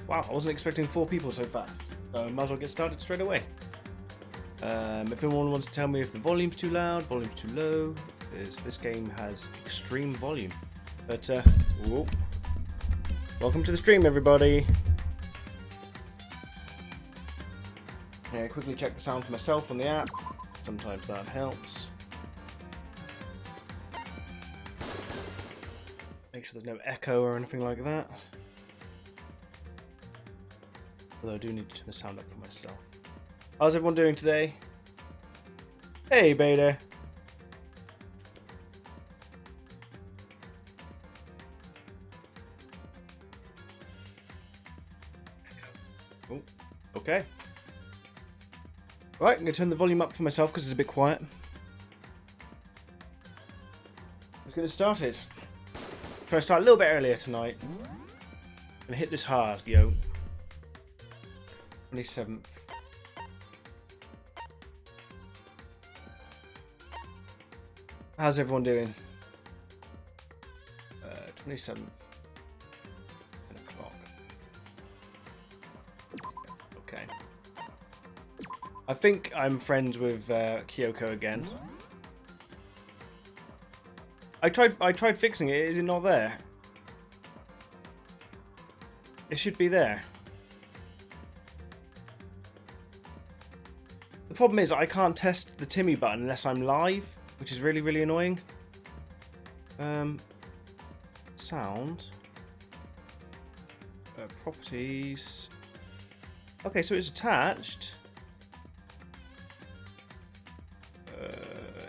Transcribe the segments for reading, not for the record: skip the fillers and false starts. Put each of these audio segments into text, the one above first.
Wow, I wasn't expecting 4 people so fast. So I might as well get started straight away. If anyone wants to tell me if the volume's too loud, volume's too low, because this game has extreme volume. But, whoop. Welcome to the stream, everybody. Yeah, quickly check the sound for myself on the app. Sometimes that helps. Make sure there's no echo or anything like that. Although I do need to turn the sound up for myself. How's everyone doing today? Hey, Beta. Oh, okay. Right, I'm going to turn the volume up for myself because it's a bit quiet. Let's get it started. Try to start a little bit earlier tonight. I'm going to hit this hard, yo. 27th. How's everyone doing? 27th. 10 o'clock. Okay. I think I'm friends with Kyoko again. I tried fixing it. Is it not there? It should be there. The problem is I can't test the Timmy button unless I'm live, which is really, really annoying. Sound. Properties. Okay, so it's attached.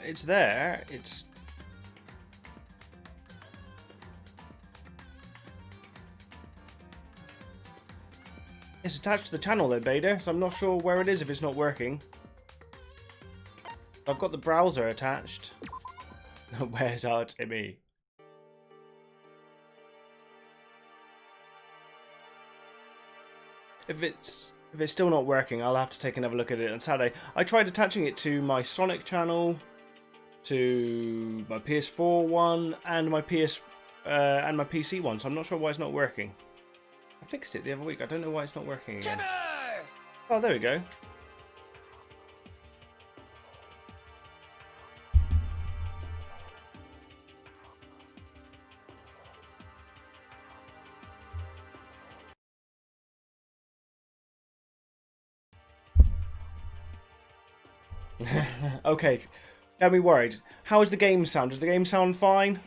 It's there. It's... It's attached to the channel though, Beta, so I'm not sure where it is if it's not working. I've got the browser attached. Where's our Timmy? If it's still not working, I'll have to take another look at it on Saturday. I tried attaching it to my Sonic channel, to my PS4 one, and my and my PC one, so I'm not sure why it's not working. I fixed it the other week. I don't know why it's not working again. Oh, there we go. Okay, don't be worried. How is the game sound? Does the game sound fine?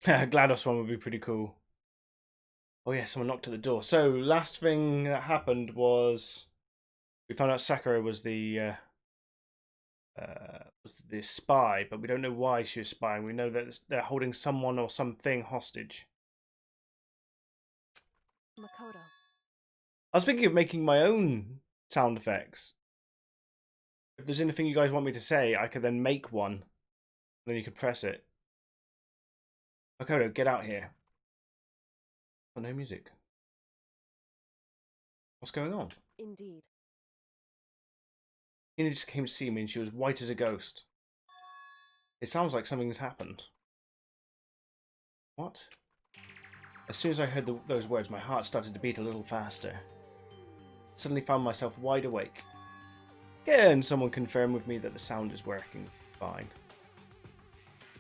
GLaDOS one would be pretty cool. Oh yeah, someone knocked at the door. So, last thing that happened was... we found out Sakura was the spy, but we don't know why she was spying. We know that they're holding someone or something hostage. Makoto. I was thinking of making my own sound effects. If there's anything you guys want me to say, I could then make one. Then you could press it. Makoto, get out here. Oh, no music. What's going on? Indeed. Ina just came to see me and she was white as a ghost. It sounds like something's happened. What? As soon as I heard those words, my heart started to beat a little faster. Suddenly found myself wide awake. Again, someone confirmed with me that the sound is working fine.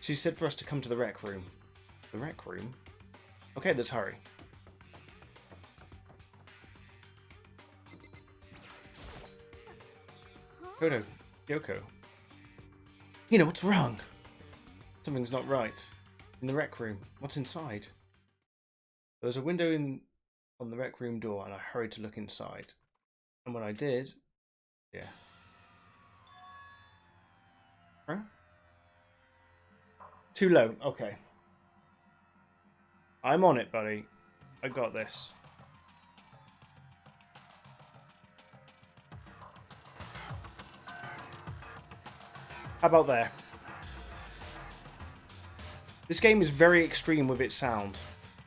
She said for us to come to the rec room. The rec room? Okay, let's hurry. Kodo, Yoko. Ina, what's wrong? Something's not right. In the rec room. What's inside? There was a window on the rec room door and I hurried to look inside. And when I did... yeah. Huh? Too low. Okay. I'm on it, buddy. I got this. How about there? This game is very extreme with its sound.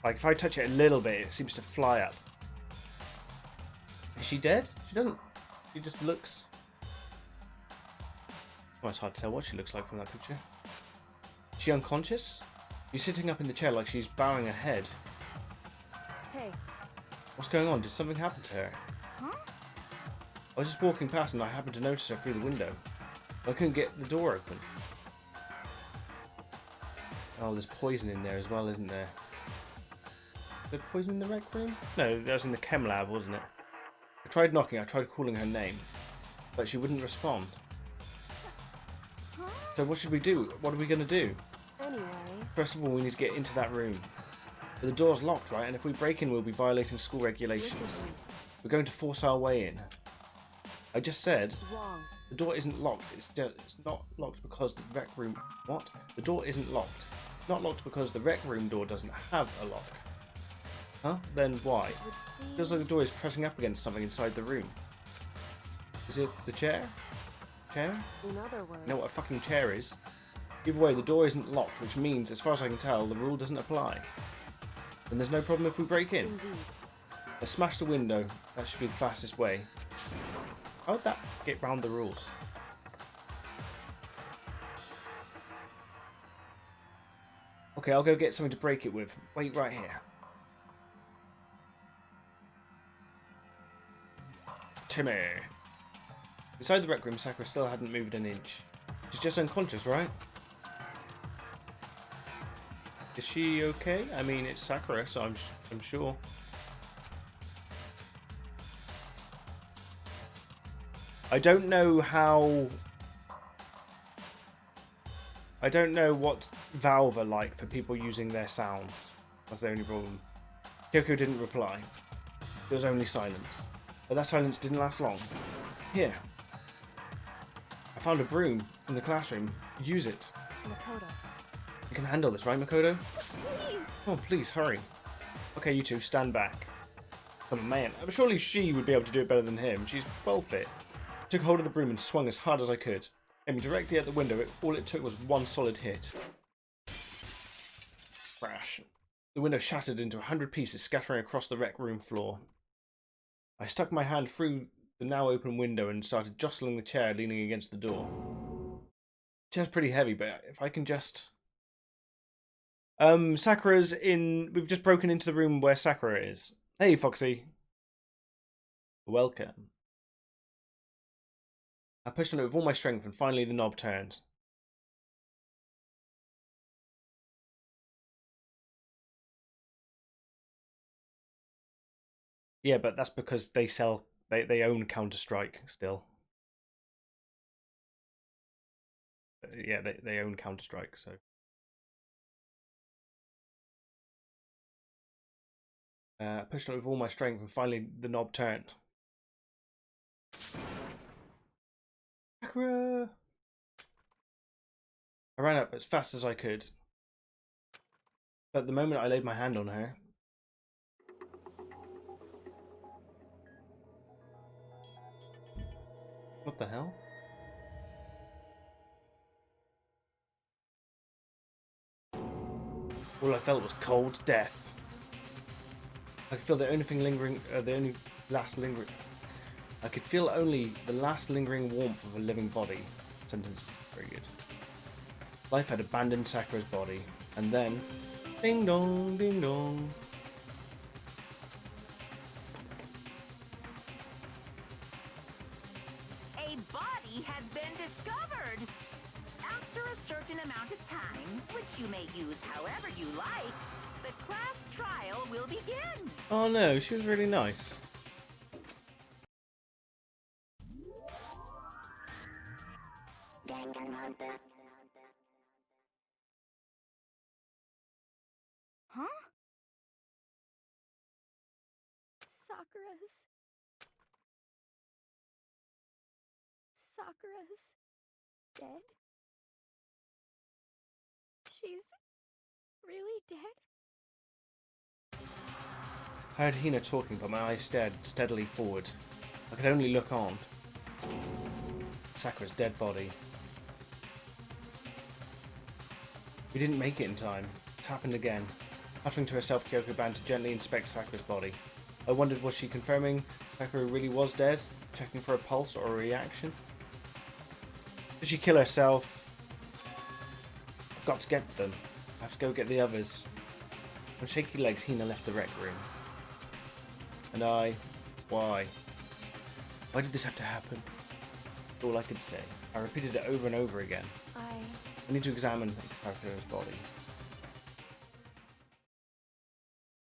Like, if I touch it a little bit, it seems to fly up. Is she dead? She doesn't. She just looks... Well, it's hard to tell what she looks like from that picture. Is she unconscious? She's sitting up in the chair like she's bowing her head. Hey. What's going on? Did something happen to her? Huh? I was just walking past and I happened to notice her through the window. I couldn't get the door open. Oh, there's poison in there as well, isn't there? Is there poison in the rec room? No, that was in the chem lab, wasn't it? I tried knocking, I tried calling her name, but she wouldn't respond. Huh? So what should we do? What are we going to do? Anyway. First of all, we need to get into that room. But the door's locked, right? And if we break in, we'll be violating school regulations. We're going to force our way in. I just said Wrong. the door isn't locked. It's not locked because the rec room... What? The door isn't locked. It's not locked because the rec room door doesn't have a lock. Huh? Then why? It feels like the door is pressing up against something inside the room. Is it the chair? Chair? In other words. You know what a fucking chair is? Either way, the door isn't locked, which means, as far as I can tell, the rule doesn't apply. And there's no problem if we break in. Indeed. Let's smash the window. That should be the fastest way. How would that get round the rules? Okay, I'll go get something to break it with. Wait right here. Timmy. Inside the rec room, Sakura still hadn't moved an inch. She's just unconscious, right? Is she okay? I mean, it's Sakura, so I'm sure. I don't know how... I don't know what Valve are like for people using their sounds. That's the only problem. Kyoko didn't reply. There was only silence. But that silence didn't last long. Here. I found a broom in the classroom. Use it. Makoto. You can handle this, right, Makoto? Please. Oh, please, hurry. Okay, you two, stand back. Oh, man. Surely she would be able to do it better than him. She's well fit. I took hold of the broom and swung as hard as I could. Aiming directly at the window, all it took was one solid hit. Crash. The window shattered into 100 pieces, scattering across the rec room floor. I stuck my hand through the now open window and started jostling the chair leaning against the door. The chair's pretty heavy, but if I can just... Sakura's in... We've just broken into the room where Sakura is. Hey, Foxy. Welcome. I pushed on it with all my strength and finally the knob turned. Yeah, but that's because they sell... They own Counter-Strike still. Yeah, they own Counter-Strike, so... I pushed on it with all my strength and finally the knob turned. Sakura! I ran up as fast as I could. But the moment I laid my hand on her... What the hell? All I felt was cold death. I could feel the only thing lingering, I could feel only the last lingering warmth of a living body. Sentence very good. Life had abandoned Sakura's body, and then, ding dong, ding dong. A body has been discovered. After a certain amount of time, which you may use however you like, the class trial will begin. Oh no, she was really nice. Danganronpa. Huh? Sakura's dead? She's really dead? I heard Hina talking, but my eyes stared steadily forward. I could only look on. Sakura's dead body. We didn't make it in time. It happened again. Muttering to herself, Kyoko began to gently inspect Sakura's body. I wondered, was she confirming Sakura really was dead? Checking for a pulse or a reaction? Did she kill herself? I've got to get them. I have to go get the others. On shaky legs, Hina left the rec room. And why? Why did this have to happen? That's all I could say. I repeated it over and over again. I need to examine Sakura's body.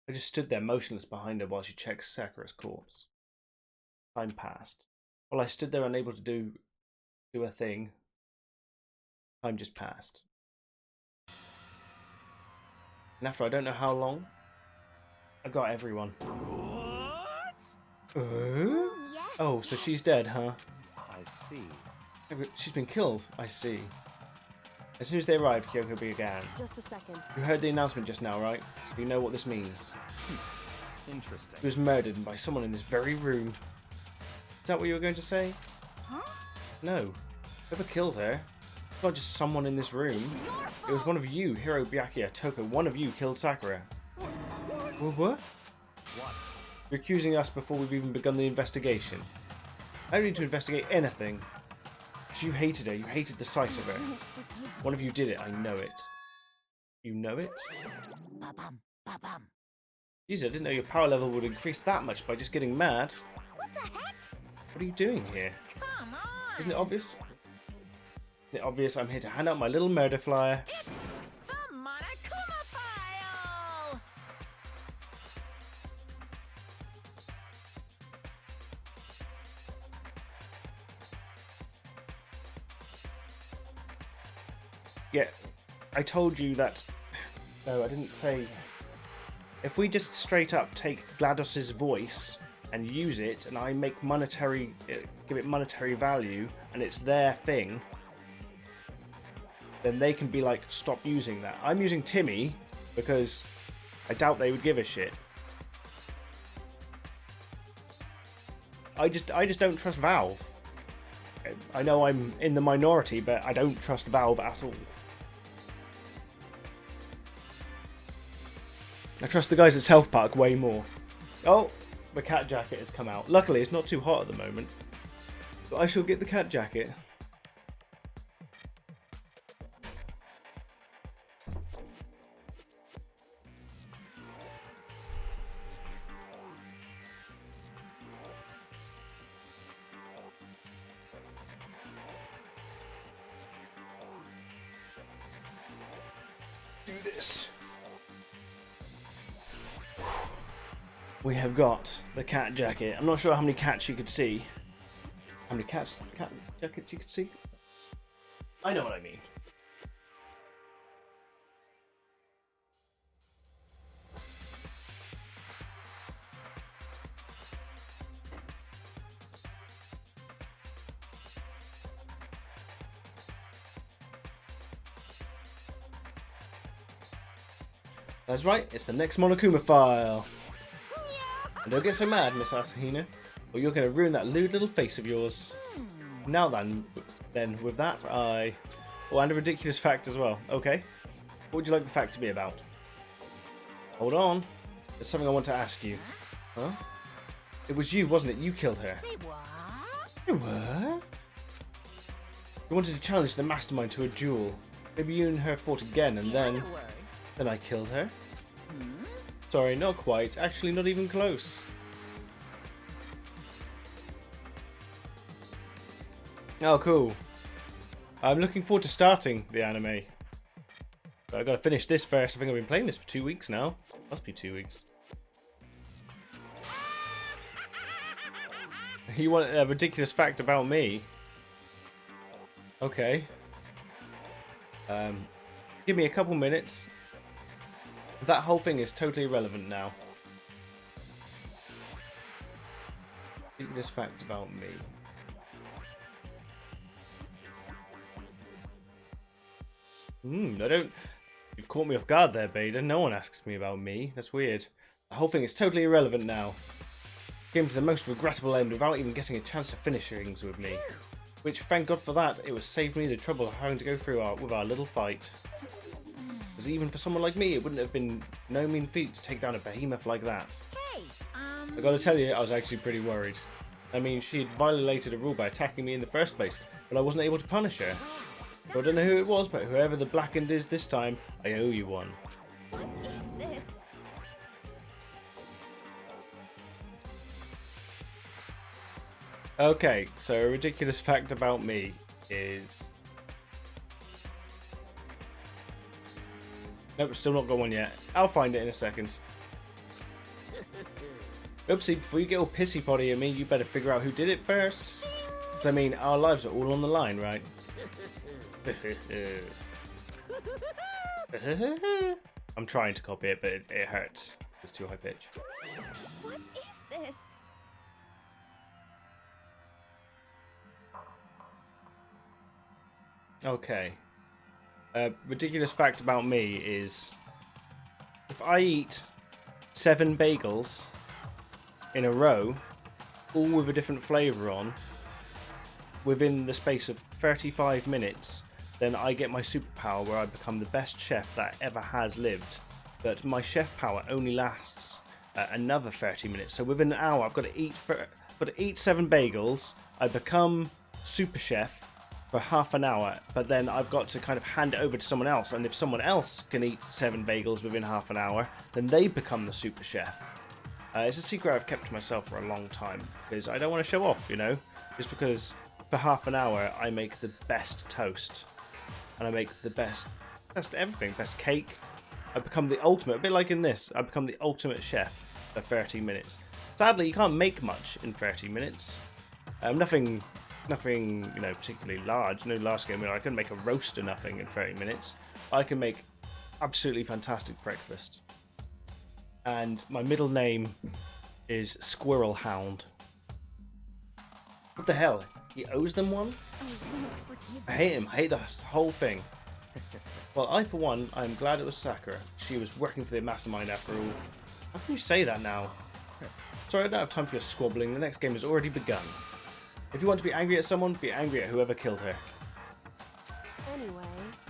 I just stood there motionless behind her while she checked Sakura's corpse. Time passed. While I stood there unable to do a thing, time just passed. And after I don't know how long, I got everyone. What? Yes. Oh, so she's dead, huh? I see. She's been killed, I see. As soon as they arrived, Kyoko began. Just a second. You heard the announcement just now, right? So you know what this means. Interesting. She was murdered by someone in this very room. Is that what you were going to say? Huh? No. Whoever killed her, it's not just someone in this room. It was one of you, Hiro, Byakuya, Toko. One of you killed Sakura. What? What? You're accusing us before we've even begun the investigation. I don't need to investigate anything. Because you hated her. You hated the sight of her. One of you did it. I know it. You know it? Ba-bum, ba-bum. Jeez, I didn't know your power level would increase that much by just getting mad. What the heck? What are you doing here? Come on. Isn't it obvious? Isn't it obvious I'm here to hand out my little murder flyer? It's the Monokuma file. Yeah, I told you that... No, I didn't say... If we just straight up take GLaDOS's voice and use it, and I make give it monetary value, and it's their thing, then they can be like, stop using that. I'm using Timmy because I doubt they would give a shit. I just don't trust Valve. I know I'm in the minority, but I don't trust Valve at all. I trust the guys at South Park way more. Oh, the cat jacket has come out. Luckily, it's not too hot at the moment. But I shall get the cat jacket. Do this. We have got the cat jacket. I'm not sure how many cats you could see. How many cat jackets you could see? I know what I mean. That's right, it's the next Monokuma file. And don't get so mad, Miss Asahina, or you're going to ruin that lewd little face of yours. Now then, with that, Oh, and a ridiculous fact as well. Okay. What would you like the fact to be about? Hold on. There's something I want to ask you. Huh? It was you, wasn't it? You killed her. Say what? You were? You wanted to challenge the mastermind to a duel. Maybe you and her fought again, and In then other words, I killed her. Sorry, not quite. Actually, not even close. Oh, cool. I'm looking forward to starting the anime. But I've got to finish this first. I think I've been playing this for 2 weeks now. Must be 2 weeks. You want a ridiculous fact about me? Okay. Give me a couple minutes. That whole thing is totally irrelevant now. Ridiculous fact about me. I don't... You've caught me off guard there, Beta. No one asks me about me. That's weird. The whole thing is totally irrelevant now. Came to the most regrettable end without even getting a chance to finish things with me. Which, thank God for that, it was saved me the trouble of having to go through with our little fight. Because even for someone like me, it wouldn't have been no mean feat to take down a behemoth like that. hey, I gotta tell you, I was actually pretty worried. I mean, she had violated a rule by attacking me in the first place, but I wasn't able to punish her. So I don't know who it was, but whoever the blackened is this time, I owe you one. What is this? Okay, so a ridiculous fact about me is... Nope, still not got one yet. I'll find it in a second. Oopsie, before you get all pissy potty at me, you better figure out who did it first. 'Cause I mean, our lives are all on the line, right? I'm trying to copy it, but it hurts. It's too high pitch. What is this? Okay. Ridiculous fact about me is if I eat 7 bagels in a row, all with a different flavour on, within the space of 35 minutes, then I get my superpower where I become the best chef that ever has lived. But my chef power only lasts another 30 minutes. So within an hour, I've got to eat 7 bagels. I become super chef for half an hour, but then I've got to kind of hand it over to someone else. And if someone else can eat 7 bagels within half an hour, then they become the super chef. It's a secret I've kept to myself for a long time because I don't want to show off, you know, just because for half an hour I make the best toast and I make the best everything, best cake. I become the ultimate, a bit like in this, I become the ultimate chef for 30 minutes. Sadly, you can't make much in 30 minutes. Nothing, you know, particularly large, no large scale meal. I can make a roast or nothing in 30 minutes. I can make absolutely fantastic breakfast. And my middle name is Squirrel Hound. What the hell? He owes them one? I hate him. I hate the whole thing. Well, I, for one, I'm glad it was Sakura. She was working for the mastermind after all. How can you say that now? Sorry, I don't have time for your squabbling. The next game has already begun. If you want to be angry at someone, be angry at whoever killed her. Anyway.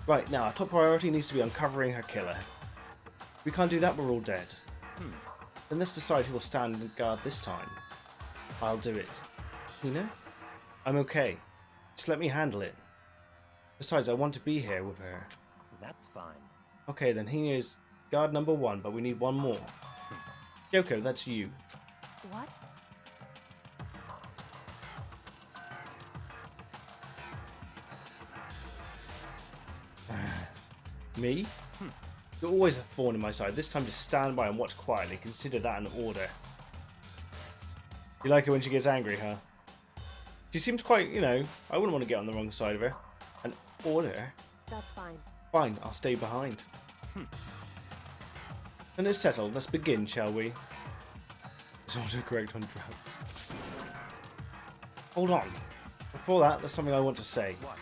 Right, now, our top priority needs to be uncovering her killer. If we can't do that, we're all dead. Then let's decide who will stand and guard this time. I'll do it. Hina? I'm okay. Just let me handle it. Besides, I want to be here with her. That's fine. Okay, then Hina is guard number 1, but we need one more. Yoko, that's you. What? Me? You're always a thorn in my side. This time just stand by and watch quietly. Consider that an order. You like her when she gets angry, huh? She seems quite, you know, I wouldn't want to get on the wrong side of her. An order? That's fine. Fine, I'll stay behind. And it's settled. Let's begin, shall we? It's autocorrect on droughts. Hold on. Before that, there's something I want to say. What?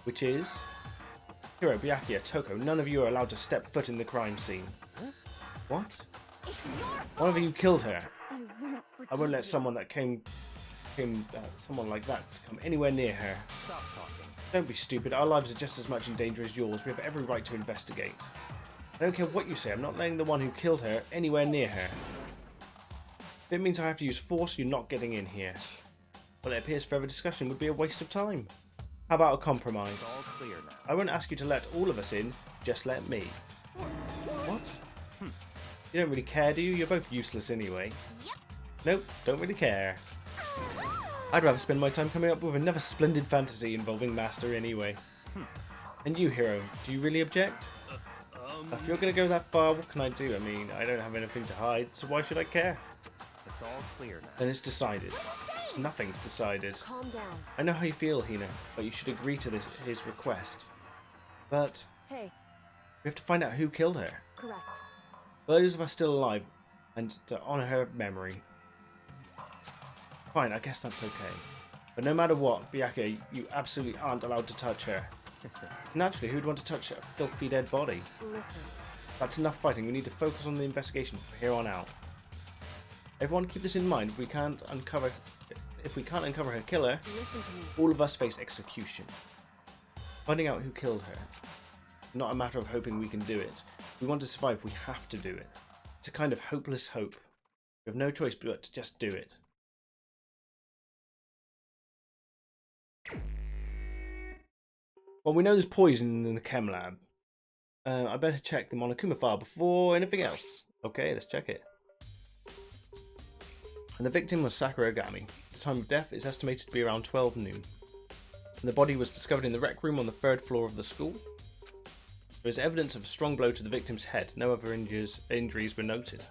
Which is... Hiro, Byakuya, Toko, none of you are allowed to step foot in the crime scene. Huh? What? It's your One of you killed her. I won't I won't let someone that someone like that come anywhere near her. Stop talking. Don't be stupid. Our lives are just as much in danger as yours. We have every right to investigate. I don't care what you say. I'm not letting the one who killed her anywhere near her. If it means I have to use force, you're not getting in here. Well, it appears further discussion would be a waste of time. How about a compromise? It's all clear now. I won't ask you to let all of us in, just let me. What? You don't really care, do you? You're both useless anyway. Yep. Nope, don't really care. I'd rather spend my time coming up with another splendid fantasy involving Master anyway. And you, Hiro, do you really object? If you're going to go that far, what can I do? I mean, I don't have anything to hide, so why should I care? It's all clear now. Then it's decided. Nothing's decided. Calm down. I know how you feel, Hina, but you should agree to his request. But Hey, we have to find out who killed her. correct. For those of us still alive, and to honour her memory. Fine, I guess that's okay. But no matter what, Byakuya, you absolutely aren't allowed to touch her. Naturally, who'd want to touch a filthy dead body? Listen. That's enough fighting. We need to focus on the investigation from here on out. Everyone keep this in mind. If we can't uncover her killer, Listen to me. all of us face execution. Finding out who killed her. Not a matter of hoping we can do it. If we want to survive, we have to do it. It's a kind of hopeless hope. We have no choice but to just do it. Well, we know there's poison in the chem lab. I better check the Monokuma file before anything else. Okay, let's check it. And the victim was Sakura Agami. The time of death is estimated to be around 12 noon. And the body was discovered in the rec room on the 3rd floor of the school. There is evidence of a strong blow to the victim's head. No other injuries were noted.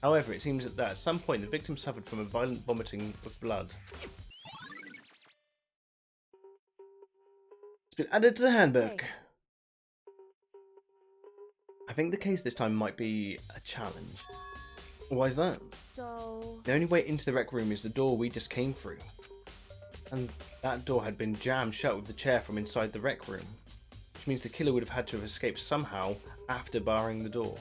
However, it seems that at some point the victim suffered from a violent vomiting of blood. It's been added to the handbook. Hey. I think the case this time might be a challenge. Why is that? So... The only way into the rec room is the door we just came through. And that door had been jammed shut with the chair from inside the rec room. Which means the killer would have had to have escaped somehow after barring the door.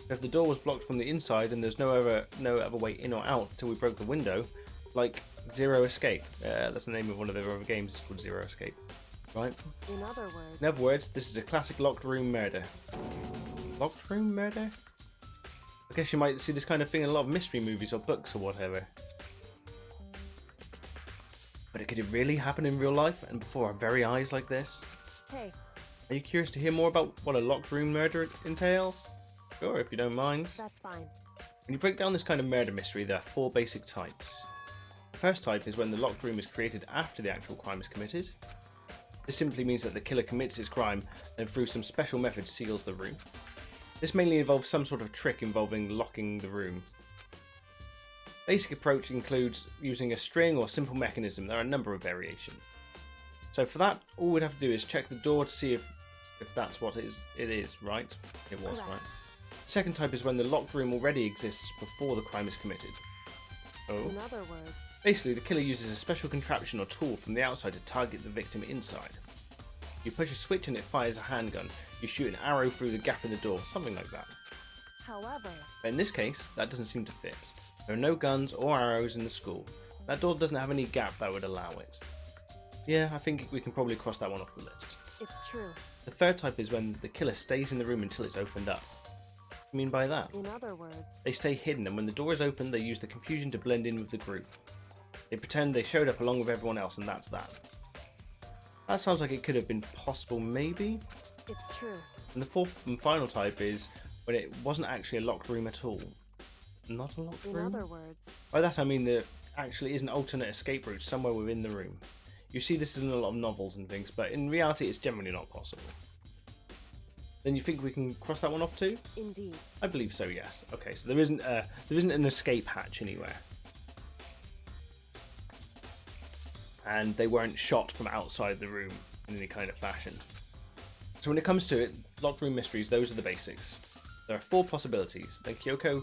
If the door was blocked from the inside and there's no other way in or out till we broke the window, like Zero Escape. That's the name of one of their other games, it's called Zero Escape. Right? In other words, this is a classic locked room murder. Locked room murder? I guess you might see this kind of thing in a lot of mystery movies or books or whatever. But could it really happen in real life and before our very eyes like this? hey, Are you curious to hear more about what a locked room murder entails? Sure, if you don't mind. that's fine. When you break down this kind of murder mystery, there are 4 basic types. The first type is when the locked room is created after the actual crime is committed. This simply means that the killer commits his crime and through some special method seals the room. This mainly involves some sort of trick involving locking the room. Basic approach includes using a string or simple mechanism. There are a number of variations. So for that, all we'd have to do is check the door to see if that's what it is, right? It was, Correct. right? The second type is when the locked room already exists before the crime is committed. Oh. In other words, Basically, the killer uses a special contraption or tool from the outside to target the victim inside. You push a switch and it fires a handgun. You shoot an arrow through the gap in the door, something like that. however, But in this case, that doesn't seem to fit. There are no guns or arrows in the school. That door doesn't have any gap that would allow it. Yeah, I think we can probably cross that one off the list. it's true. The third type is when the killer stays in the room until it's opened up. What do you mean by that? In other words, They stay hidden, and when the door is open, they use the confusion to blend in with the group. They pretend they showed up along with everyone else, and that's that. That sounds like it could have been possible, maybe? it's true. And the fourth and final type is when it wasn't actually a locked room at all. Not a locked In room? other words, By that I mean there actually is an alternate escape route somewhere within the room. You see this in a lot of novels and things, but in reality it's generally not possible. Then you think we can cross that one off too? indeed. I believe so, yes. Okay, so there isn't an escape hatch anywhere. And they weren't shot from outside the room in any kind of fashion. So when it comes to it, locked room mysteries, those are the basics. There are 4 possibilities. Then Kyoko,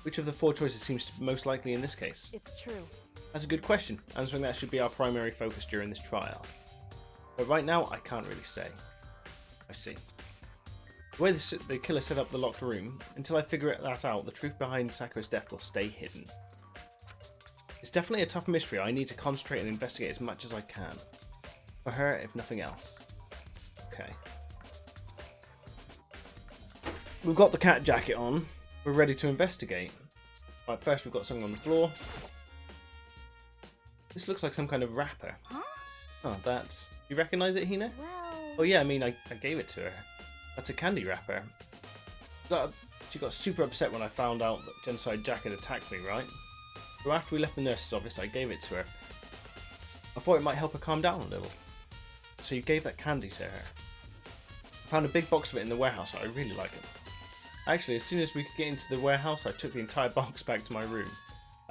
which of the 4 choices seems most likely in this case? It's true. That's a good question. Answering that should be our primary focus during this trial. But right now, I can't really say. I see. The way the killer set up the locked room, until I figure that out, the truth behind Sakura's death will stay hidden. It's definitely a tough mystery. I need to concentrate and investigate as much as I can. For her, if nothing else. Okay. We've got the cat jacket on. We're ready to investigate. Right, first we've got something on the floor. This looks like some kind of wrapper. Huh? Oh, that's... You recognise it, Hina? Well, Oh yeah, I mean, I gave it to her. That's a candy wrapper. She got super upset when I found out that Genocide Jack had attacked me, right? So after we left the nurse's office, I gave it to her. I thought it might help her calm down a little. So you gave that candy to her. I found a big box of it in the warehouse. I really like it. Actually, as soon as we could get into the warehouse, I took the entire box back to my room.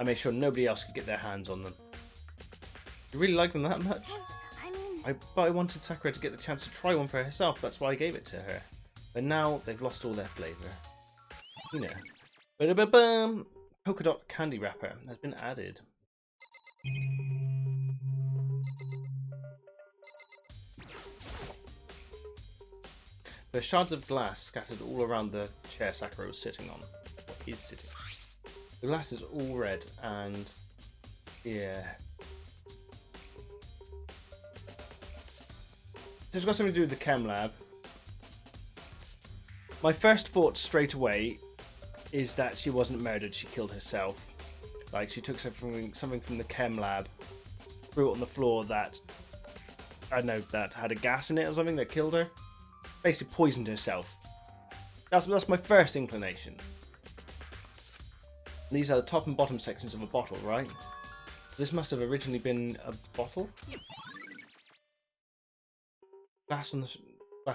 I made sure nobody else could get their hands on them. You really like them that much? 'cause, I mean, But I wanted Sakura to get the chance to try one for herself, that's why I gave it to her. But now they've lost all their flavour. You know. Ba-da-ba-bum! Polka dot candy wrapper has been added. There are shards of glass scattered all around the chair Sakura was sitting on. Or is sitting. The glass is all red and... yeah. It's got something to do with the chem lab. My first thought straight away is that she wasn't murdered, she killed herself. Like, she took something from the chem lab, threw it on the floor that I don't know, that had a gas in it or something that killed her. Basically poisoned herself. That's my first inclination. These are the top and bottom sections of a bottle, right? This must have originally been a bottle. Glass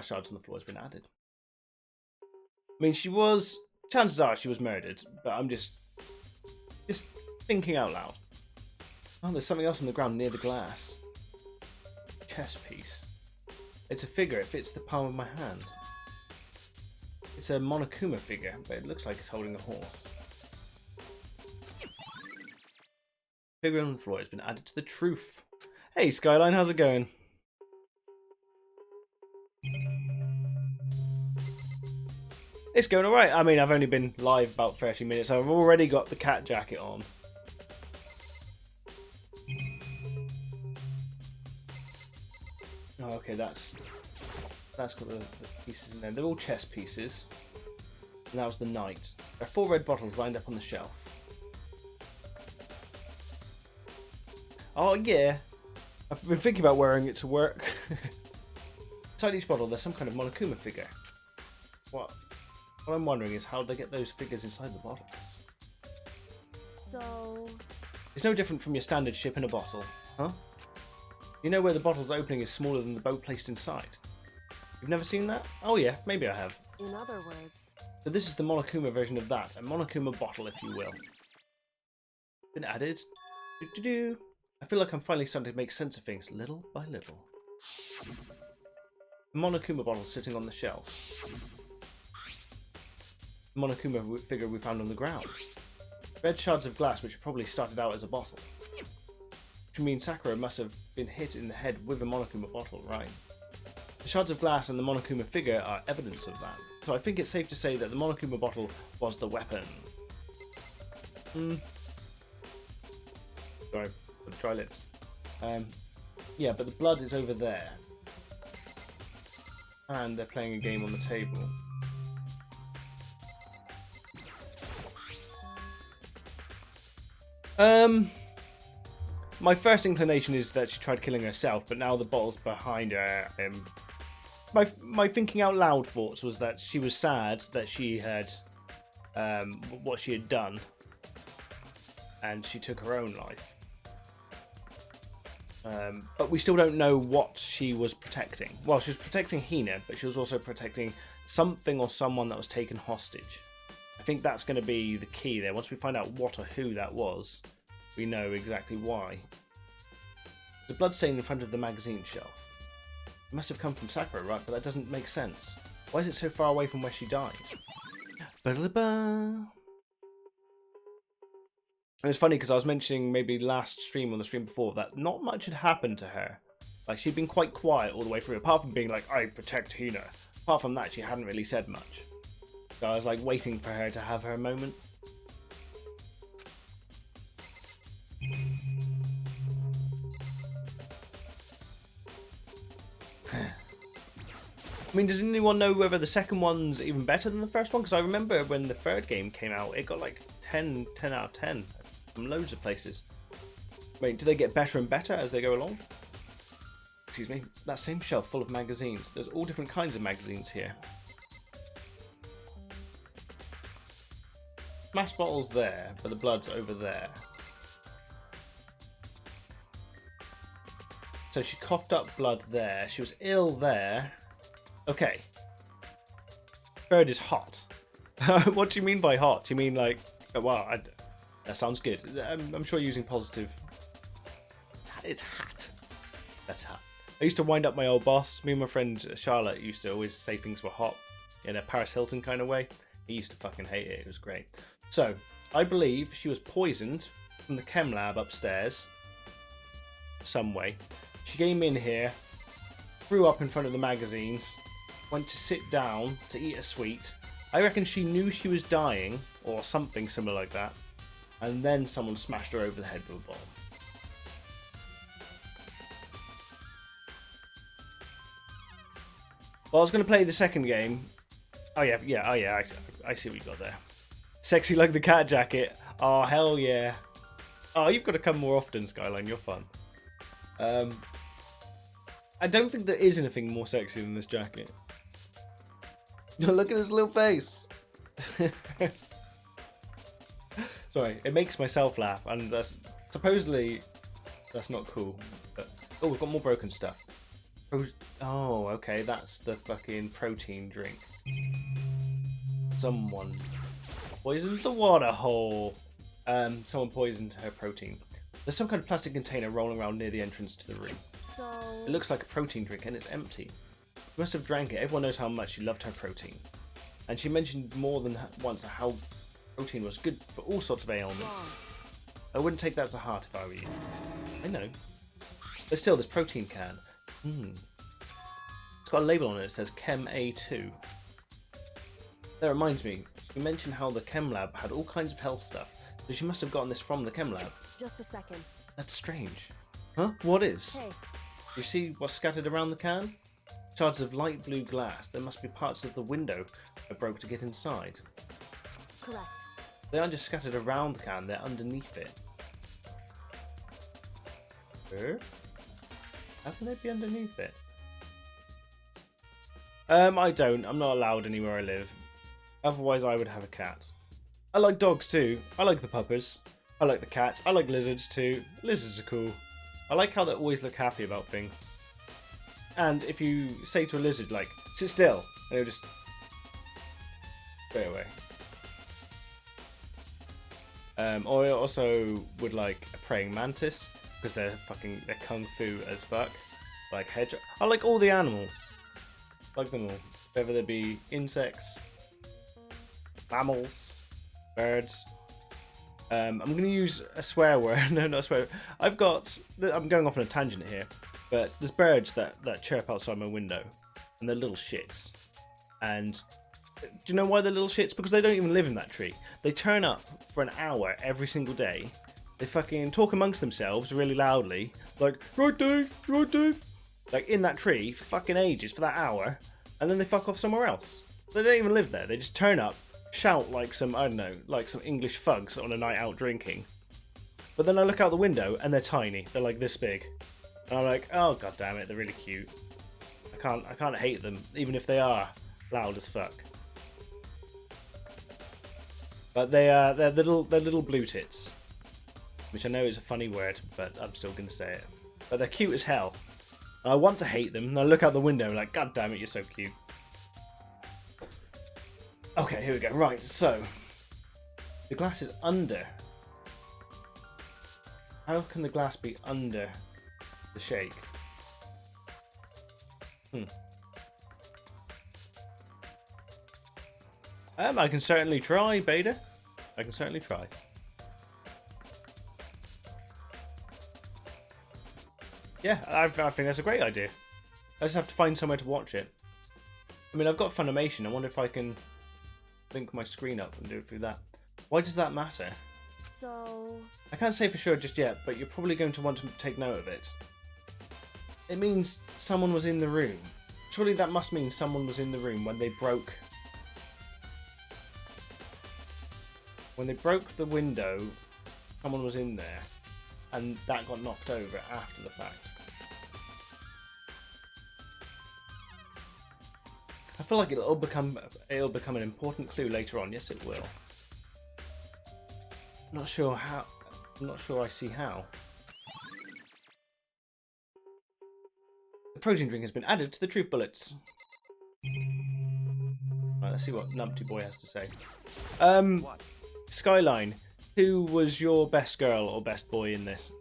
shards on the floor has been added. I mean, chances are she was murdered, but I'm just thinking out loud. Oh, there's something else on the ground near the glass. Chess piece. It's a figure. It fits the palm of my hand. It's a Monokuma figure, but it looks like it's holding a horse. Figure on the floor has been added to the truth. Hey, Skyline, how's it going? It's going alright. I mean, I've only been live about 30 minutes. I've already got the cat jacket on. Oh, okay, that's got the pieces in there. They're all chess pieces. And that was the knight. There are 4 red bottles lined up on the shelf. Oh, yeah. I've been thinking about wearing it to work. Inside each bottle, there's some kind of Monokuma figure. What I'm wondering is how they get those figures inside the bottles. So... It's no different from your standard ship in a bottle, huh? You know where the bottle's opening is smaller than the boat placed inside? You've never seen that? Oh yeah, maybe I have. In other words... So this is the Monokuma version of that. A Monokuma bottle, if you will. Been added. Do-do-do. I feel like I'm finally starting to make sense of things, little by little. The Monokuma bottle sitting on the shelf. The Monokuma figure we found on the ground. Red shards of glass which probably started out as a bottle. Which means Sakura must have been hit in the head with a Monokuma bottle, right? The shards of glass and the Monokuma figure are evidence of that. So I think it's safe to say that the Monokuma bottle was the weapon. Sorry, for the dry lips. Yeah, but the blood is over there. And they're playing a game on the table. My first inclination is that she tried killing herself, but now the bottle's behind her. My thinking out loud thoughts was that she was sad that she had what she had done, and she took her own life. But we still don't know what she was protecting. Well, she was protecting Hina, but she was also protecting something or someone that was taken hostage. I think that's going to be the key there. Once we find out what or who that was, we know exactly why. The bloodstain in front of the magazine shelf. It must have come from Sakura, right? But that doesn't make sense. Why is it so far away from where she died? Ba-da-ba. It was funny because I was mentioning maybe last stream or the stream before that not much had happened to her. Like, she'd been quite quiet all the way through, apart from being like, I protect Hina. Apart from that, she hadn't really said much. So I was like waiting for her to have her moment. I mean, does anyone know whether the second one's even better than the first one? Because I remember when the third game came out, it got like 10 out of 10 from loads of places. Wait, do they get better and better as they go along? Excuse me. That same shelf full of magazines. There's all different kinds of magazines here. Smash bottle's there, but the blood's over there. So she coughed up blood there. She was ill there. Okay. Bird is hot. What do you mean by hot? Do you mean like... Wow, that sounds good. I'm sure you're using positive. It's hot. That's hot. I used to wind up my old boss. Me and my friend Charlotte used to always say things were hot in a Paris Hilton kind of way. He used to fucking hate it. It was great. So, I believe she was poisoned from the chem lab upstairs. Some way. She came in here, threw up in front of the magazines, went to sit down to eat a sweet. I reckon she knew she was dying, or something similar like that, and then someone smashed her over the head with a bomb. Well, I was going to play the second game. Oh yeah, I see what you got there. Sexy like the cat jacket. Oh, hell yeah. Oh, you've got to come more often, Skyline, you're fun. I don't think there is anything more sexy than this jacket. Look at his little face. Sorry, it makes myself laugh, and supposedly that's not cool. But, oh, we've got more broken stuff. Oh, okay, that's the fucking protein drink. Someone poisoned the water hole. Someone poisoned her protein. There's some kind of plastic container rolling around near the entrance to the room. So... It looks like a protein drink and it's empty. She must have drank it. Everyone knows how much she loved her protein. And she mentioned more than once how protein was good for all sorts of ailments. I wouldn't take that to heart if I were you. I know. But still, this protein can. It's got a label on it that says Chem A2. That reminds me, she mentioned how the Chem Lab had all kinds of health stuff, so she must have gotten this from the Chem Lab. Just a second. That's strange. Huh? What is? Hey. You see what's scattered around the can? Shards of light blue glass. There must be parts of the window that broke to get inside. Correct. They aren't just scattered around the can, they're underneath it. How can they be underneath it? I don't. I'm not allowed anywhere I live. Otherwise I would have a cat. I like dogs too. I like the puppers. I like the cats. I like lizards too. Lizards are cool. I like how they always look happy about things. And if you say to a lizard, like, sit still, and it'll just go away. Or I also would like a praying mantis, because they're kung fu as fuck. Like hedgehog. I like all the animals. I like them all. Whether they be insects, mammals, birds. I'm going to use a swear word. No, not a swear word. I'm going off on a tangent here. But there's birds that chirp outside my window. And they're little shits. And do you know why they're little shits? Because they don't even live in that tree. They turn up for an hour every single day. They fucking talk amongst themselves really loudly. Like, right Dave, right Dave. Like in that tree for fucking ages, for that hour. And then they fuck off somewhere else. They don't even live there. They just turn up, shout like some, I don't know, like some English thugs on a night out drinking. But then I look out the window and they're tiny. They're like this big. And I'm like, oh god damn it, they're really cute. I can't hate them, even if they are loud as fuck. But they're little blue tits. Which I know is a funny word, but I'm still gonna say it. But they're cute as hell. And I want to hate them, and I look out the window like, god damn it, you're so cute. Okay, here we go. Right, so the glass is under. How can the glass be under the shake? I can certainly try, Beta. I can certainly try. Yeah, I think that's a great idea. I just have to find somewhere to watch it. I mean, I've got Funimation. I wonder if I can link my screen up and do it through that. Why does that matter? So... I can't say for sure just yet, but you're probably going to want to take note of it. It means someone was in the room. Surely that must mean someone was in the room when they broke... When they broke the window, someone was in there. And that got knocked over after the fact. I feel like it'll become an important clue later on. Yes, it will. Not sure how. I'm not sure I see how. The protein drink has been added to the truth bullets. Right, let's see what Numpty Boy has to say. Skyline, who was your best girl or best boy in this?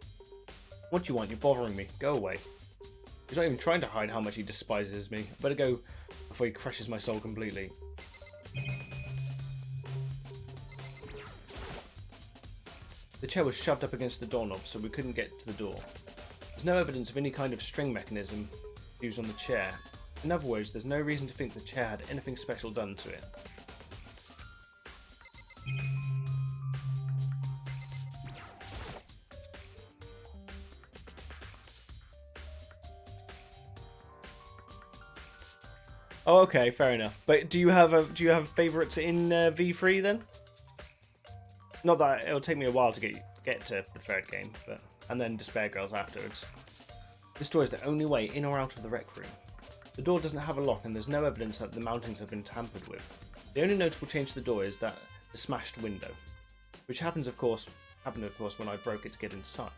What do you want? You're bothering me. Go away. He's not even trying to hide how much he despises me. I better go before he crushes my soul completely. The chair was shoved up against the doorknob, so we couldn't get to the door. There's no evidence of any kind of string mechanism used on the chair. In other words, there's no reason to think the chair had anything special done to it. Oh, okay, fair enough. But do you have favourites in V3 then? Not that it'll take me a while to get to the third game, but and then Despair Girls afterwards. This door is the only way in or out of the rec room. The door doesn't have a lock and there's no evidence that the mountings have been tampered with. The only notable change to the door is that the smashed window, which happened of course when I broke it to get inside.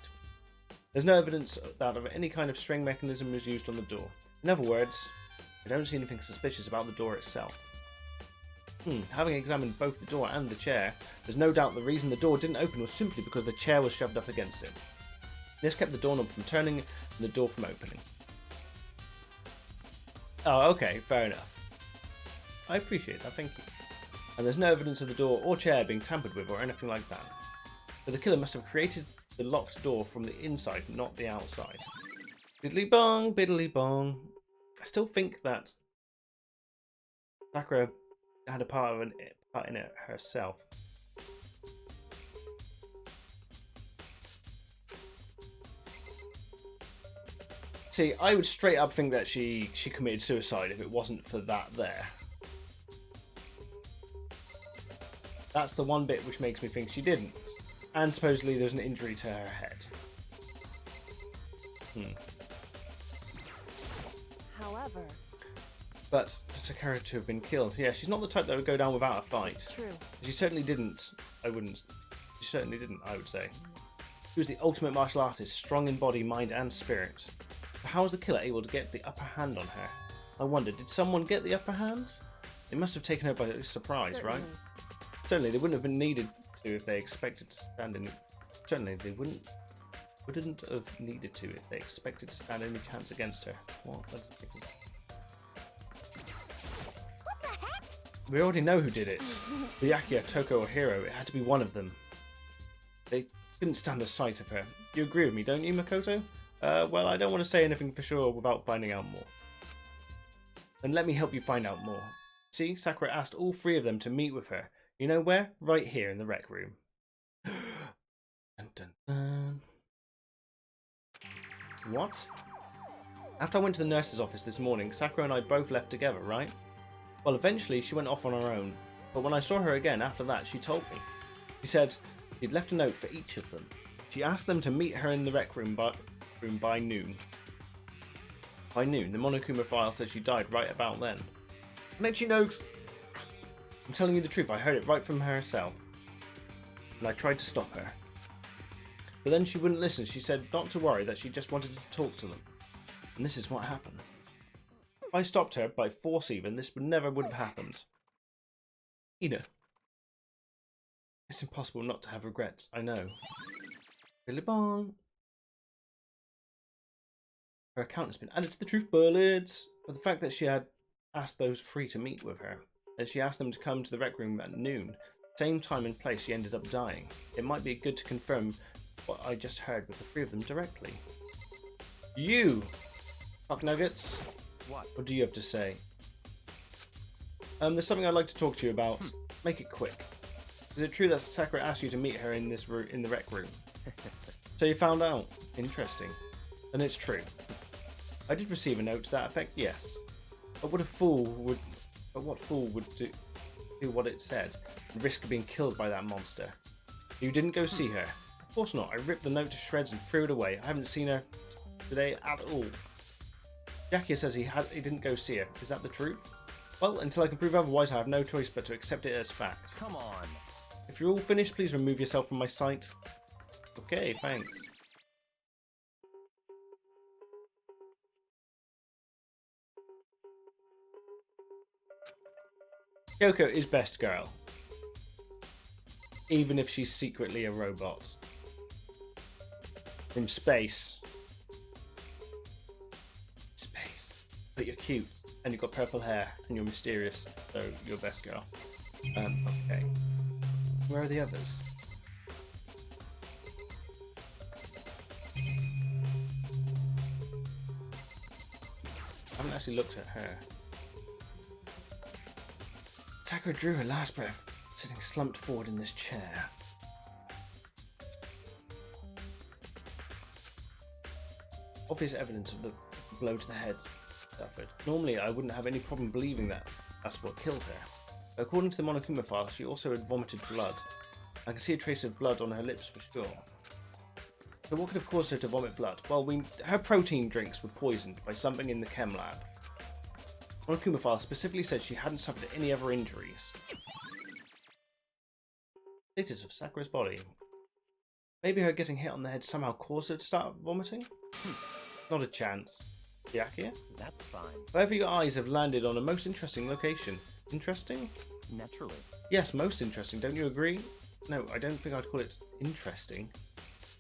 There's no evidence that of any kind of string mechanism was used on the door. In other words, I don't see anything suspicious about the door itself. Having examined both the door and the chair, there's no doubt the reason the door didn't open was simply because the chair was shoved up against it. This kept the doorknob from turning and the door from opening. Oh, okay, fair enough. I appreciate that, thank you. And there's no evidence of the door or chair being tampered with or anything like that. So the killer must have created the locked door from the inside, not the outside. Biddly bong, biddly bong. I still think that Sakura had a part in it herself. See, I would straight up think that she committed suicide if it wasn't for that there. That's the one bit which makes me think she didn't. And supposedly there's an injury to her head. However, but for Sakura to have been killed, yeah, she's not the type that would go down without a fight. it's true. She certainly didn't. She certainly didn't, I would say. She was the ultimate martial artist, strong in body, mind, and spirit. But how was the killer able to get the upper hand on her? I wonder, did someone get the upper hand? It must have taken her by surprise, right? Certainly, they wouldn't have been needed to if they expected to stand any. Certainly, they wouldn't have needed to if they expected to stand any chance against her. What? That's ridiculous. What the heck? We already know who did it. Byakuya, Toko, or Hiro. It had to be one of them. They couldn't stand the sight of her. You agree with me, don't you, Makoto? Well, I don't want to say anything for sure without finding out more. Then let me help you find out more. See, Sakura asked all three of them to meet with her. You know where? Right here in the rec room. Dun, dun, dun. What? After I went to the nurse's office this morning, Sakura and I both left together, right? Well, eventually she went off on her own, but when I saw her again after that, she told me. She said she'd left a note for each of them. She asked them to meet her in the rec room by noon. By noon, the Monokuma file says she died right about then. Nechi Nogs! I'm telling you the truth, I heard it right from herself. And I tried to stop her. But then she wouldn't listen. She said not to worry, that she just wanted to talk to them. And this is what happened. If I stopped her, by force even, this never would have happened. Ina. It's impossible not to have regrets, I know. Billy Bong. Her account has been added to the truth bullets. But the fact that she had asked those three to meet with her, and she asked them to come to the rec room at noon, same time and place she ended up dying. It might be good to confirm what I just heard with the three of them directly. You! Fuck nuggets. What do you have to say? There's something I'd like to talk to you about. Make it quick. Is it true that Sakura asked you to meet her in the rec room? So you found out? Interesting. And it's true. I did receive a note to that effect, yes. But what fool would do what it said and risk being killed by that monster? You didn't go see her? Of course not. I ripped the note to shreds and threw it away. I haven't seen her today at all. Byakuya says he didn't go see her. Is that the truth? Well, until I can prove otherwise, I have no choice but to accept it as fact. Come on. If you're all finished, please remove yourself from my sight. Okay, thanks. Kyoko is best girl. Even if she's secretly a robot. From space. Space. But you're cute. And you've got purple hair. And you're mysterious. So you're best girl. Okay. Where are the others? I haven't actually looked at her. Sakura drew her last breath, sitting slumped forward in this chair. Obvious evidence of the blow to the head suffered. Normally, I wouldn't have any problem believing that that's what killed her. But according to the Monokuma file, she also had vomited blood. I can see a trace of blood on her lips for sure. So what could have caused her to vomit blood? Well, her protein drinks were poisoned by something in the chem lab. Monokuma file specifically said she hadn't suffered any other injuries. Status of Sakura's body. Maybe her getting hit on the head somehow caused her to start vomiting? Not a chance. Yakia? That's fine. However, your eyes have landed on a most interesting location. Interesting? Naturally. Yes, most interesting. Don't you agree? No, I don't think I'd call it interesting.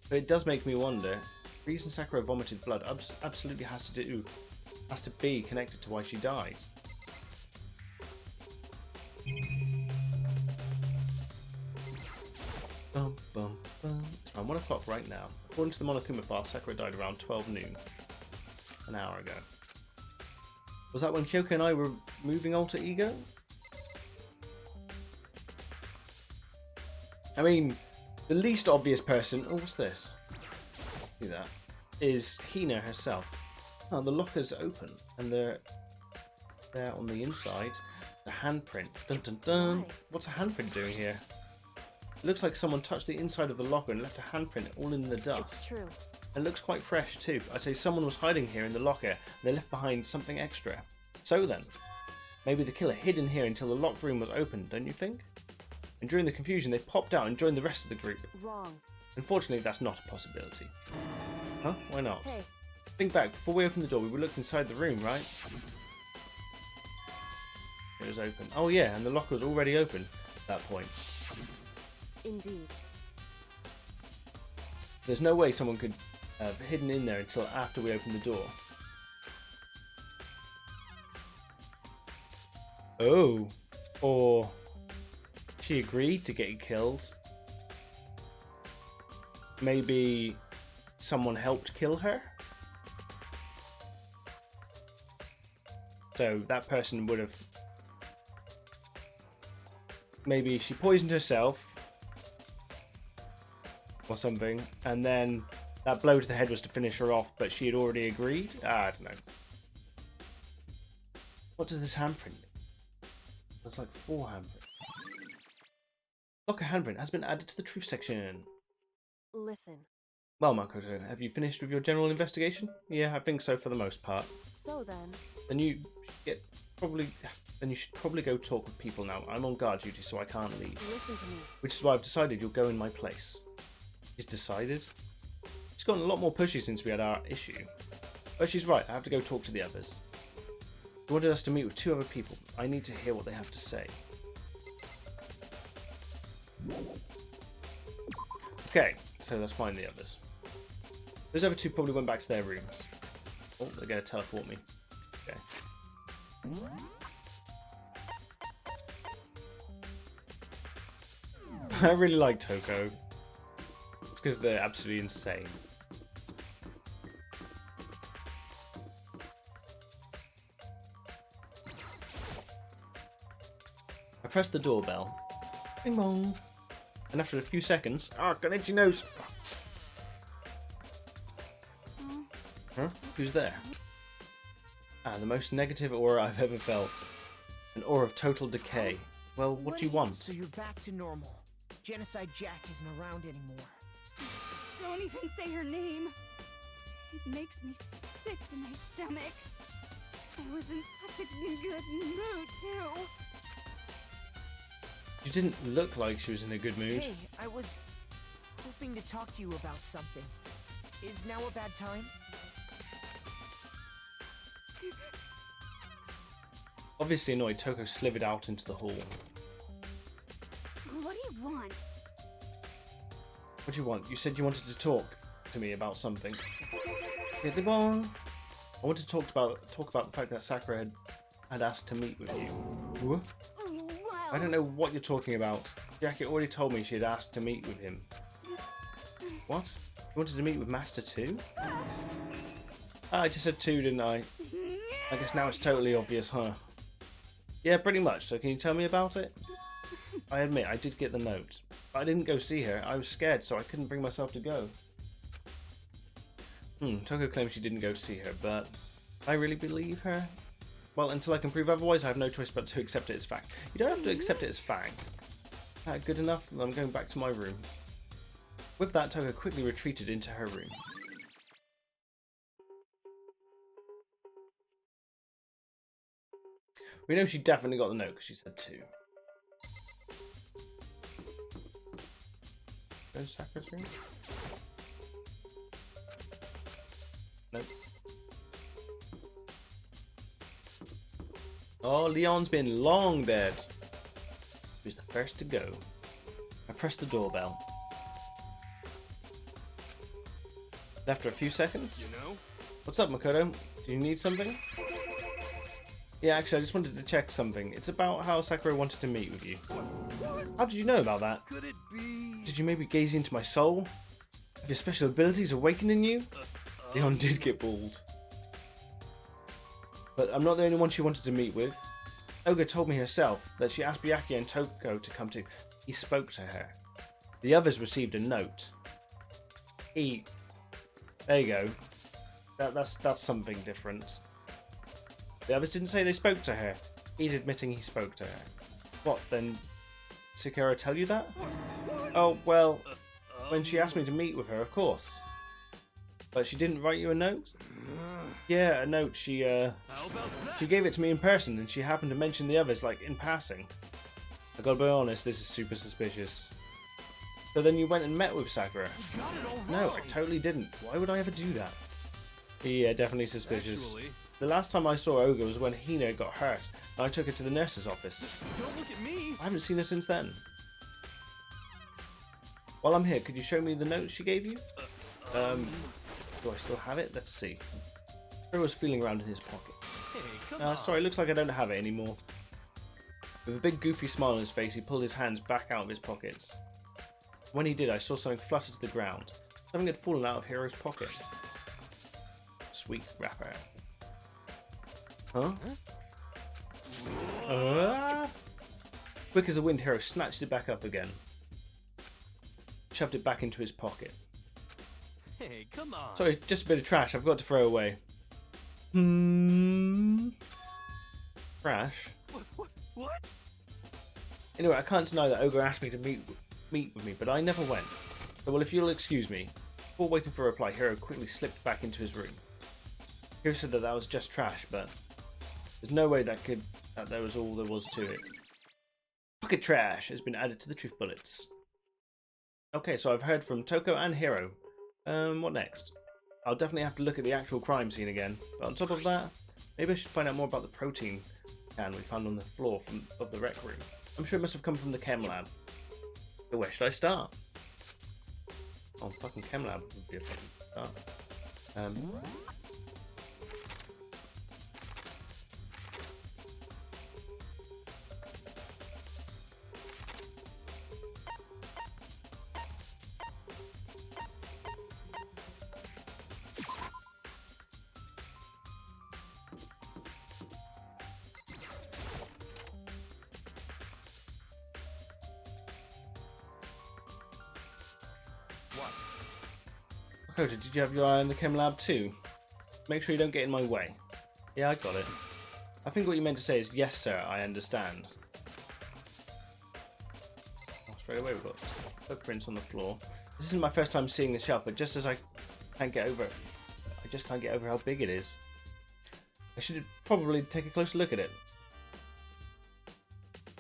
But it does make me wonder. The reason Sakura vomited blood absolutely has to be connected to why she died. Bum, bum, bum. It's around 1 o'clock right now. According to the Monokuma file, Sakura died around 12 noon. An hour ago. Was that when Kyoko and I were moving Alter Ego? I mean, the least obvious person... Oh, what's this? See that? Is Hina herself. Oh, the locker's open. And they're there on the inside. The handprint. Dun dun dun. Why? What's a handprint doing here? It looks like someone touched the inside of the locker and left a handprint all in the dust. It's true. It looks quite fresh too. I'd say someone was hiding here in the locker and they left behind something extra. So then, maybe the killer hid in here until the locked room was open, don't you think? And during the confusion they popped out and joined the rest of the group. Wrong. Unfortunately, that's not a possibility. Huh? Why not? Hey, Think back, before we opened the door, we looked inside the room, right? It was open. Oh yeah, and the locker was already open at that point. indeed. There's no way someone could have hidden in there until after we opened the door. Oh. Or she agreed to get killed. Maybe someone helped kill her? So that person would have... Maybe she poisoned herself or something, and then that blow to the head was to finish her off, but she had already agreed? I don't know. What does this handprint mean? There's like 4 handprints. Locker handprint has been added to the truth section. Listen. Well, Makoto, have you finished with your general investigation? Yeah, I think so for the most part. So then, Then you should probably go talk with people now. I'm on guard duty, so I can't leave. listen to me. Which is why I've decided you'll go in my place. He's decided? She's gotten a lot more pushy since we had our issue. But she's right, I have to go talk to the others. He wanted us to meet with 2 other people. I need to hear what they have to say. Okay, so let's find the others. Those other 2 probably went back to their rooms. Oh, they're going to teleport me. Okay. I really like Toko. It's because they're absolutely insane. I pressed the doorbell. Bing bong. And after a few seconds... Ah, got an itchy nose! Huh? Who's there? Ah, the most negative aura I've ever felt. An aura of total decay. Well, what do you want? So you're back to normal. Genocide Jack isn't around anymore. Don't even say her name. It makes me sick to my stomach. I was in such a good mood, too. She didn't look like she was in a good mood. Hey, I was hoping to talk to you about something. Is now a bad time? Obviously annoyed, Toko slithered out into the hall. What do you want? What do you want? You said you wanted to talk to me about something. Get the bong. I want to talk about the fact that Sakura had asked to meet with you. What? Well, I don't know what you're talking about. Jackie already told me she had asked to meet with him. What? You wanted to meet with Master 2? Ah, I just said 2, didn't I? I guess now it's totally obvious, huh? Yeah, pretty much. So can you tell me about it? I admit, I did get the note. But I didn't go see her. I was scared, so I couldn't bring myself to go. Toko claims she didn't go see her, but I really believe her? Well, until I can prove otherwise, I have no choice but to accept it as fact. You don't have to accept it as fact. Good enough? I'm going back to my room. With that, Toga quickly retreated into her room. We know she definitely got the note because she said 2. Go to Sakura's room? Nope. Oh, Leon's been long dead. He was the first to go. I pressed the doorbell. After a few seconds. You know? What's up, Makoto? Do you need something? Yeah, actually, I just wanted to check something. It's about how Sakura wanted to meet with you. How did you know about that? Could it be? Did you maybe gaze into my soul? Have your special abilities awakened in you? Leon did get bald. But I'm not the only one she wanted to meet with. Oga told me herself that she asked Byakuya and Toko to come too. He spoke to her. The others received a note. There you go. That's something different. The others didn't say they spoke to her. He's admitting he spoke to her. What, then Sakura tell you that? Oh, well, when she asked me to meet with her, of course. But she didn't write you a note? Yeah, a note. She gave it to me in person, and she happened to mention the others, like, in passing. I gotta be honest, this is super suspicious. So then you went and met with Sakura? No, I totally didn't. Why would I ever do that? Yeah, definitely suspicious. Actually, The last time I saw Oga was when Hina got hurt, and I took her to the nurse's office. don't look at me. I haven't seen her since then. While I'm here, could you show me the note she gave you? Do I still have it? Let's see. Hiro was feeling around in his pocket. Hey, come on. Sorry, looks like I don't have it anymore. With a big goofy smile on his face, he pulled his hands back out of his pockets. When he did, I saw something flutter to the ground. Something had fallen out of Hiro's pocket. Sweet wrapper. Huh? Quick as the wind, Hiro snatched it back up again. Shoved it back into his pocket. Hey, come on. Sorry, just a bit of trash I've got to throw away. Trash? What? Anyway, I can't deny that Ogre asked me to meet with me, but I never went. So, well, if you'll excuse me. Before waiting for a reply, Hiro quickly slipped back into his room. Hiro said that was just trash, but there's no way that there was all there was to it. Pocket trash has been added to the truth bullets. Okay, so I've heard from Toko and Hiro. What next? I'll definitely have to look at the actual crime scene again. But on top of that, maybe I should find out more about the protein can we found on the floor of the rec room. I'm sure it must have come from the chem lab. So where should I start? Oh, fucking chem lab would be a fucking start. Makoto, did you have your eye on the chem lab too? Make sure you don't get in my way. Yeah, I got it. I think what you meant to say is, yes sir, I understand. Oh, straight away we've got footprints on the floor. This isn't my first time seeing the shelf, but just as I can't get over it, I just can't get over how big it is. I should probably take a closer look at it.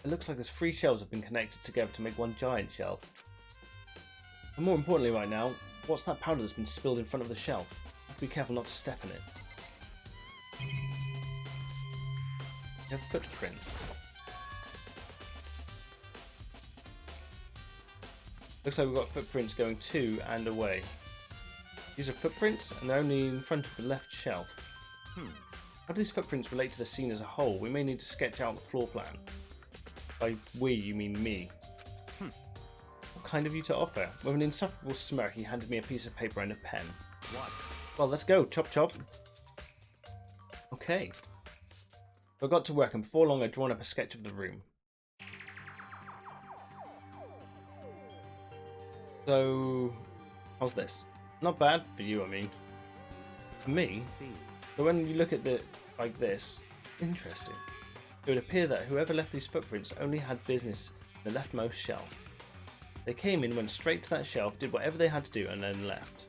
It looks like there's 3 shelves have been connected together to make one giant shelf. And more importantly right now, what's that powder that's been spilled in front of the shelf? I have to be careful not to step in it. You have footprints. Looks like we've got footprints going to and away. These are footprints, and they're only in front of the left shelf. How do these footprints relate to the scene as a whole? We may need to sketch out the floor plan. By we, you mean me. What kind of you to offer? With an insufferable smirk, he handed me a piece of paper and a pen. What? Well, let's go. Chop chop. Okay. I got to work, and before long I'd drawn up a sketch of the room. So, how's this? Not bad for you, I mean. For me? But when you look at it like this, interesting. It would appear that whoever left these footprints only had business in the leftmost shelf. They came in, went straight to that shelf, did whatever they had to do, and then left.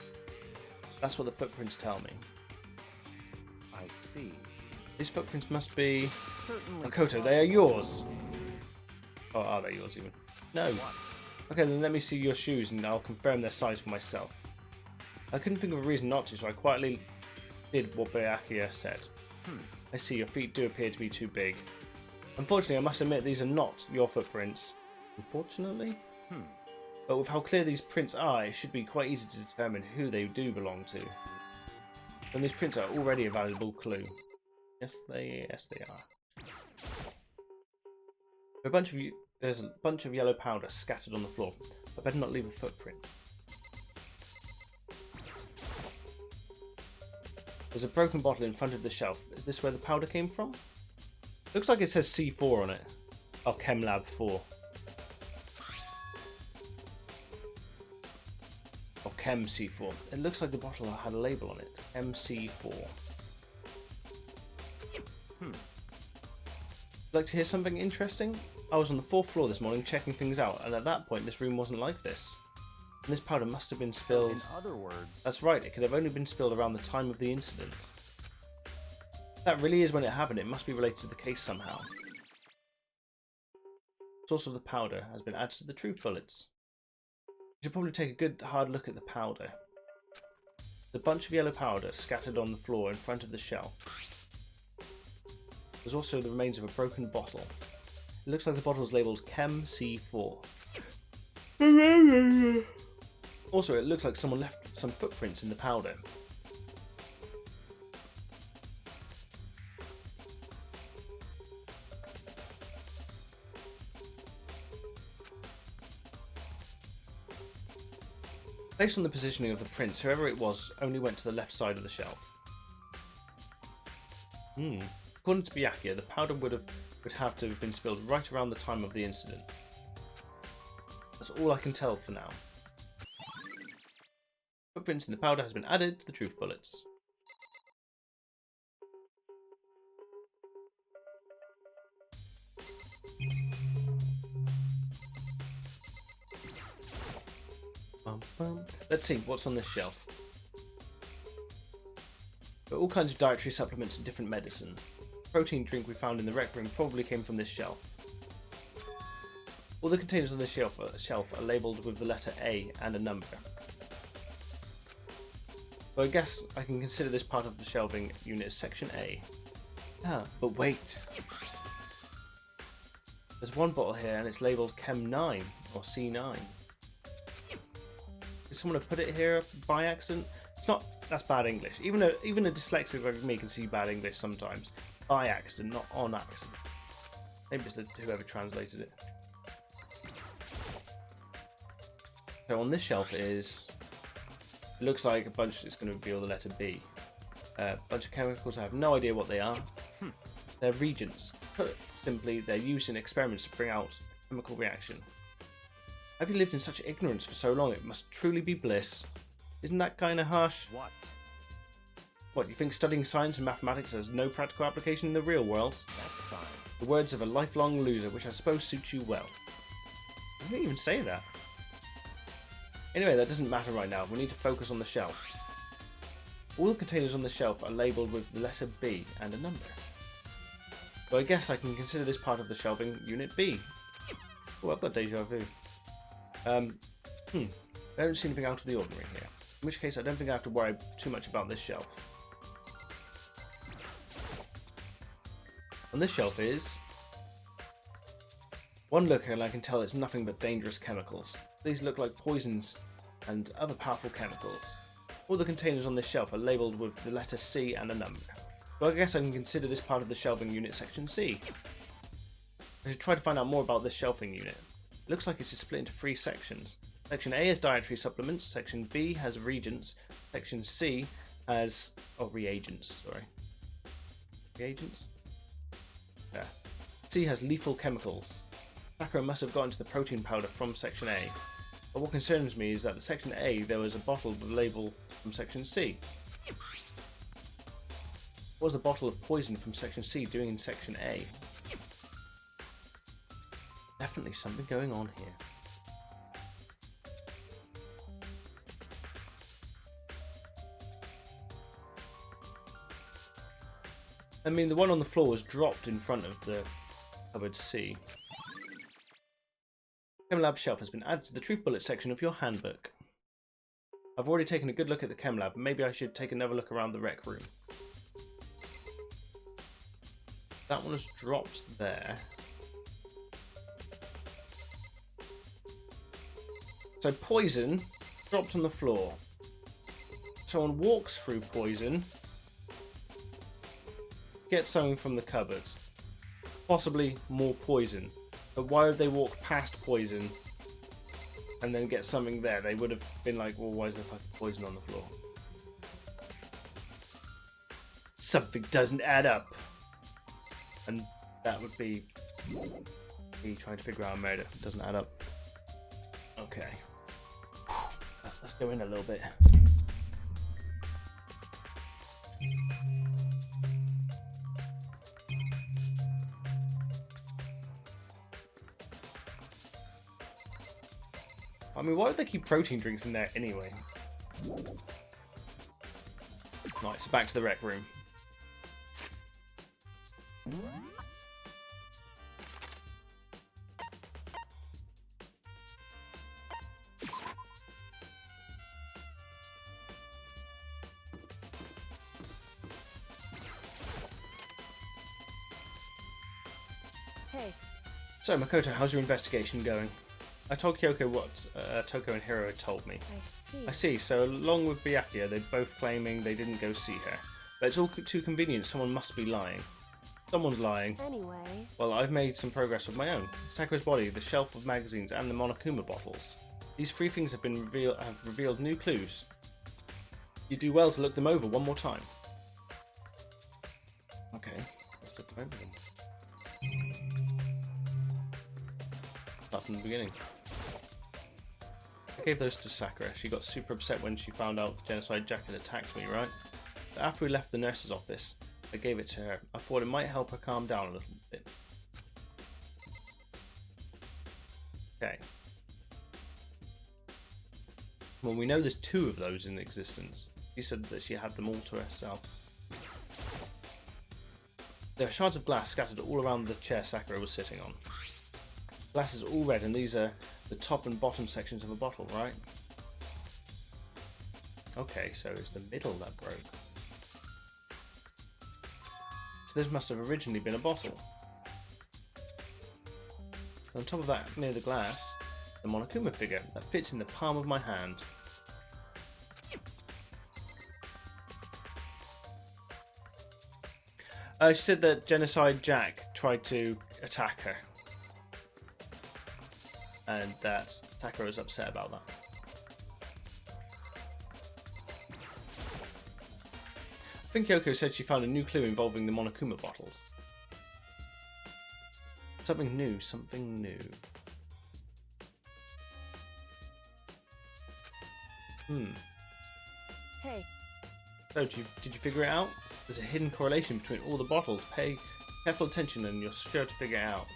That's what the footprints tell me. I see. These footprints must be... Certainly. Makoto, they are yours! Oh, are they yours even? No. What? Okay, then let me see your shoes and I'll confirm their size for myself. I couldn't think of a reason not to, so I quietly did what Byakuya said. I see, your feet do appear to be too big. Unfortunately, I must admit these are not your footprints. Unfortunately? But with how clear these prints are, it should be quite easy to determine who they do belong to. And these prints are already a valuable clue. Yes, they are. There's a bunch of yellow powder scattered on the floor. I better not leave a footprint. There's a broken bottle in front of the shelf. Is this where the powder came from? Looks like it says C4 on it. Oh, Chem Lab 4. Or Chem C4. It looks like the bottle had a label on it. MC4. Like to hear something interesting? I was on the 4th floor this morning checking things out, and at that point this room wasn't like this. And this powder must have been spilled... In other words... That's right, it could have only been spilled around the time of the incident. If that really is when it happened, it must be related to the case somehow. The source of the powder has been added to the truth bullets. We should probably take a good hard look at the powder. There's a bunch of yellow powder scattered on the floor in front of the shelf. There's also the remains of a broken bottle. It looks like the bottle is labelled Chem C4. Also, it looks like someone left some footprints in the powder. Based on the positioning of the prints, whoever it was only went to the left side of the shelf. According to Byakuya, the powder would have to have been spilled right around the time of the incident. That's all I can tell for now. Footprints in the powder has been added to the truth bullets. Let's see what's on this shelf. There are all kinds of dietary supplements and different medicines. The protein drink we found in the rec room probably came from this shelf. All the containers on this shelf are labelled with the letter A and a number. So I guess I can consider this part of the shelving unit as section A. Ah, but wait! There's one bottle here and it's labelled Chem 9 or C9. Did someone have put it here by accident? It's not. That's bad English. Even a dyslexic like me can see bad English sometimes. By accident, not on accident. Maybe it's whoever translated it. So on this shelf is. It looks like a bunch. It's going to reveal the letter B. A bunch of chemicals. I have no idea what they are. They're reagents. Put simply, they're used in experiments to bring out a chemical reaction. Have you lived in such ignorance for so long? It must truly be bliss. Isn't that kind of harsh? What? What, you think studying science and mathematics has no practical application in the real world? That's fine. The words of a lifelong loser, which I suppose suit you well. I didn't even say that. Anyway, that doesn't matter right now. We need to focus on the shelf. All the containers on the shelf are labelled with the letter B and a number. So I guess I can consider this part of the shelving unit B. Oh, I've got deja vu. I don't see anything out of the ordinary here. In which case, I don't think I have to worry too much about this shelf. On this shelf is... One look and I can tell it's nothing but dangerous chemicals. These look like poisons and other powerful chemicals. All the containers on this shelf are labelled with the letter C and a number. So I guess I can consider this part of the shelving unit section C. I should try to find out more about this shelving unit. It looks like it's split into 3 sections. Section A has dietary supplements, Section B has reagents, Section C has... reagents, sorry. Reagents? Yeah. C has lethal chemicals. Sakura must have gotten to the protein powder from Section A. But what concerns me is that in Section A there was a bottle with a label from Section C. What was the bottle of poison from Section C doing in Section A? Definitely something going on here. I mean, the one on the floor was dropped in front of the cupboard C. Chem Lab shelf has been added to the Truth Bullet section of your handbook. I've already taken a good look at the Chem Lab, maybe I should take another look around the rec room. That one was dropped there. So poison dropped on the floor. Someone walks through poison, gets something from the cupboard. Possibly more poison. But why would they walk past poison and then get something there? They would have been like, well, why is there fucking poison on the floor? Something doesn't add up. And that would be me trying to figure out a murder. It doesn't add up. Okay. Let's go in a little bit. I mean, why would they keep protein drinks in there anyway? Right, so back to the rec room. Hey, So, Makoto, how's your investigation going? I told Kyoko what Toko and Hiro had told me. I see. I see, so along with Byakuya, they're both claiming they didn't go see her. But it's all too convenient, someone must be lying. Someone's lying. Anyway, Well, I've made some progress of my own. Sakura's body, the shelf of magazines, and the Monokuma bottles. These three things have revealed new clues. You do well to look them over one more time. Okay, let's look them over them. Start from the beginning. I gave those to Sakura. She got super upset when she found out Genocide Jack had attacked me, right? But after we left the nurse's office, I gave it to her. I thought it might help her calm down a little bit. Okay. Well, we know there's two of those in existence. She said that she had them all to herself. There are shards of glass scattered all around the chair Sakura was sitting on. Glass is all red, and these are the top and bottom sections of a bottle, right? Okay, so it's the middle that broke. So this must have originally been a bottle. On top of that, near the glass, the Monokuma figure that fits in the palm of my hand. She said that Genocide Jack tried to attack her. And that Sakura was upset about that. I think Yoko said she found a new clue involving the Monokuma bottles. Something new, something new. hey, So, did you figure it out? There's a hidden correlation between all the bottles. Pay careful attention and you're sure to figure it out.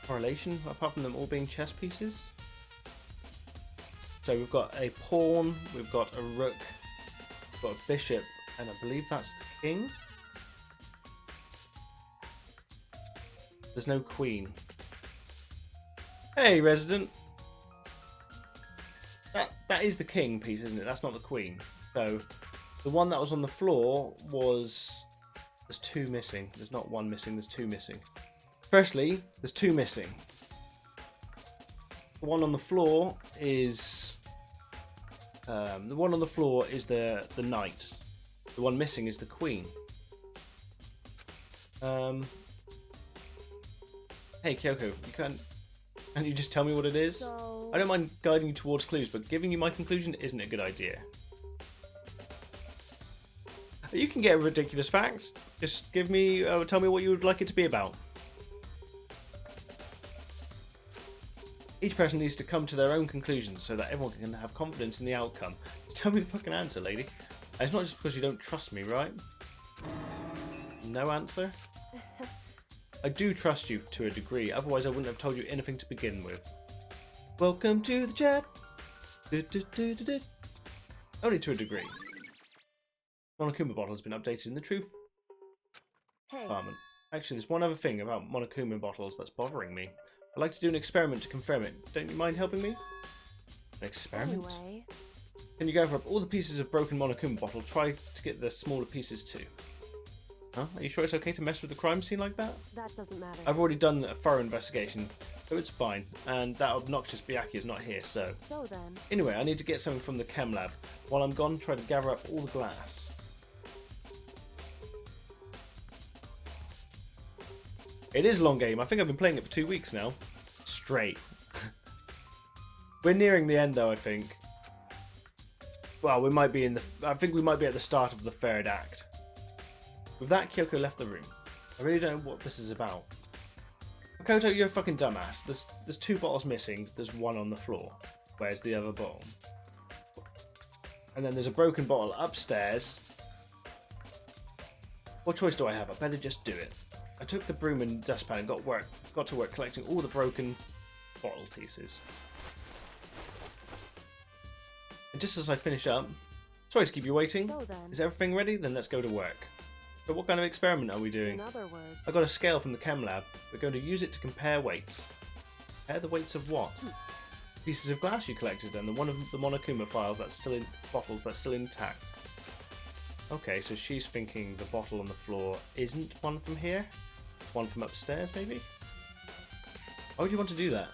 Correlation, apart from them all being chess pieces? So we've got a pawn, we've got a rook, we've got a bishop, and I believe that's the king? There's no queen. Hey, resident! That is the king piece, isn't it? That's not the queen. So, the one that was on the floor was... There's two missing. There's not one missing, there's two missing. Firstly, there's two missing. The one on the floor is... the one on the floor is the knight. The one missing is the queen. Hey Kyoko, can't you just tell me what it is? so... I don't mind guiding you towards clues, but giving you my conclusion isn't a good idea. You can get a ridiculous fact. Just give me, tell me what you would like it to be about. Each person needs to come to their own conclusions so that everyone can have confidence in the outcome. Just tell me the fucking answer, lady. And it's not just because you don't trust me, right? No answer? I do trust you to a degree, otherwise I wouldn't have told you anything to begin with. Welcome to the chat. Only to a degree. Monokuma bottle has been updated in the Truth Hey. department. Actually, there's one other thing about Monokuma bottles that's bothering me. I'd like to do an experiment to confirm it. Don't you mind helping me? An experiment? Anyway, Can you gather up all the pieces of broken Monokuma bottle? Try to get the smaller pieces too. Huh? Are you sure it's okay to mess with the crime scene like that? that doesn't matter. I've already done a thorough investigation, so it's fine. And that obnoxious Byakuya is not here, so... So then, Anyway, I need to get something from the chem lab. While I'm gone, try to gather up all the glass. It is a long game. I think I've been playing it for 2 weeks now. Straight. We're nearing the end though, I think. Well, we might be in the... I think we might be at the start of the third act. With that, Kyoko left the room. I really don't know what this is about. Makoto, you're a fucking dumbass. There's 2 bottles missing. There's 1 on the floor. Where's the other bottle? And then there's a broken bottle upstairs. What choice do I have? I better just do it. I took the broom and dustpan and got to work collecting all the broken bottle pieces. And just as I finish up, sorry to keep you waiting. so then, Is everything ready? Then let's go to work. So what kind of experiment are we doing? in other words, I got a scale from the chem lab. We're going to use it to compare weights. Compare the weights of what? Pieces of glass you collected and the one of the Monokuma files that's still in bottles that's still intact. Okay, so she's thinking the bottle on the floor isn't one from here? It's one from upstairs, maybe? Why would you want to do that?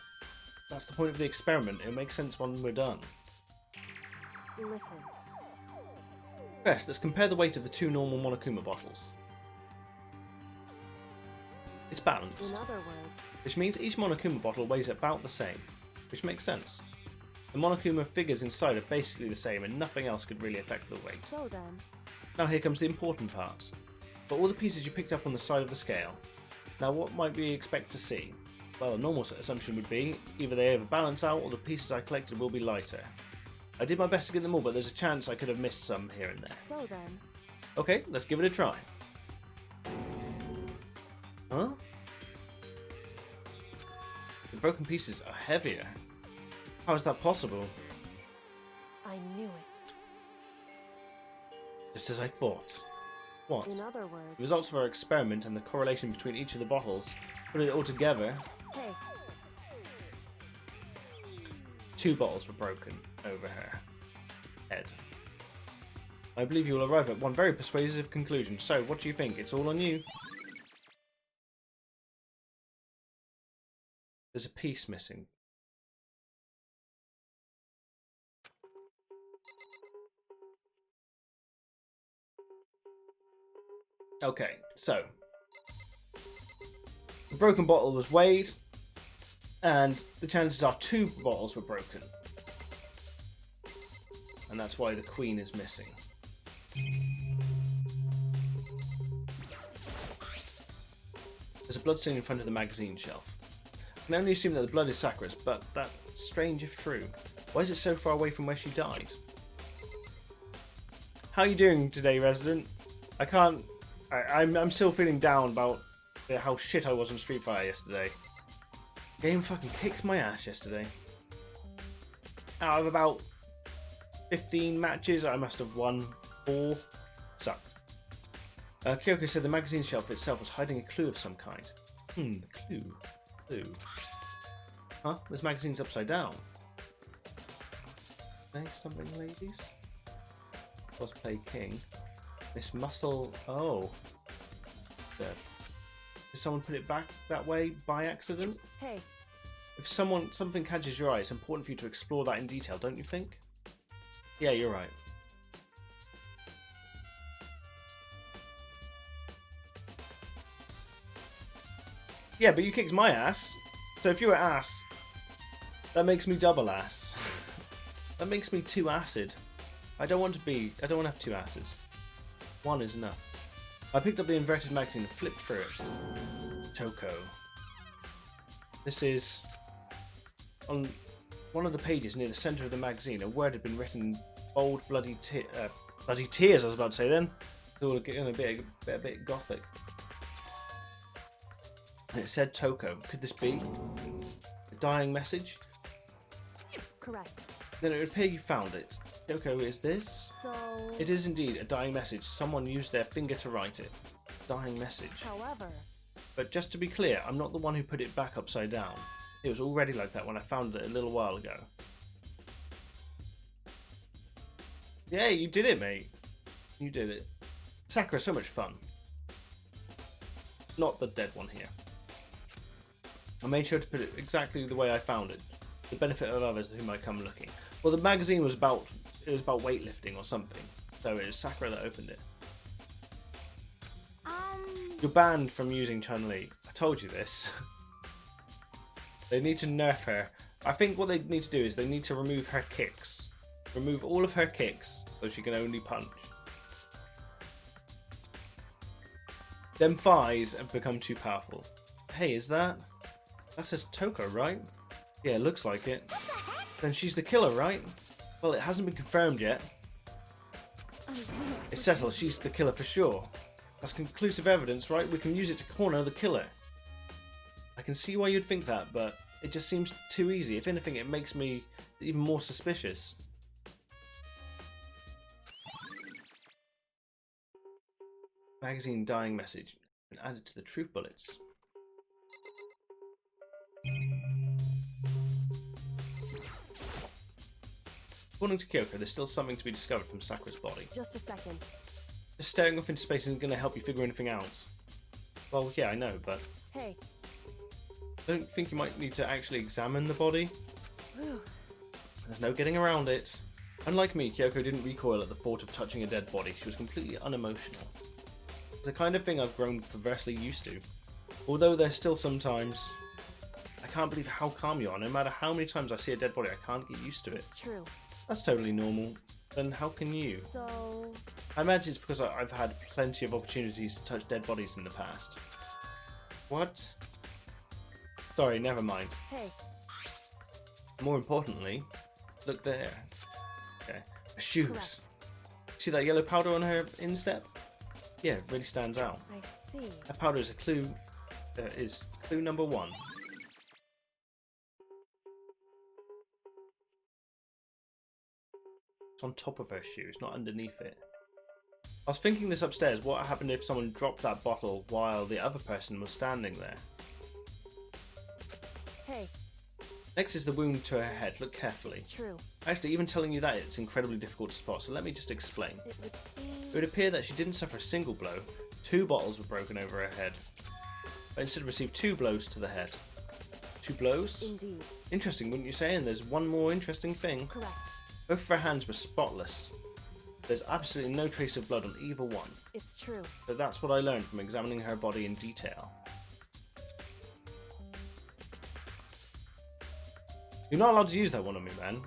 That's the point of the experiment. It'll make sense when we're done. listen. First, let's compare the weight of the 2 normal Monokuma bottles. It's balanced, In other words, which means each Monokuma bottle weighs about the same, which makes sense. The Monokuma figures inside are basically the same and nothing else could really affect the weight. so then, Now here comes the important part. For all the pieces you picked up on the side of the scale. Now what might we expect to see? Well, a normal assumption would be either they overbalance out or the pieces I collected will be lighter. I did my best to get them all, but there's a chance I could have missed some here and there. so then, Okay, let's give it a try. Huh? The broken pieces are heavier. How is that possible? I knew it. Just as I thought. What? In other words, The results of our experiment and the correlation between each of the bottles, put it all together, hey, 2 bottles were broken over her head. I believe you will arrive at one very persuasive conclusion. So, what do you think? It's all on you. There's a piece missing. Okay, so the broken bottle was weighed, and the chances are 2 bottles were broken. And that's why the queen is missing. There's a blood stain in front of the magazine shelf. I can only assume that the blood is Sakura's, but that's strange if true. Why is it so far away from where she died? How are you doing today, resident? I can't... I'm still feeling down about how shit I was on Street Fighter yesterday. Game fucking kicked my ass yesterday. Out of about 15 matches, I must have won 4. Sucked. Kyoko said the magazine shelf itself was hiding a clue of some kind. Clue. Huh? This magazine's upside down. Say something, ladies? Cosplay King. Miss Muscle. Oh. Did someone put it back that way by accident? hey, If something catches your eye, it's important for you to explore that in detail, don't you think? Yeah, you're right. Yeah, but you kicked my ass. So if you're ass, that makes me double ass. That makes me 2 acid. I don't want to have 2 asses. 1 is enough. I picked up the inverted magazine and flipped through it. Toko. This is on one of the pages near the centre of the magazine. A word had been written in bold, bloody tears. I was about to say then. It's all getting a bit gothic. And it said Toko. Could this be a dying message? correct. Then it would appear you found it. Toko, is this? So, It is indeed a dying message. Someone used their finger to write it. dying message. However, But just to be clear, I'm not the one who put it back upside down. It was already like that when I found it a little while ago. Yeah, you did it, mate. You did it. Sakura, so much fun. Not the dead one here. I made sure to put it exactly the way I found it. The benefit of others who might come looking. Well, the magazine was about weightlifting or something. So it was Sakura that opened it. You're banned from using Chun-Li. I told you this. They need to nerf her. I think what they need to do is they need to remove her kicks. Remove all of her kicks so she can only punch. Them thighs have become too powerful. Hey, is that? That says Toko, right? Yeah, it looks like it. Then she's the killer, right? Well, it hasn't been confirmed yet. It's settled, she's the killer for sure. That's conclusive evidence, right? We can use it to corner the killer. I can see why you'd think that, but it just seems too easy. If anything, it makes me even more suspicious. Magazine dying message. Been added to the truth bullets. According to Kyoko, there's still something to be discovered from Sakura's body. just a second. Just staring off into space isn't going to help you figure anything out. Well, yeah, I know, but Hey. I don't think you might need to actually examine the body. Whew. There's no getting around it. Unlike me, Kyoko didn't recoil at the thought of touching a dead body. She was completely unemotional. It's the kind of thing I've grown perversely used to. Although there's still sometimes... I can't believe how calm you are. No matter how many times I see a dead body, I can't get used to it. It's true. That's totally normal. Then how can you? So, I imagine it's because I've had plenty of opportunities to touch dead bodies in the past. What? Sorry, never mind. hey, More importantly, look there. Okay, her shoes. correct. See that yellow powder on her instep? Yeah, it really stands out. I see. That powder is a clue. Is clue number 1. It's on top of her shoes, not underneath it. I was thinking this upstairs. What happened if someone dropped that bottle while the other person was standing there? Hey, Next is the wound to her head. Look carefully. it's true. Actually, even telling you that, it's incredibly difficult to spot, so let me just explain. It would seem... It would appear that she didn't suffer a single blow. 2 bottles were broken over her head. But instead received 2 blows to the head. 2 blows? Indeed. Interesting, wouldn't you say? And there's one more interesting thing. Correct. Both of her hands were spotless. There's absolutely no trace of blood on either one. It's true. So that's what I learned from examining her body in detail. You're not allowed to use that one on me, man.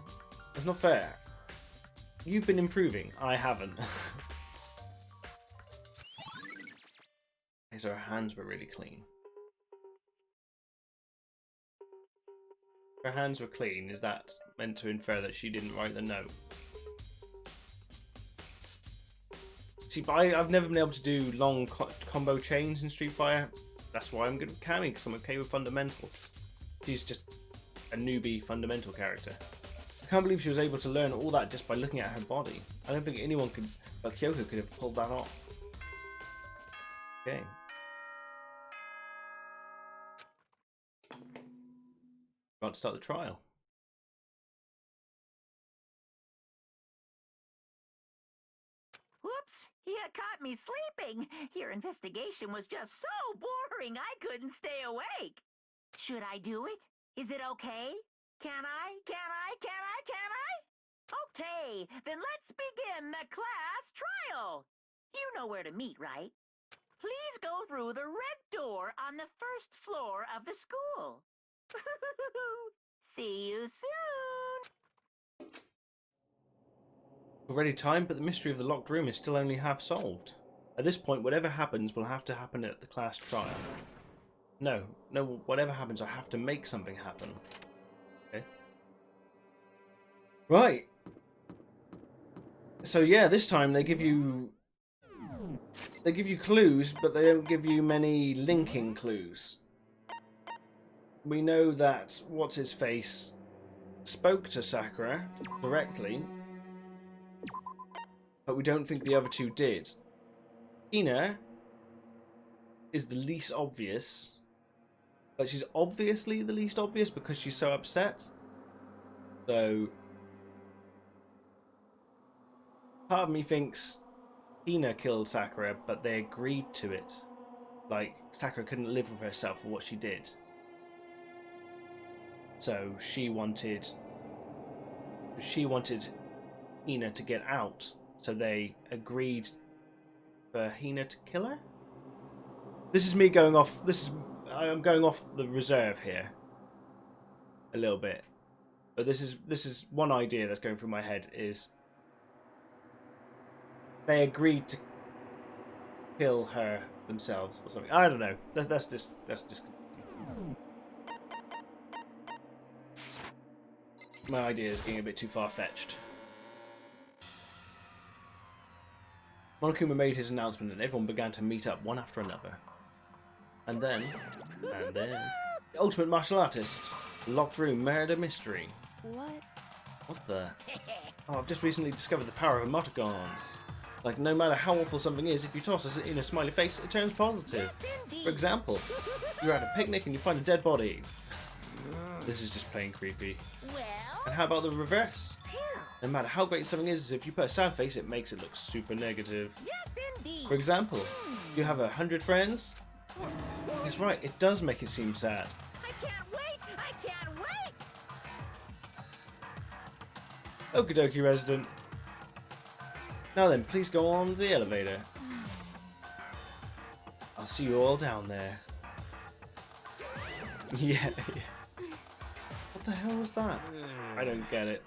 That's not fair. You've been improving. I haven't. Okay, so her hands were really clean. Her hands were clean. Is that meant to infer that she didn't write the note? See, but I've never been able to do long combo chains in Street Fighter. That's why I'm good with Cammy, because I'm okay with fundamentals. She's just a newbie fundamental character. I can't believe she was able to learn all that just by looking at her body. I don't think anyone could, but Kyoko could have pulled that off. Okay. About to start the trial. Whoops! You caught me sleeping. Your investigation was just so boring I couldn't stay awake. Should I do it? Is it okay? Can I? Can I? Can I? Can I? Okay, then let's begin the class trial. You know where to meet, right? Please go through the red door on the first floor of the school. See you soon. Already time, but the mystery of the locked room is still only half solved. At this point, whatever happens will have to happen at the class trial. No, whatever happens, I have to make something happen. Okay. Right. So yeah, this time they give you clues, but they don't give you many linking clues. We know that what's-his-face spoke to Sakura directly, but we don't think the other two did. Ina is the least obvious, but she's obviously the least obvious because she's so upset. So part of me thinks Hina killed Sakura, but they agreed to it. Like, Sakura couldn't live with herself for what she did. So she wanted Hina to get out, so they agreed for Hina to kill her? This is me going off, I'm going off the reserve here. A little bit. But this is one idea that's going through my head is they agreed to kill her themselves or something. I don't know. That's just my idea is getting a bit too far-fetched. Monokuma made his announcement and everyone began to meet up one after another. And then the ultimate martial artist, locked room murder mystery. What? What the? Oh, I've just recently discovered the power of emoticons. Like, no matter how awful something is, if you toss it in a smiley face, it turns positive. For example, you're at a picnic and you find a dead body. This is just plain creepy. And how about the reverse? No matter how great something is, if you put a sad face, it makes it look super negative. For example, you have 100 friends? That's right, it does make it seem sad. I can't wait! I can't wait! Okie dokie, resident. Now then, please go on the elevator. I'll see you all down there. Yeah. What the hell was that? I don't get it.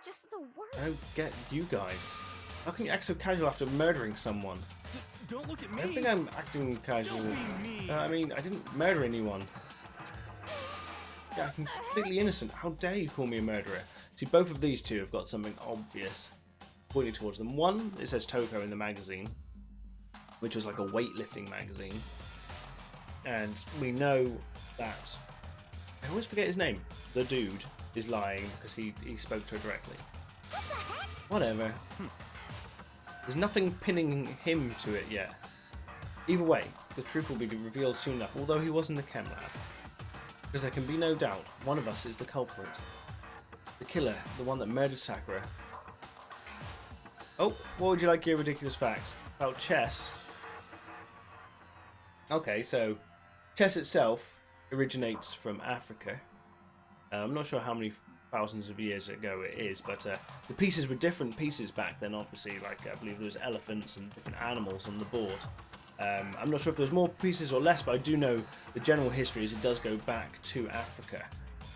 Just the worst. I don't get you guys. How can you act so casual after murdering someone? Don't look at I me. don't think I'm acting casual. Don't be mean. I mean, I didn't murder anyone. Yeah, I'm completely innocent. How dare you call me a murderer? See, both of these two have got something obvious pointing towards them. One, it says Toko in the magazine, which was like a weightlifting magazine. And we know that... I always forget his name. The dude is lying because he spoke to her directly. Whatever. There's nothing pinning him to it yet. Either way, the truth will be revealed soon enough, although he was in the chem lab. Because there can be no doubt, one of us is the culprit. The killer, the one that murdered Sakura. Oh, what would you like your ridiculous facts? About chess? Okay, so chess itself originates from Africa. I'm not sure how many thousands of years ago it is, but the pieces were different pieces back then, obviously. Like, I believe there was elephants and different animals on the board. I'm not sure if there's more pieces or less, but I do know the general history is it does go back to Africa.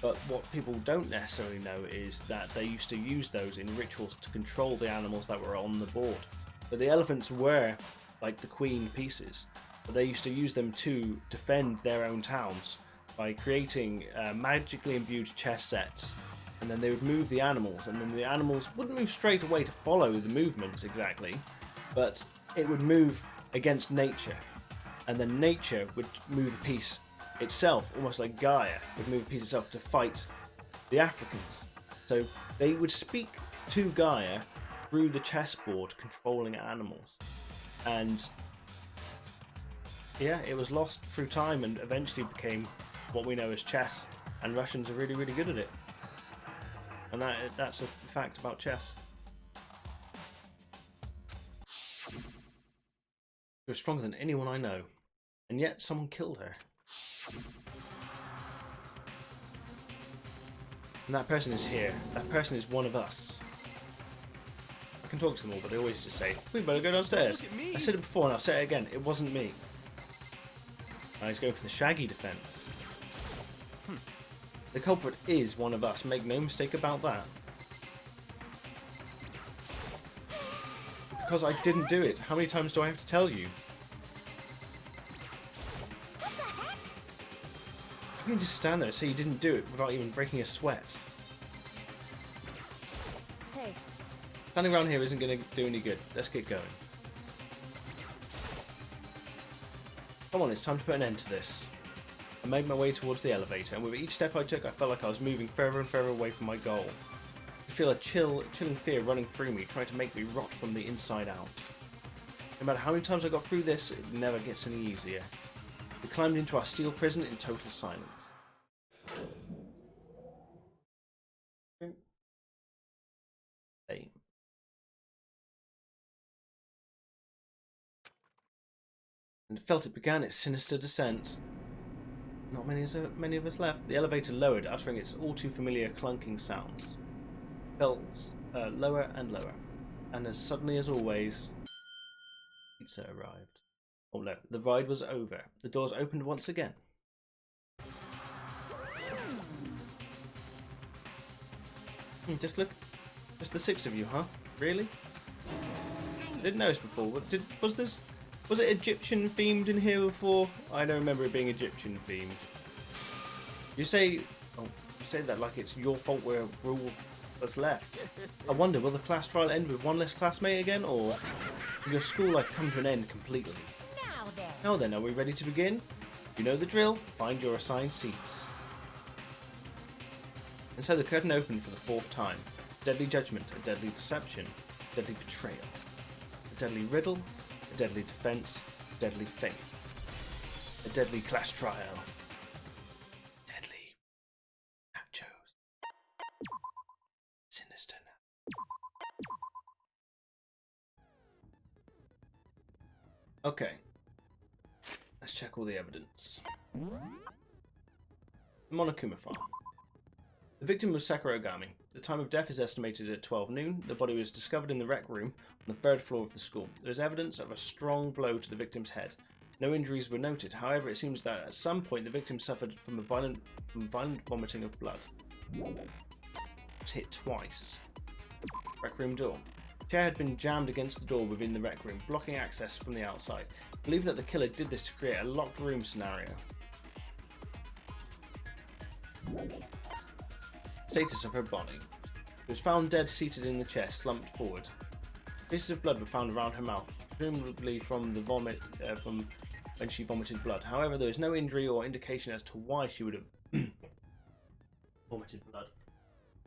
But what people don't necessarily know is that they used to use those in rituals to control the animals that were on the board. But the elephants were like the queen pieces, but they used to use them to defend their own towns by creating magically imbued chess sets, and then they would move the animals, and then the animals wouldn't move straight away to follow the movements exactly, but it would move against nature, and then nature would move the piece itself, almost like Gaia would move the piece itself to fight the Africans. So they would speak to Gaia through the chessboard, controlling animals, and yeah, it was lost through time and eventually became what we know as chess, and Russians are really, really good at it. And that's a fact about chess. She was stronger than anyone I know, and yet someone killed her. And that person is here. That person is one of us. I can talk to them all, but they always just say, "We better go downstairs." Look at me. I said it before and I'll say it again. It wasn't me. Now he's going for the Shaggy defense. The culprit is one of us. Make no mistake about that. Because I didn't do it. How many times do I have to tell you? How can you just stand there and say you didn't do it without even breaking a sweat? Hey, Standing around here isn't going to do any good. Let's get going. Come on, it's time to put an end to this. I made my way towards the elevator, and with each step I took, I felt like I was moving further and further away from my goal. I feel a chilling fear running through me, trying to make me rot from the inside out. No matter how many times I got through this, it never gets any easier. We climbed into our steel prison in total silence. And felt it began its sinister descent. Not many of us left. The elevator lowered, uttering its all too familiar clunking sounds. Felt lower and lower, and as suddenly as always, pizza arrived. Oh no, the ride was over. The doors opened once again. Just look, just the 6 of you, huh? Really? Didn't notice before. Was it Egyptian themed in here before? I don't remember it being Egyptian themed. You say that like it's your fault we're all that's left. I wonder, will the class trial end with one less classmate again, or will your school life come to an end completely? Now then, are we ready to begin? You know the drill. Find your assigned seats. And so the curtain opened for the 4th time. A deadly judgment, a deadly deception, a deadly betrayal, a deadly riddle, a deadly defense, a deadly faith, a deadly class trial, deadly nachos, sinister now. Okay, let's check all the evidence. The Monokuma farm. The victim was Sakura Ogami. The time of death is estimated at 12 noon. The body was discovered in the rec room on the 3rd floor of the school. There is evidence of a strong blow to the victim's head. No injuries were noted. However, it seems that at some point the victim suffered from violent vomiting of blood. Was hit twice. Rec room door. A chair had been jammed against the door within the rec room, blocking access from the outside. I believe that the killer did this to create a locked room scenario. Status of her body. She was found dead seated in the chair, slumped forward. Pieces of blood were found around her mouth, presumably from the vomit from when she vomited blood. However, there is no injury or indication as to why she would have vomited blood.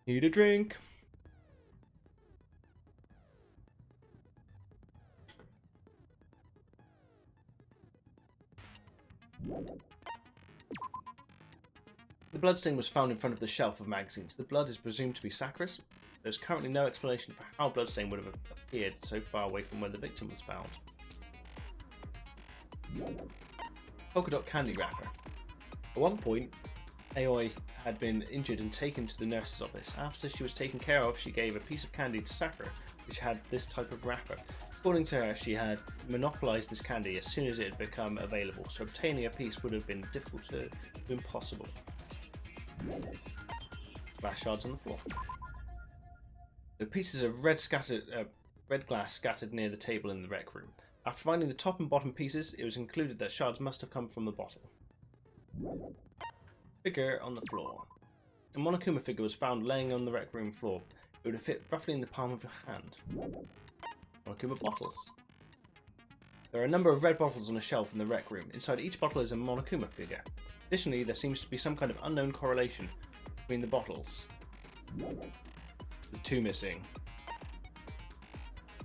Need a drink. The bloodstain was found in front of the shelf of magazines. The blood is presumed to be Sakura's. There is currently no explanation for how bloodstain would have appeared so far away from where the victim was found. Polka dot candy wrapper. At one point, Aoi had been injured and taken to the nurse's office. After she was taken care of, she gave a piece of candy to Sakura, which had this type of wrapper. According to her, she had monopolized this candy as soon as it had become available, so obtaining a piece would have been difficult to impossible. Glass shards on the floor. The pieces of red glass scattered near the table in the rec room. After finding the top and bottom pieces, it was concluded that shards must have come from the bottle. Figure on the floor. A Monokuma figure was found laying on the rec room floor. It would have fit roughly in the palm of your hand. Monokuma bottles. There are a number of red bottles on a shelf in the rec room. Inside each bottle is a Monokuma figure. Additionally, there seems to be some kind of unknown correlation between the bottles. There's 2 missing.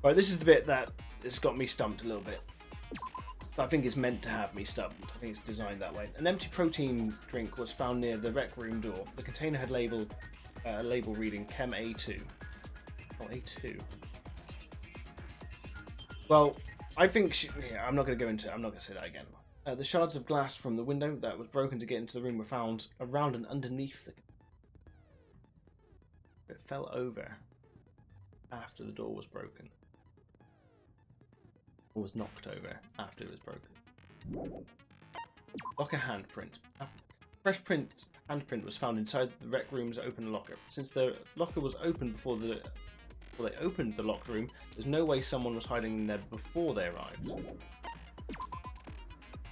Right, this is the bit that has got me stumped a little bit. I think it's meant to have me stumped. I think it's designed that way. An empty protein drink was found near the rec room door. The container had a label reading Chem A2. Oh, A2. Well, I think I'm not going to say that again. The shards of glass from the window that was broken to get into the room were found around and underneath the... It fell over after the door was broken. Or was knocked over after it was broken. Locker handprint. A fresh handprint was found inside the rec room's open locker. Since the locker was open before they opened the locked room, there's no way someone was hiding in there before they arrived.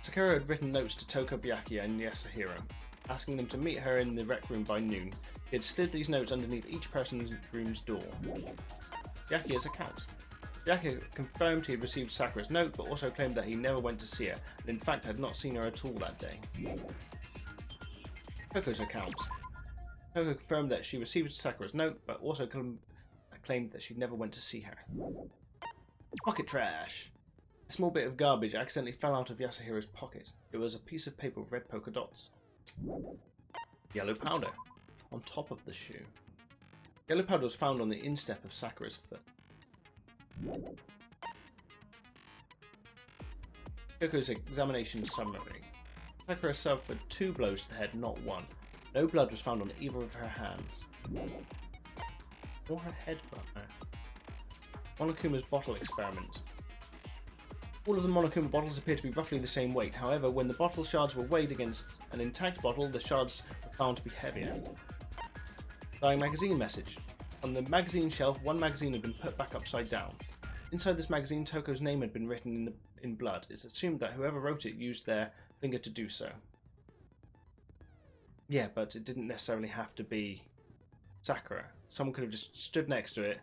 Sakura had written notes to Toko, Byakuya, and Yasuhiro, asking them to meet her in the rec room by noon. He had slid these notes underneath each person's room's door. Byakuya's account. Byakuya confirmed he had received Sakura's note, but also claimed that he never went to see her, and in fact had not seen her at all that day. Toko's account. Toko confirmed that she received Sakura's note, but also claimed that she never went to see her. Pocket trash. A small bit of garbage accidentally fell out of Yasuhiro's pocket. It was a piece of paper with red polka dots. Yellow powder on top of the shoe. Yellow powder was found on the instep of Sakura's foot. Kyoko's examination summary. Sakura suffered 2 blows to the head, not 1. No blood was found on either of her hands. Or her head, brother. Monokuma's bottle experiment. All of the Monokuma bottles appear to be roughly the same weight. However, when the bottle shards were weighed against an intact bottle, the shards were found to be heavier. Dying magazine message. On the magazine shelf, one magazine had been put back upside down. Inside this magazine, Toko's name had been written in blood. It's assumed that whoever wrote it used their finger to do so. Yeah, but it didn't necessarily have to be Sakura. Someone could have just stood next to it,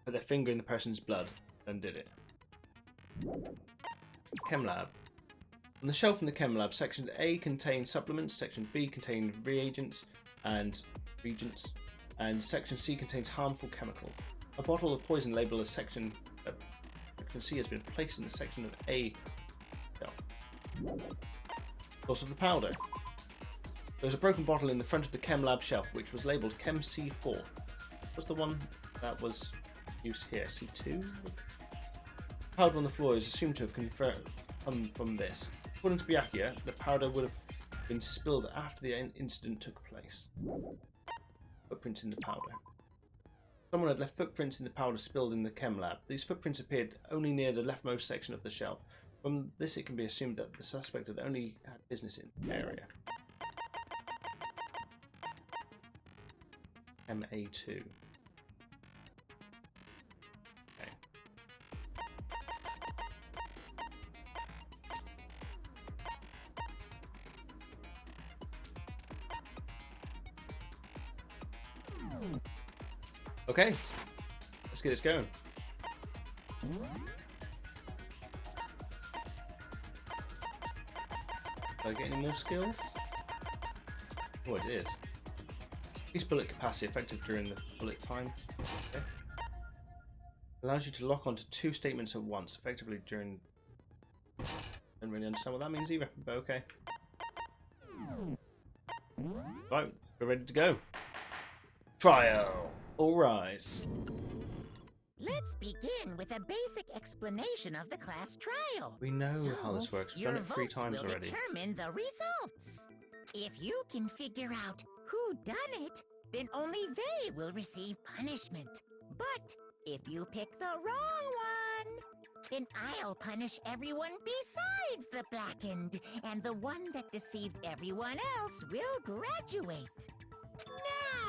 put their finger in the person's blood, and did it. Chem lab. On the shelf in the chem lab, section A contained supplements, section B contained reagents and reagents, and section C contains harmful chemicals. A bottle of poison labeled as section C has been placed in the section of A shelf. Source of the powder. There was a broken bottle in the front of the chem lab shelf which was labelled Chem C4. Was the one that was used here C2? Powder on the floor is assumed to have come from this. According to Byakuya, the powder would have been spilled after the incident took place. Footprints in the powder. Someone had left footprints in the powder spilled in the chem lab. These footprints appeared only near the leftmost section of the shelf. From this it can be assumed that the suspect had only had business in the area. MA2. Okay. Okay, let's get this going. Do I get any more skills? Oh, I did. Increased bullet capacity effective during the bullet time. Okay. Allows you to lock onto 2 statements at once, effectively during... Don't really understand what that means either, but okay. Right, we're ready to go. Trial. All rise. Let's begin with a basic explanation of the class trial. We know how this works. We've done it 3 times will already. Determine the results. If you can figure out who done it, then only they will receive punishment. But if you pick the wrong one, then I'll punish everyone besides the blackened, and the one that deceived everyone else will graduate.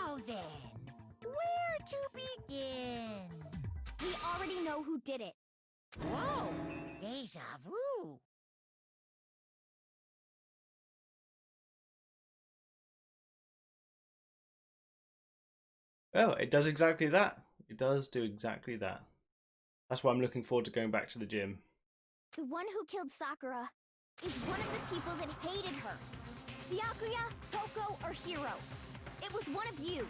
Now then, where to begin? We already know who did it. Whoa! Deja vu! Oh, it does exactly that. It does do exactly that. That's why I'm looking forward to going back to the gym. The one who killed Sakura is one of the people that hated her. Byakuya, Toko, or Hiro. It was one of you.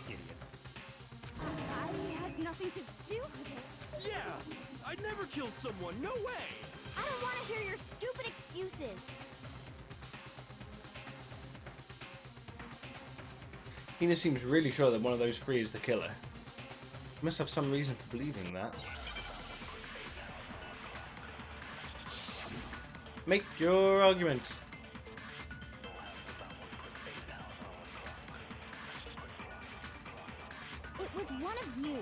Idiot. I had nothing to do with it. Yeah! I'd never kill someone, no way! I don't want to hear your stupid excuses. Hina seems really sure that one of those 3 is the killer. She must have some reason for believing that. Make your argument. It was one of you.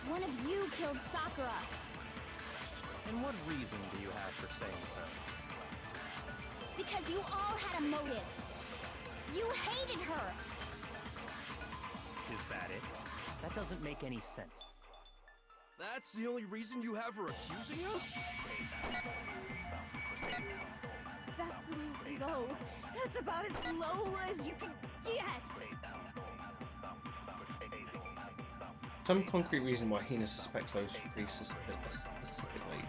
One of you killed Sakura. And what reason do you have for saying so? Because you all had a motive. You hated her. Is that it? That doesn't make any sense. That's the only reason you have for accusing us? That's low. That's about as low as you can get. Some concrete reason why Hina suspects those 3 specifically.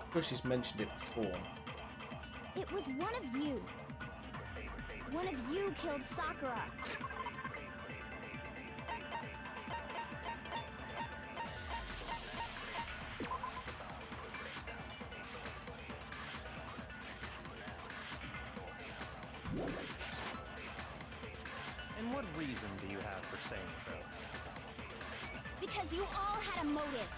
Of course, she's mentioned it before. It was one of you. One of you killed Sakura. reason do you have for saying so? Because you all had a motive.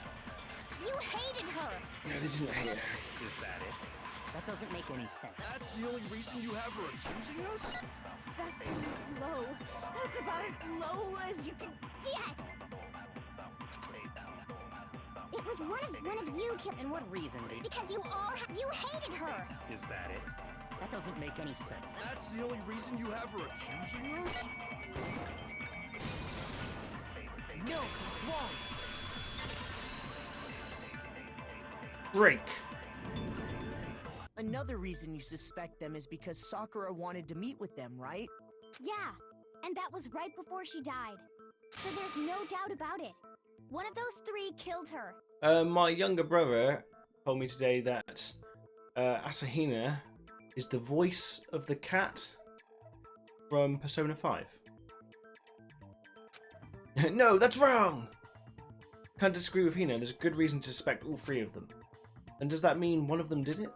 You hated her. No, they didn't hate her. Is that it? That doesn't make any sense. That's the only reason you have her accusing us? That's low. That's about as low as you can get. It was one of you killed. And what reason do you... Because you all you hated her. Is that it? That doesn't make any sense. That's the only reason you have her accusing us? No, it's wrong. Break. Another reason you suspect them is because Sakura wanted to meet with them, right? Yeah, and that was right before she died. So there's no doubt about it. One of those three killed her. My younger brother told me today that Asahina is the voice of the cat from Persona 5. No, that's wrong! Can't disagree with Hina. There's a good reason to suspect all three of them. And does that mean one of them did it?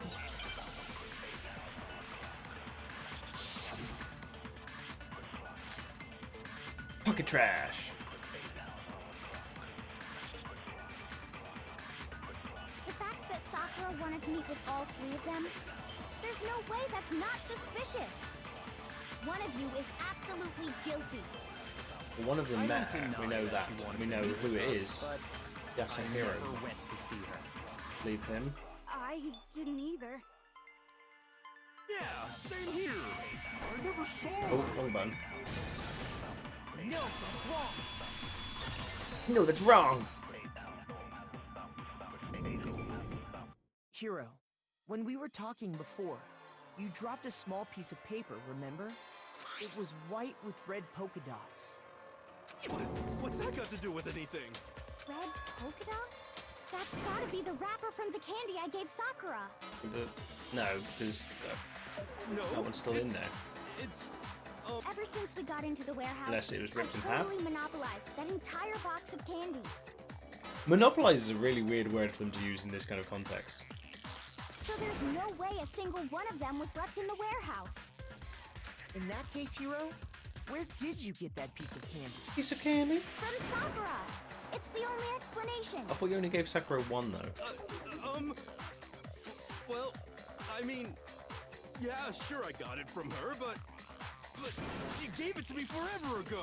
Pocket trash. The fact that Sakura wanted to meet with all three of them, there's no way that's not suspicious. One of you is absolutely guilty. Well, one of them I met don't her. We deny know that that. she wanted We to know meet who with it us, is. but Yasuhiro. never went to see her. Leave him. I didn't either. Yeah, same here. I never saw Oh, her. wrong button. No, that's wrong. No, that's wrong. Hiro, when we were talking before, you dropped a small piece of paper, remember? It was white with red polka dots. What's that got to do with anything? Red polka dots? That's gotta be the wrapper from the candy I gave Sakura. No, because No, that one's still in there. It's Ever since we got into the warehouse, Unless it was ripped in I half. totally monopolized that entire box of candy. Monopolize is a really weird word for them to use in this kind of context. So there's no way a single one of them was left in the warehouse. In that case, Hiro, where did you get that piece of candy? Piece of candy? From Sakura. It's the only explanation. I thought you only gave Sakura one though. well, I mean, yeah, sure I got it from her, but she gave it to me forever ago.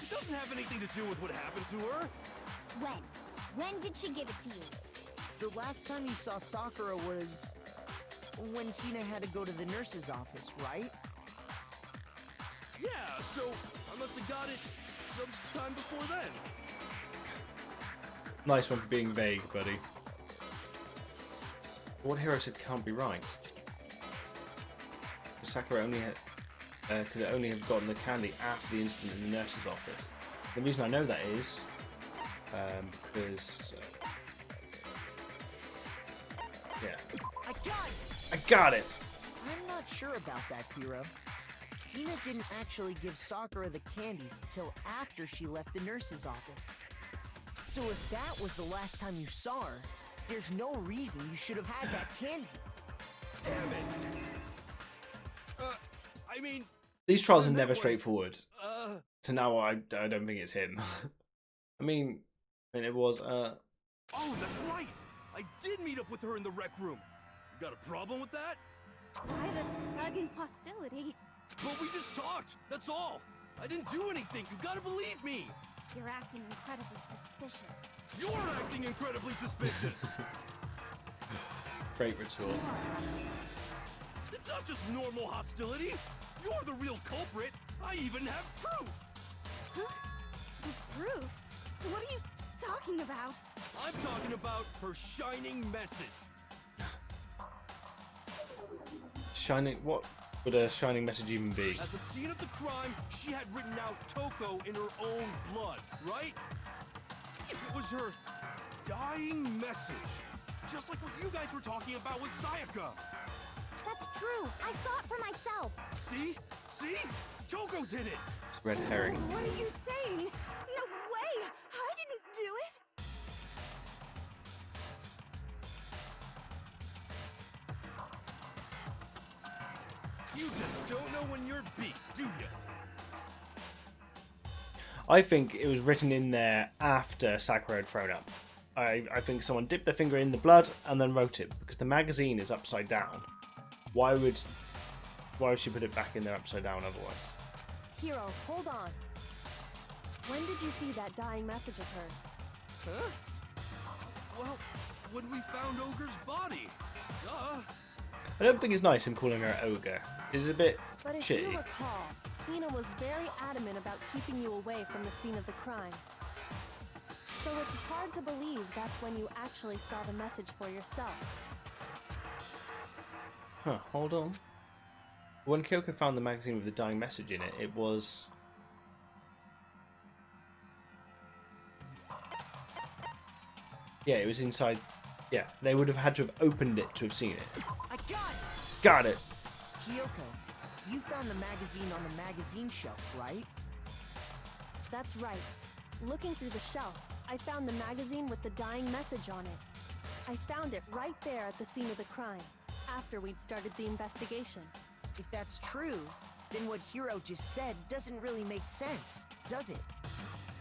It doesn't have anything to do with what happened to her. When? When did she give it to you? The last time you saw Sakura was when Hina had to go to the nurse's office, right? Yeah, so I must have got it sometime before then. Nice one for being vague, buddy. What Hiro said can't be right. Sakura only had, could only have gotten the candy after the incident in the nurse's office. The reason I know that is because yeah, I got it! I got it. I'm not sure about that, Hiro. Hina didn't actually give Sakura the candy till after she left the nurse's office. So if that was the last time you saw her, there's no reason you should have had that candy. Damn it. I mean, These trials are and that never was, straightforward. So now I don't think it's him. I mean it was oh, that's right. I did meet up with her in the rec room. You got a problem with that? Why the sudden hostility? Well, we just talked. That's all. I didn't do anything. You gotta believe me. You're acting incredibly suspicious. You're acting incredibly suspicious. great retort. It's not just normal hostility. You're the real culprit. I even have proof. Proof? What are you talking about? I'm talking about her shining message. Shining. What would a shining message even be? At the scene of the crime, she had written out Toko in her own blood, right? It was her dying message. Just like what you guys were talking about with Sayaka. That's true. I saw it for myself. See? See? Toko did it. It's red herring. What are you saying? No way! I didn't do it! You just don't know when you're beat, do you? I think it was written in there after Sakura had thrown up. I think someone dipped their finger in the blood and then wrote it, because the magazine is upside down. Why would she put it back in there upside down otherwise? Hiro, hold on. When did you see that dying message of hers? Huh? Well, when we found Ogre's body. Duh. I don't think it's nice him calling her ogre. It's a bit But if shitty. you recall, Hina was very adamant about keeping you away from the scene of the crime. So it's hard to believe that's when you actually saw the message for yourself. Huh, hold on. When Kyoko found the magazine with the dying message in it, it was... Yeah, it was inside... Yeah, they would have had to have opened it to have seen it. I got it! Got it! Kyoko, you found the magazine on the magazine shelf, right? That's right. Looking through the shelf, I found the magazine with the dying message on it. I found it right there at the scene of the crime, after we'd started the investigation. If that's true, then what Hiro just said doesn't really make sense, does it?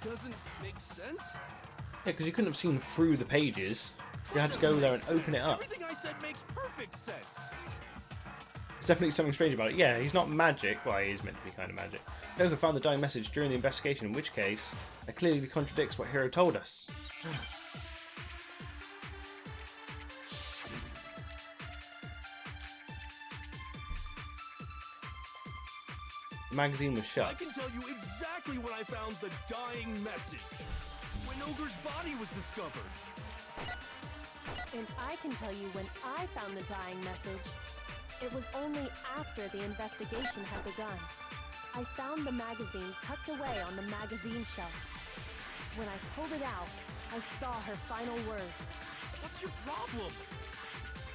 Doesn't make sense? Yeah, because you couldn't have seen through the pages. You had to go there and open it up. Everything I said makes perfect sense. There's definitely something strange about it. Yeah, he's not magic. Well, he is meant to be kind of magic. Kyoko found the dying message during the investigation, in which case, that clearly contradicts what Hiro told us. The magazine was I shut. can tell you exactly when I found the dying message. When Ogre's body was discovered. And I can tell you when I found the dying message. It was only after the investigation had begun. I found the magazine tucked away on the magazine shelf. When I pulled it out, I saw her final words. What's your problem?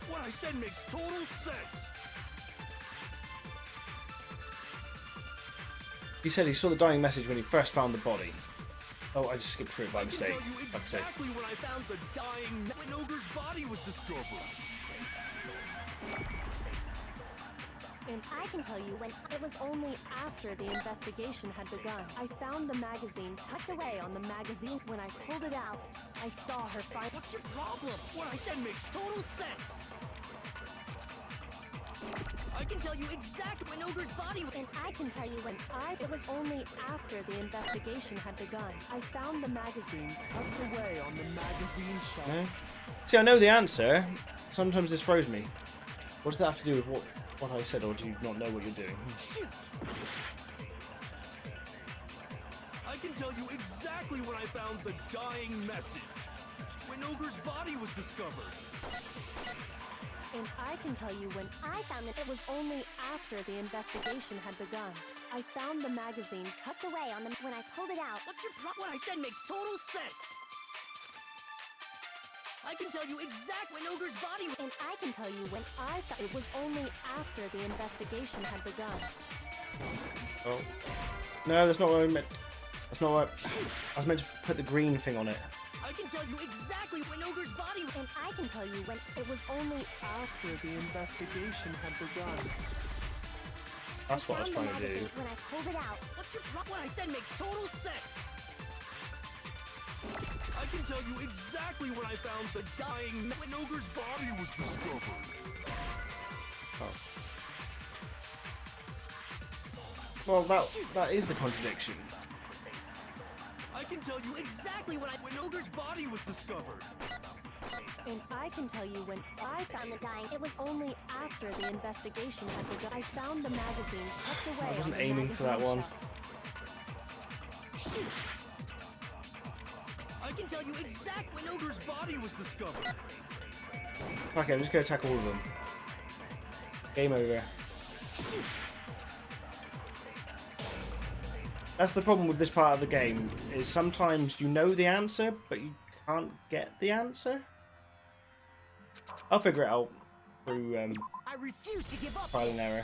What I said makes total sense. He said he saw the dying message when he first found the body. Oh, I just skipped through it by mistake. I can tell you Like I said. exactly when I found the dying when Ogre's body was discovered. And I can tell you when it was only after the investigation had begun. I found the magazine tucked away on the magazine. When I pulled it out, I saw her final. What's your problem? What I said makes total sense. I can tell you exactly when Ogre's body was. And I can tell you when it was only after the investigation had begun. I found the magazine tucked away on the magazine shelf. No? See, I know the answer. Sometimes this throws me. What does that have to do with what I said, or do you not know what you're doing? Shoot! I can tell you exactly when I found the dying message. When Ogre's body was discovered. And I can tell you when I found it was only after the investigation had begun. I found the magazine tucked away on the. When I pulled it out. What's your problem? What I said makes total sense. I can tell you exactly when Ogre's body was. And I can tell you when I thought it was only after the investigation had begun. Oh. No, that's not what I meant. That's not what I was meant to put the green thing on it. I can tell you exactly when Ogre's body was. And I can tell you when it was only after the investigation had begun. That's what I was found trying the to do. magazine When I pulled it out. What's your problem? What I said makes total sense. I can tell you exactly when I found the dying when Ogre's body was discovered. Oh. Well, that is the contradiction. I can tell you exactly when Ogre's body was discovered. And I can tell you when I found the dying. It was only after the investigation had begun. I found the magazine tucked away. I wasn't on the aiming for that magazine one. shelf. Shoot! I can tell you exactly when Ogre's body was discovered. Okay, I'm just gonna attack all of them. Game over. Shoot! That's the problem with this part of the game, is sometimes you know the answer, but you can't get the answer. I'll figure it out through I refuse to give up. trial and error.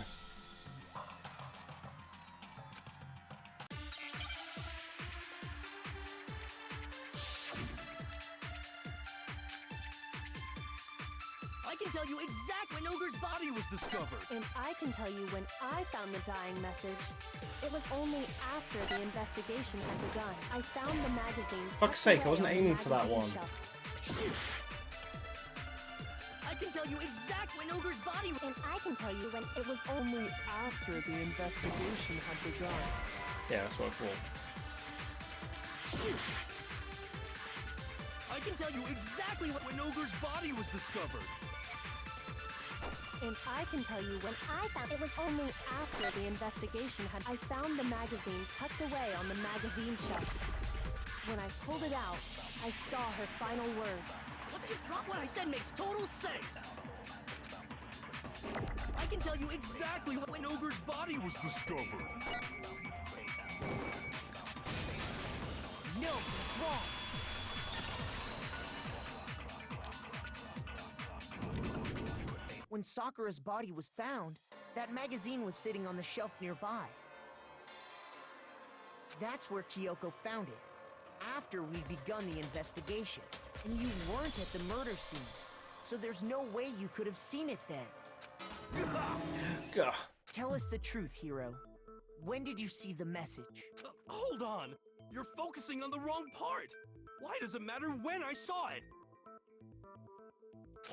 I can tell you exactly When Ogre's body was discovered. And I can tell you when I found the dying message. It was only after the investigation had begun. I found the magazine. Fuck's sake, I wasn't aiming for that one. Shoot! I can tell you exactly when Ogre's body. And I can tell you when it was Only after the investigation had begun. Yeah, that's what I thought. Shoot! I can tell you exactly when Ogre's body was discovered. And I can tell you when I found it was only after the investigation had. I found the magazine tucked away on the magazine shelf. When I pulled it out, I saw her final words. What's your problem? What I said makes total sense. I can tell you exactly When Ogre's body was discovered. No, it's wrong. When Sakura's body was found, that magazine was sitting on the shelf nearby. That's where Kyoko found it, after we'd begun the investigation. And you weren't at the murder scene, so there's no way you could have seen it then. Gah. Tell us the truth, Hiro. When did you see the message? Hold on. You're focusing on the wrong part. Why does it matter when I saw it?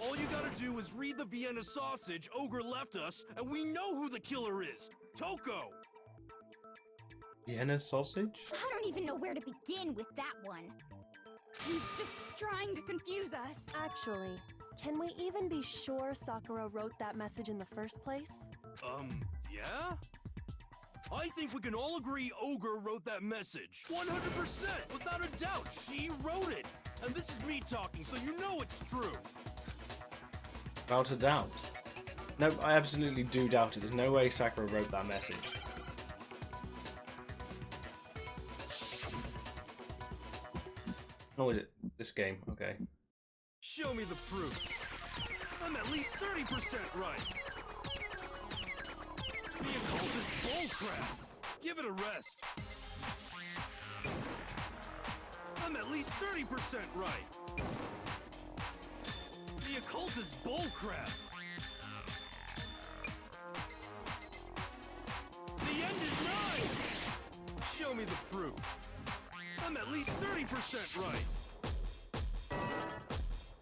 All you gotta do is read the Vienna sausage Ogre left us, and we know who the killer is. Toko! Vienna sausage? I don't even know where to begin with that one. He's just trying to confuse us. Actually, can we even be sure Sakura wrote that message in the first place? Yeah? I think we can all agree Ogre wrote that message. 100%, without a doubt, she wrote it. And this is me talking, so you know it's true. Without a doubt. No, I absolutely do doubt it. There's no way Sakura wrote that message. Oh, is it this game? Okay. Show me the proof. I'm at least 30% right. The occult is bullcrap. Give it a rest. I'm at least 30% right. The occult is bullcrap. The end is nigh. Show me the proof. I'm at least 30% right.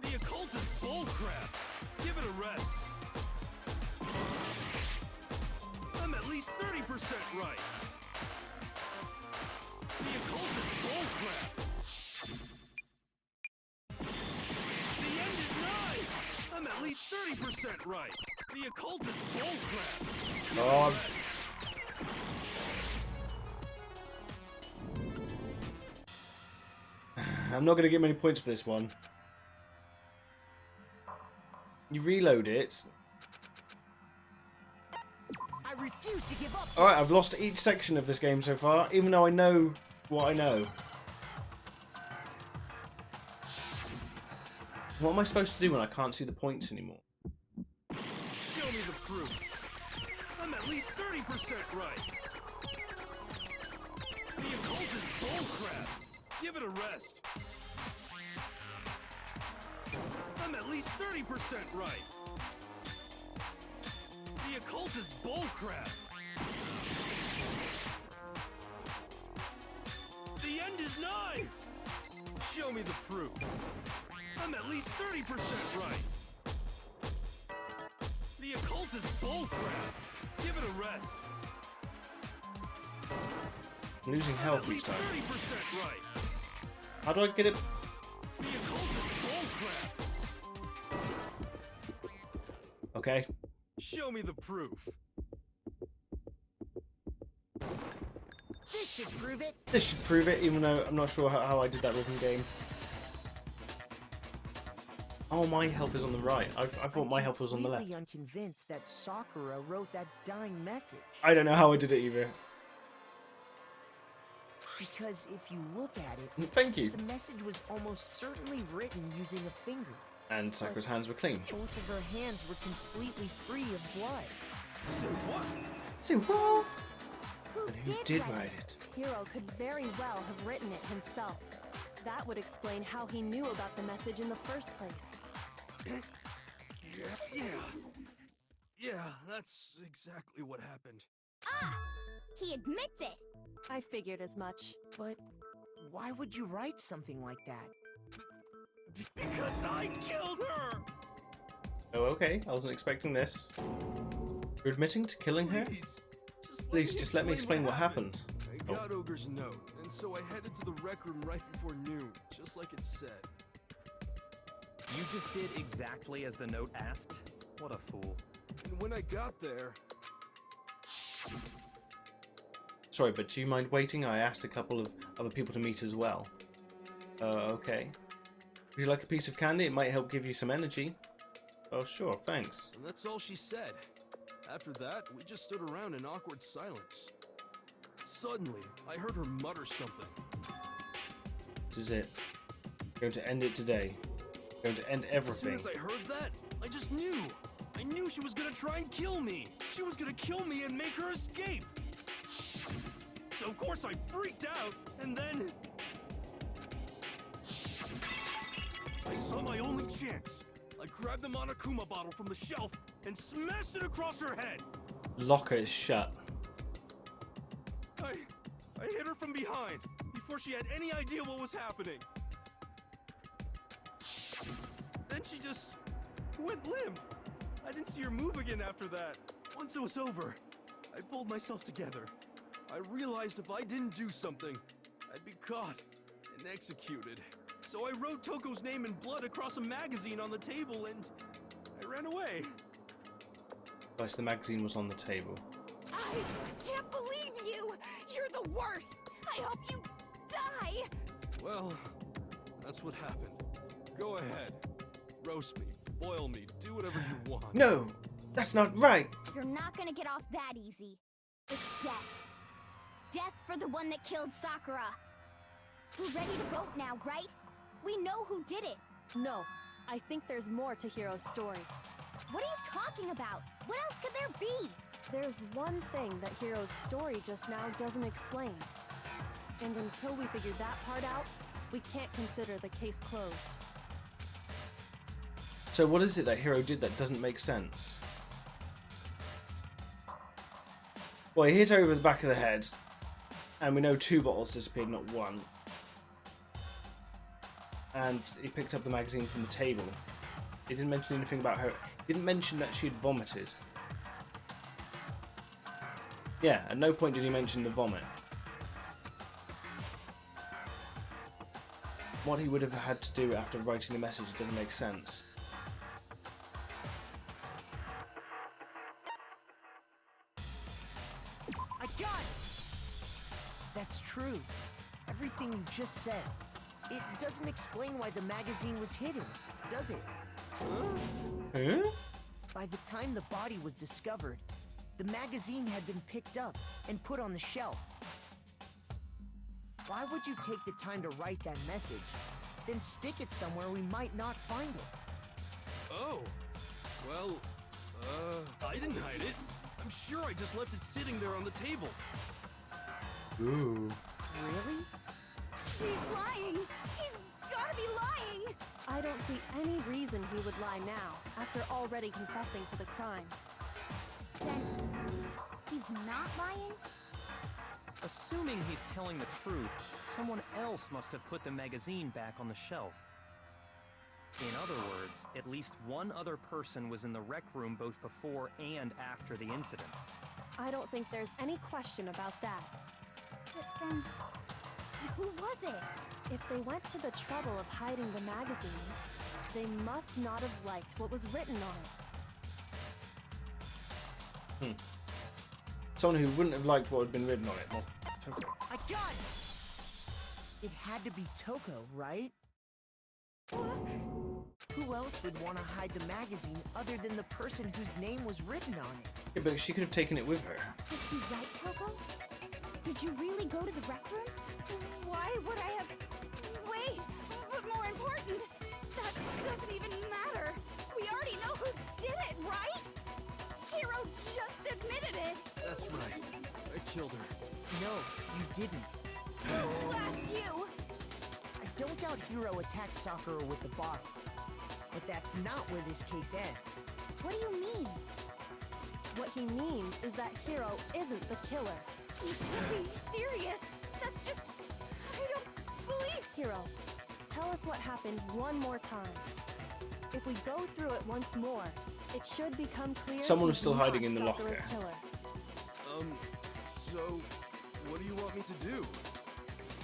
The occult is bullcrap. Give it a rest. I'm at least 30% right. The occult is bullcrap. The end is nigh. I'm at least 30% right. The occult is bullcrap. God. I'm not going to get many points for this one. You reload it. I refuse to give up. Alright, I've lost each section of this game so far, even though I know what I know. What am I supposed to do when I can't see the points anymore? Show me the proof. I'm at least 30% right. The occult is bullcrap. Give it a rest. I'm at least 30% right. The occult is bullcrap. The end is nigh. Show me the proof. I'm at least 30% right. The occult is bullcrap. Give it a rest. I'm losing I'm health at each least time. 30% right. How do I get it? The occult is bullcrap. Okay. Show me the proof. This should prove it. This should prove it, even though I'm not sure how I did that rhythm game. Oh, my health is on the right. I thought my health was on the left. I'm completely unconvinced that Sakura wrote that dying message. I don't know how I did it either. Because if you look at it, Thank you. the message was almost certainly written using a finger. And Sakura's hands were clean. Both of her hands were completely free of blood. Say what? Say what? Who And who did write it? Hiro could very well have written it himself. That would explain how he knew about the message in the first place. Yeah, that's exactly what happened. Ah! He admits it! I figured as much. But why would you write something like that? Because I killed her! Oh, okay. I wasn't expecting this. You're admitting to killing her? Please, just let me explain what happened. I got Ogre's note, and so I headed to the rec room right before noon, just like it said. You just did exactly as the note asked? What a fool. And when I got there... Sorry, but do you mind waiting? I asked a couple of other people to meet as well. Okay. Would you like a piece of candy? It might help give you some energy. Oh, sure, thanks. And that's all she said. After that, we just stood around in awkward silence. Suddenly, I heard her mutter something. This is it. Going to end it today. Going to end everything. As soon as I heard that, I just knew. I knew she was gonna try and kill me. She was gonna kill me and make her escape. So of course I freaked out, and then... I saw my only chance. I grabbed the Monokuma bottle from the shelf and smashed it across her head. Locker is shut. I hit her from behind before she had any idea what was happening. Then she just went limp. I didn't see her move again after that. Once it was over, I pulled myself together. I realized if I didn't do something, I'd be caught and executed. So I wrote Toko's name in blood across a magazine on the table and I ran away. Guys, the magazine was on the table. I can't believe you! You're the worst! I hope you die! Well, that's what happened. Go ahead. Roast me, boil me, do whatever you want. No! That's not right! You're not gonna get off that easy. It's death. Death for the one that killed Sakura. We're ready to vote now, right? We know who did it. No, I think there's more to Hiro's story. What are you talking about? What else could there be? There's one thing that Hiro's story just now doesn't explain. And until we figure that part out, we can't consider the case closed. So what is it that Hiro did that doesn't make sense? Well, he hit her over the back of the head, and we know 2 bottles disappeared, not 1. And he picked up the magazine from the table. He didn't mention anything about her. He didn't mention that she had vomited. Yeah, at no point did he mention the vomit. What he would have had to do after writing the message doesn't make sense. I got it! That's true. Everything you just said. It doesn't explain why the magazine was hidden, does it? Huh? By the time the body was discovered, the magazine had been picked up and put on the shelf. Why would you take the time to write that message, then stick it somewhere we might not find it? Oh, well, I didn't hide it. I'm sure I just left it sitting there on the table. Ooh. Really? He's lying! He's gotta be lying! I don't see any reason he would lie now, after already confessing to the crime. Then he's not lying? Assuming he's telling the truth, someone else must have put the magazine back on the shelf. In other words, at least one other person was in the rec room both before and after the incident. I don't think there's any question about that. But then, who was it? If they went to the trouble of hiding the magazine, they must not have liked what was written on it. Someone who wouldn't have liked what had been written on it. Well, I got it! It had to be Toko, right? Who else would want to hide the magazine other than the person whose name was written on it? yeah, but she could have taken it with her. Was he right, Toko? Did you really go to the rec room? Why would I have... Wait! But more important, that doesn't even matter! We already know who did it, right? Hiro just admitted it! That's right. I killed her. No, you didn't. Who asked you? I don't doubt Hiro attacked Sakura with the bottle. But that's not where this case ends. What do you mean? What he means is that Hiro isn't the killer. Be serious. That's just... I don't believe... Hiro, tell us what happened one more time. If we go through it once more, it should become clear. Someone was he's still hiding not in the Sakura's locker. killer. So, what do you want me to do?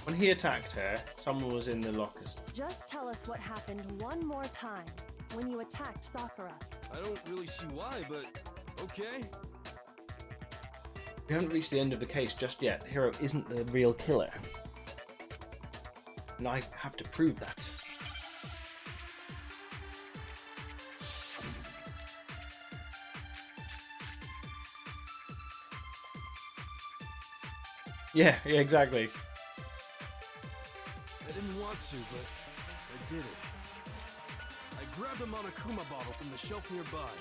When he attacked her, someone was in the lockers. Just tell us what happened one more time when you attacked Sakura. I don't really see why, but okay. We haven't reached the end of the case just yet. Hiro isn't the real killer. And I have to prove that. Yeah, exactly. I didn't want to, but I did it. I grabbed a Monokuma bottle from the shelf nearby,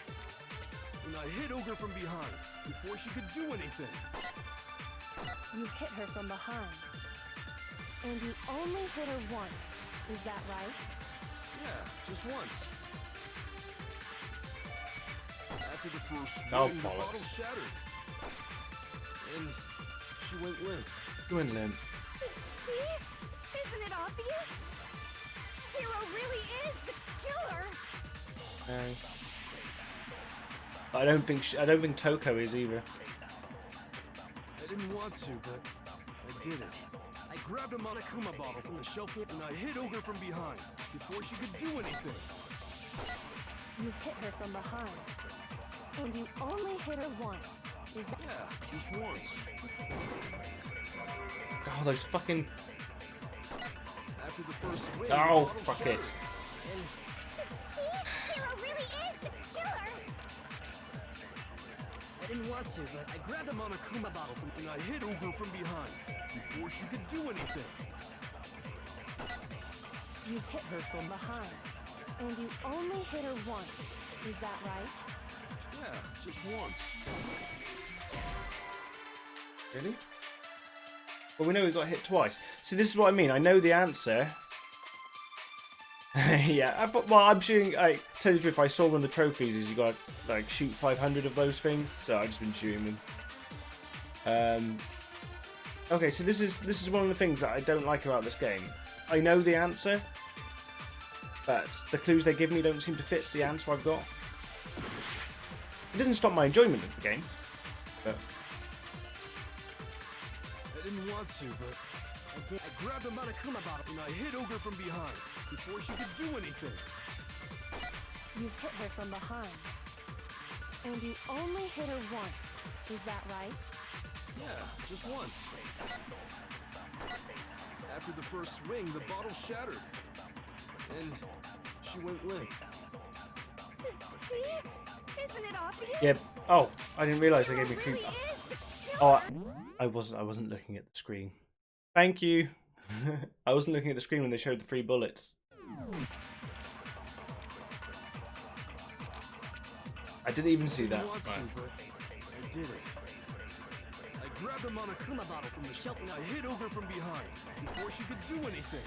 and I hit Ogre from behind before she could do anything. You hit her from behind. And you only hit her once. Is that right? Yeah, just once. After the first swing, Oh, the bollocks. bottle shattered. And she went limp. Doing Lynn. See? Isn't it obvious? Hiro really is the killer. I don't think Toko is either. I didn't want to, but I did it. I grabbed a Monokuma bottle from the shelf and I hit Ogre from behind before she could do anything. You hit her from behind. And you only hit her once. Is that... Yeah, just once. Oh, those fucking... After the first swing, Oh, the bottle fuck shattered. it. See? Hiro really is the killer. I didn't want to, but I grabbed a Monokuma bottle and I hit Ogre from behind before she could do anything. You hit her from behind. And you only hit her once. Is that right? Yeah, just once. Really? Well, we know he got hit twice. See, this is what I mean. I know the answer. Yeah, well, I'm shooting. I tell you the truth, I saw one of the trophies is you got like shoot 500 of those things, so I've just been shooting them. Okay, so this is one of the things that I don't like about this game. I know the answer, but the clues they give me don't seem to fit the answer I've got. It doesn't stop my enjoyment of the game, but I didn't want to, but I did. I grabbed a Monokuma bottle and I hit Ogre from behind before she could do anything. You hit her from behind. And you only hit her once. Is that right? Yeah, just once. After the first swing, the bottle shattered. And she went limp. See? Isn't it obvious? yeah. Oh, I didn't realise they gave me Hiro three. really is the killer. Oh, I wasn't looking at the screen. Thank you. I wasn't looking at the screen when they showed the 3 bullets. I didn't even see that. I didn't want to, Right. but I did it. I grabbed a Monokuma bottle from the shelf and I hit Ogre from behind before she could do anything.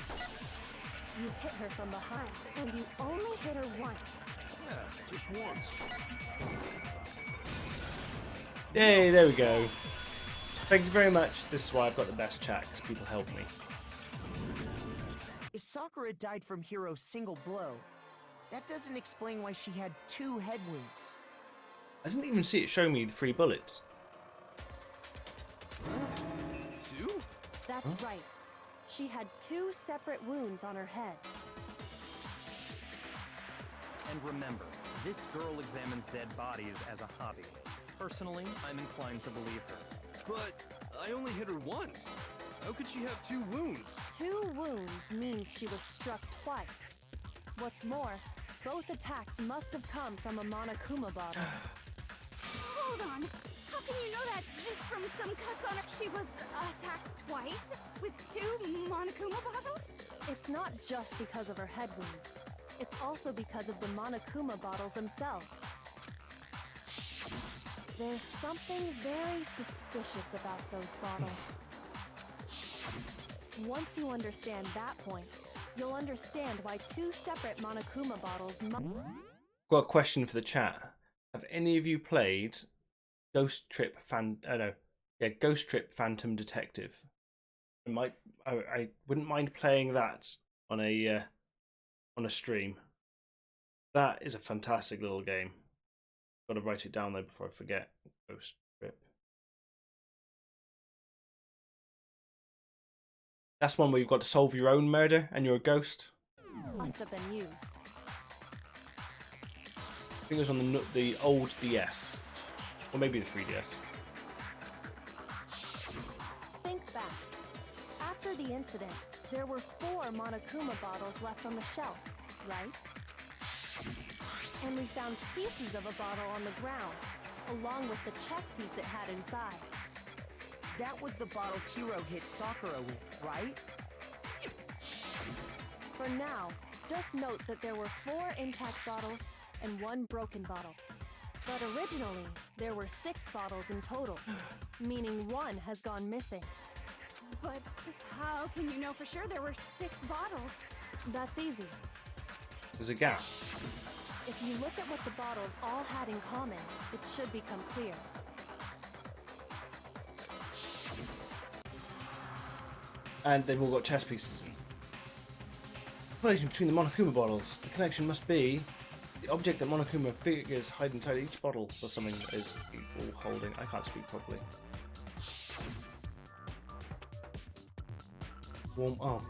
You hit her from behind. And you only hit her once. Yeah, just once. Yay, there we go. Thank you very much. This is why I've got the best chat, because people help me. If Sakura died from Hiro's single blow, that doesn't explain why she had 2 head wounds. I didn't even see it show me the 3 bullets. 2? That's right. She had 2 separate wounds on her head. And remember, this girl examines dead bodies as a hobby. Personally, I'm inclined to believe her. But I only hit her once. How could she have 2 wounds? 2 wounds means she was struck twice. What's more, both attacks must have come from a Monokuma bottle. Hold on. How can you know that just from some cuts on her? She was attacked twice with 2 Monokuma bottles? It's not just because of her head wounds. It's also because of the Monokuma bottles themselves. There's something very suspicious about those bottles. Once you understand that point, you'll understand why 2 separate Monokuma bottles Got a question for the chat. Have any of you played Ghost Trip Yeah, Ghost Trip Phantom Detective. I wouldn't mind playing that on a stream. That is a fantastic little game. Got to write it down though before I forget. Ghost Trip. That's one where you've got to solve your own murder and you're a ghost. Must have been used. I think it was on the old DS, or maybe the 3DS. Think back. After the incident, there were 4 Monokuma bottles left on the shelf, right? And we found pieces of a bottle on the ground, along with the chess piece it had inside. That was the bottle Hiro hit Sakura with, right? For now, just note that there were 4 intact bottles and 1 broken bottle. But originally, there were 6 bottles in total, meaning 1 has gone missing. But how can you know for sure there were 6 bottles? That's easy. There's a gap. If you look at what the bottles all had in common, it should become clear. And they've all got chess pieces. The connection between the Monokuma bottles. The connection must be the object that Monokuma figures hide inside each bottle, or something is all holding. I can't speak properly. Warm. Oh.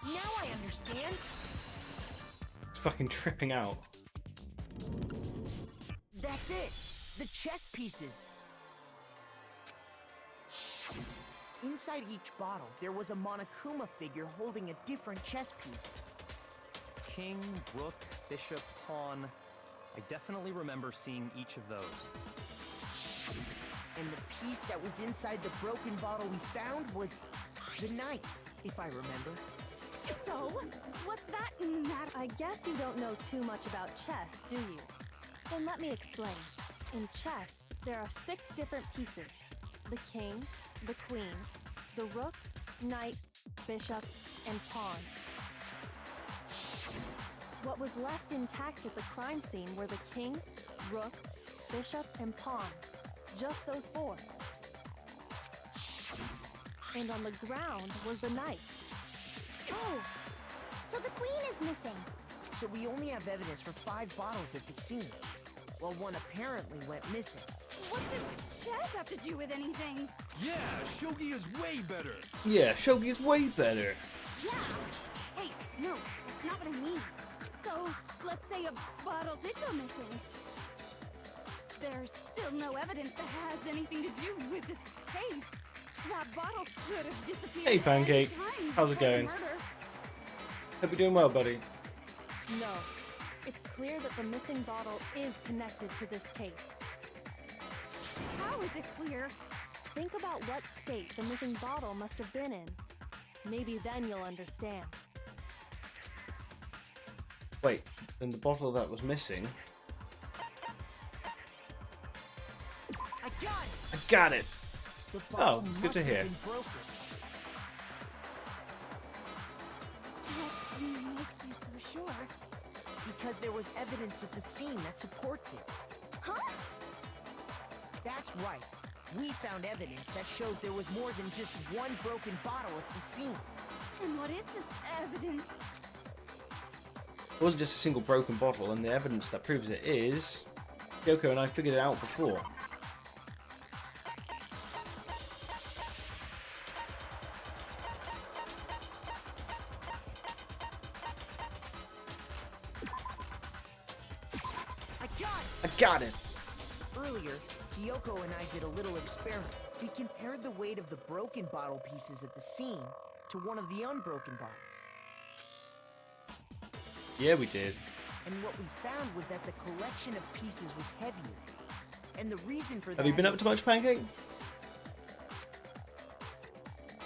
Now I understand. It's fucking tripping out. That's it. The chess pieces. Inside each bottle, there was a Monokuma figure holding a different chess piece. King, rook, bishop, pawn. I definitely remember seeing each of those. And the piece that was inside the broken bottle we found was the knight, if I remember. So, what's that matter? I guess you don't know too much about chess, do you? Then let me explain. In chess, there are 6 different pieces. The king, the queen, the rook, knight, bishop, and pawn. What was left intact at the crime scene were the king, rook, bishop, and pawn. Just those 4. And on the ground was the knight. Oh, so the queen is missing. So we only have evidence for 5 bottles at the scene, while one apparently went missing. What does chess have to do with anything? Yeah, shogi is way better. Yeah, shogi is way better. Yeah. Hey, no, that's not what I mean. So, let's say a bottle did go missing. There's still no evidence that has anything to do with this case. That bottle could have disappeared. Hey, Pancake. anytime How's it before the going? murder. Hope you're doing well, buddy. No, it's clear that the missing bottle is connected to this case. How is it clear? Think about what state the missing bottle must have been in. Maybe then you'll understand. Wait, then the bottle that was missing. I got it! I got it! The Oh, bottle it's good must to have hear. been broken. What makes you so sure? Because there was evidence at the scene that supports it. Huh? That's right. We found evidence that shows there was more than just one broken bottle at the scene. And what is this evidence? It wasn't just a single broken bottle, and the evidence that proves it is... Yoko and I figured it out before. I got it! Earlier, Kyoko and I did a little experiment. We compared the weight of the broken bottle pieces at the scene to one of the unbroken bottles. Yeah, we did. And what we found was that the collection of pieces was heavier. And the reason for that Have you been up is to much, Pancake?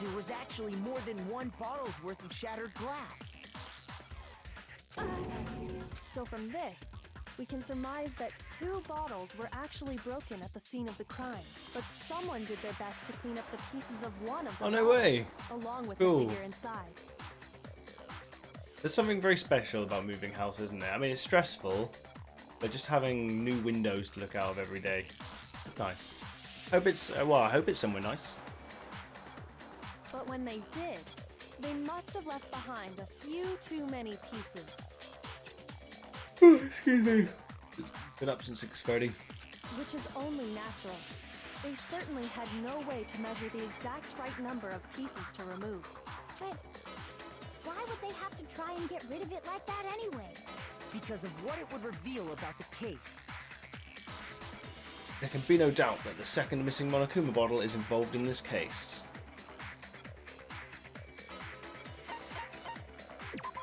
there was actually more than one bottle's worth of shattered glass. So from this, we can surmise that 2 bottles were actually broken at the scene of the crime. But someone did their best to clean up the pieces of one of the Oh, no bottles, way. along with Cool. the figure inside. There's something very special about moving house, isn't there? I mean, it's stressful, but just having new windows to look out of every day, it's nice. Hope it's, well, I hope it's somewhere nice. But when they did, they must have left behind a few too many pieces. Excuse me. Been up since 6:30. Which is only natural. They certainly had no way to measure the exact right number of pieces to remove. But why would they have to try and get rid of it like that anyway? Because of what it would reveal about the case. There can be no doubt that the second missing Monokuma bottle is involved in this case.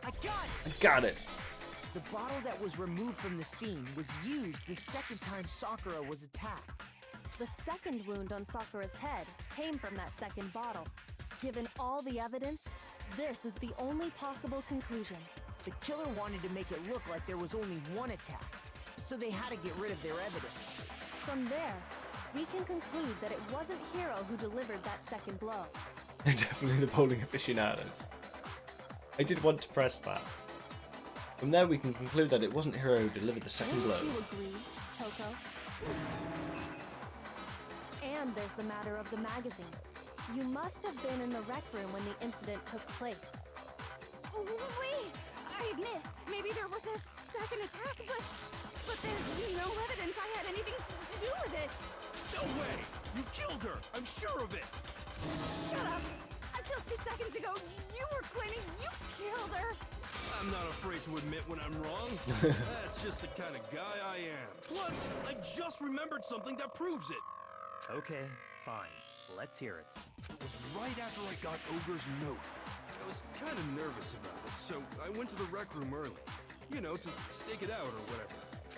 I got it! I got it! The bottle that was removed from the scene was used the second time Sakura was attacked. The second wound on Sakura's head came from that second bottle. Given all the evidence, this is the only possible conclusion. The killer wanted to make it look like there was only one attack, so they had to get rid of their evidence. From there, we can conclude that it wasn't Hiro who delivered that second blow. Definitely the bowling aficionados. I did want to press that. From there we can conclude that it wasn't Hiro who delivered the second blow. You agree, Toko. And there's the matter of the magazine. You must have been in the rec room when the incident took place. Wait! I admit, maybe there was a second attack, but there's no evidence I had anything to do with it. No way! You killed her! I'm sure of it! Shut up! Until 2 seconds ago, you were claiming you killed her. I'm not afraid to admit when I'm wrong. That's just the kind of guy I am. Plus, I just remembered something that proves it. Okay, fine. Let's hear it. It was right after I got Ogre's note. I was kind of nervous about it, so I went to the rec room early. You know, to stake it out or whatever.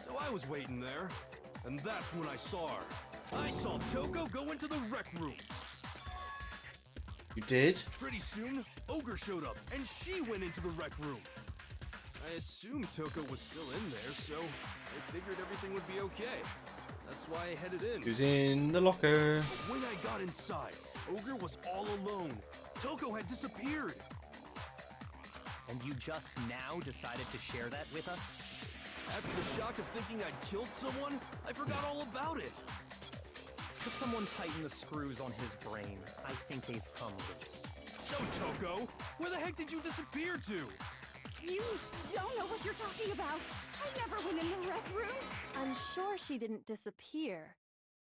So I was waiting there, and that's when I saw her. I saw Toko go into the rec room. You did? Pretty soon, Ogre showed up, and she went into the rec room. I assumed Toko was still in there, so I figured everything would be okay. That's why I headed in. Who's in the locker? But when I got inside, Ogre was all alone. Toko had disappeared. And you just now decided to share that with us? After the shock of thinking I'd killed someone, I forgot all about it. Could someone tighten the screws on his brain? I think they've come loose. So, Toko, where the heck did you disappear to? You don't know what you're talking about. I never went in the rec room. I'm sure she didn't disappear,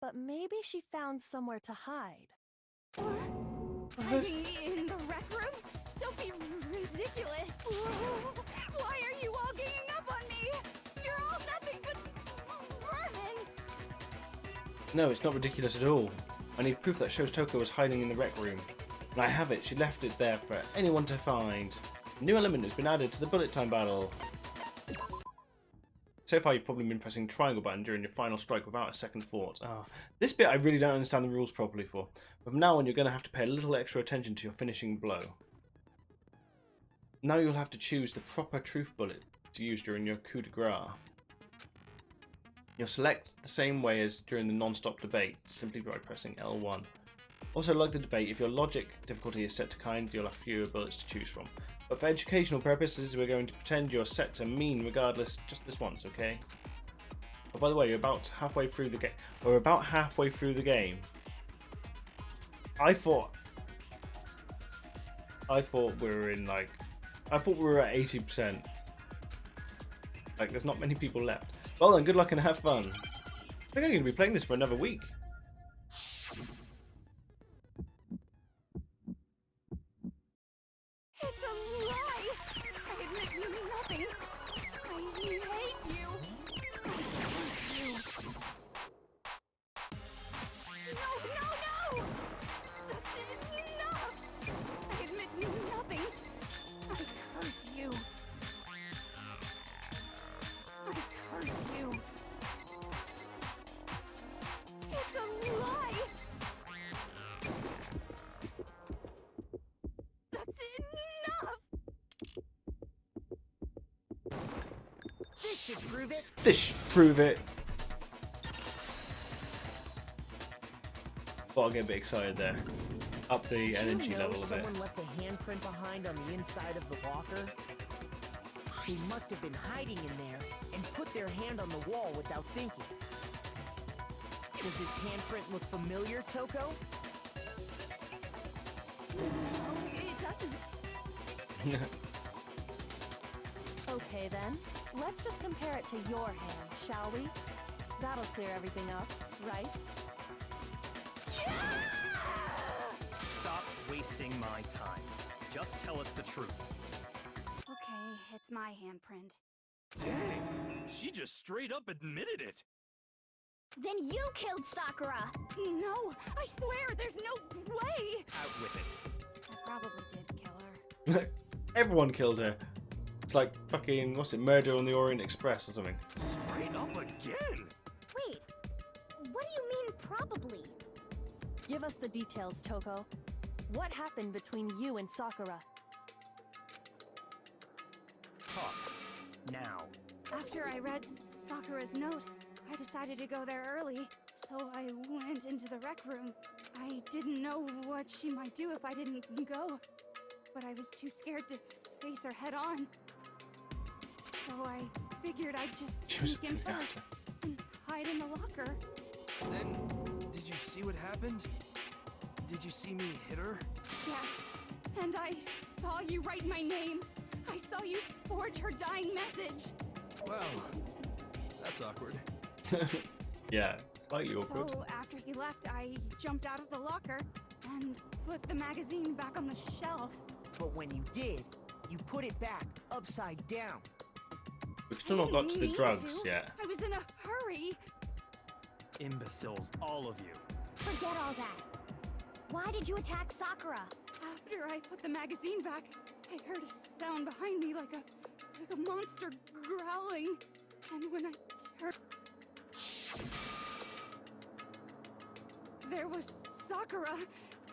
but maybe she found somewhere to hide. Hiding in the rec room? Don't be ridiculous. Why are you all ganging up on me? You're all nothing but vermin. No, it's not ridiculous at all. I need proof that shows Toko was hiding in the rec room. And I have it. She left it there for anyone to find. A new element has been added to the bullet time battle. So far you've probably been pressing triangle button during your final strike without a second thought. This bit I really don't understand the rules properly for. But from now on you're going to have to pay a little extra attention to your finishing blow. Now you'll have to choose the proper truth bullet to use during your coup de grace. You'll select the same way as during the non-stop debate, simply by pressing L1. Also, like the debate, if your logic difficulty is set to kind, you'll have fewer bullets to choose from. But for educational purposes, we're going to pretend you're set to mean regardless, just this once, okay? Oh, by the way, you're about halfway through the game. We're about halfway through the game. I thought we were in like... I thought we were at 80%. Like, there's not many people left. Well then, good luck and have fun. I think I'm going to be playing this for another week. It's a lie. I admit nothing. I hate you. I curse you. No! That's enough. I admit nothing. I curse you. I curse you. It's should prove it. This should prove it. Thought I'd get a bit excited there. Up the energy level a bit. Someone left a handprint behind on the inside of the locker? They must have been hiding in there and put their hand on the wall without thinking. Does this handprint look familiar, Toko? No, it doesn't. Okay then, let's just compare it to your hand, shall we? That'll clear everything up, right? Stop wasting my time. Just tell us the truth. Okay, it's my handprint. Dang, she just straight up admitted it. Then you killed Sakura! No, I swear, there's no way! Out with it. I probably did kill her. Everyone killed her. It's like fucking, what's it, Murder on the Orient Express or something. Straight up again. Wait, what do you mean probably? Give us the details, Toko. What happened between you and Sakura? Talk. Now. After I read Sakura's note, I decided to go there early, so I went into the rec room. I didn't know what she might do if I didn't go, but I was too scared to face her head on. So I figured I'd just sneak in first and hide in the locker. Then, did you see what happened? Did you see me hit her? Yeah, and I saw you write my name. I saw you forge her dying message. Well, that's awkward. Yeah, slightly awkward. So after he left, I jumped out of the locker and put the magazine back on the shelf. But when you did, you put it back upside down. We've still not got to the drugs yet. I was in a hurry. Imbeciles, all of you. Forget all that. Why did you attack Sakura? After I put the magazine back, I heard a sound behind me like a monster growling. And when I turned, there was Sakura,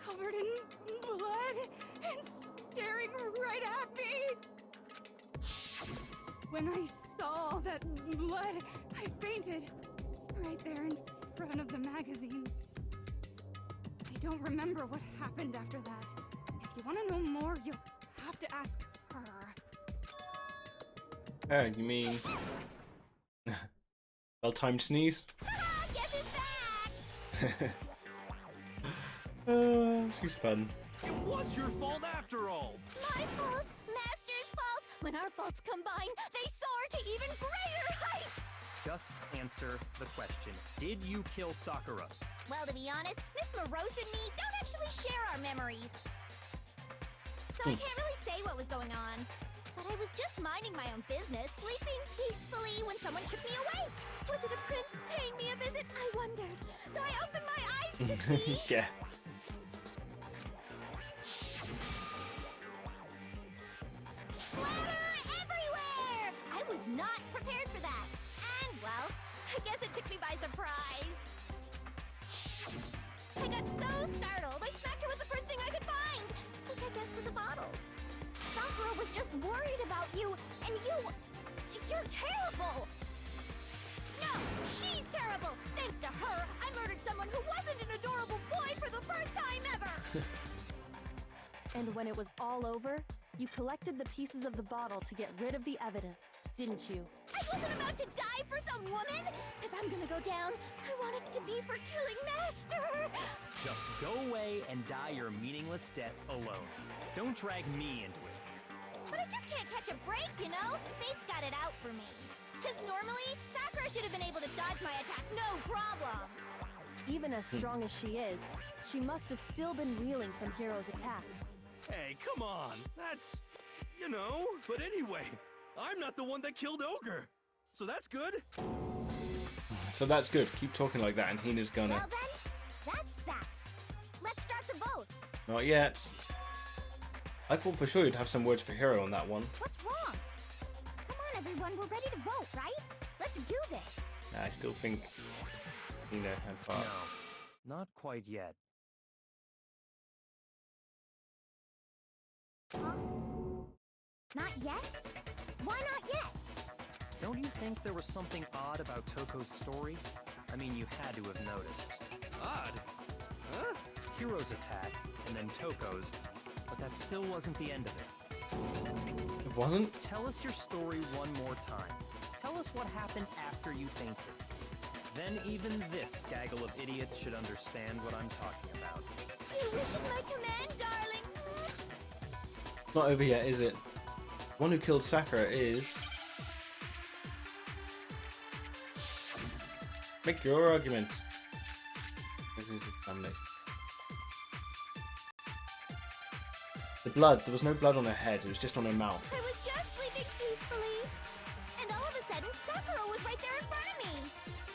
covered in blood and staring right at me. When I saw all that blood, I fainted right there in front of the magazines. I don't remember what happened after that. If you want to know more, you'll have to ask her. Oh, you mean... well-timed sneeze? Guess who's back? She's fun. It was your fault after all. My fault, Master's fault. When our faults combine, they soar to even greater heights. Just answer the question. Did you kill Sakura? Well, to be honest, Miss Morose and me don't actually share our memories. So I can't really say what was going on. But I was just minding my own business, sleeping peacefully when someone shook me awake. Was it a prince paying me a visit? I wondered. So I opened my eyes to see... Yeah. Splatter everywhere! I was not prepared for that. And, well, I guess it took me by surprise. I got so startled, I smacked her with the first thing I could find, which I guess was a bottle. Sakura was just worried about you, and you're terrible! No, she's terrible! Thanks to her, I murdered someone who wasn't an adorable boy for the first time ever! And when it was all over, you collected the pieces of the bottle to get rid of the evidence, didn't you? I wasn't about to die for some woman! If I'm gonna go down, I want it to be for killing Master! Just go away and die your meaningless death alone. Don't drag me into it. But I just can't catch a break, you know? Fate's got it out for me. Because normally, Sakura should have been able to dodge my attack, no problem! Even as strong as she is, she must have still been reeling from Hiro's attack. Hey, come on. That's, you know. But anyway, I'm not the one that killed Ogre. So that's good. So that's good. Keep talking like that and Hina's gonna... Well then, that's that. Let's start the vote. Not yet. I thought for sure you'd have some words for Hiro on that one. What's wrong? Come on, everyone, we're ready to vote, right? Let's do this. I still think Hina had part. No, not quite yet. Huh? Not yet? Why not yet? Don't you think there was something odd about Toko's story? I mean, you had to have noticed. Odd? Huh? Hiro's attack, and then Toko's, but that still wasn't the end of it. It wasn't? Tell us your story one more time. Tell us what happened after you fainted. Then even this gaggle of idiots should understand what I'm talking about. Your wish is my command, darling. Not over yet, is it? The one who killed Sakura is... Make your argument. This is examination. The blood. There was no blood on her head. It was just on her mouth. I was just sleeping peacefully, and all of a sudden, Sakura was right there in front of me.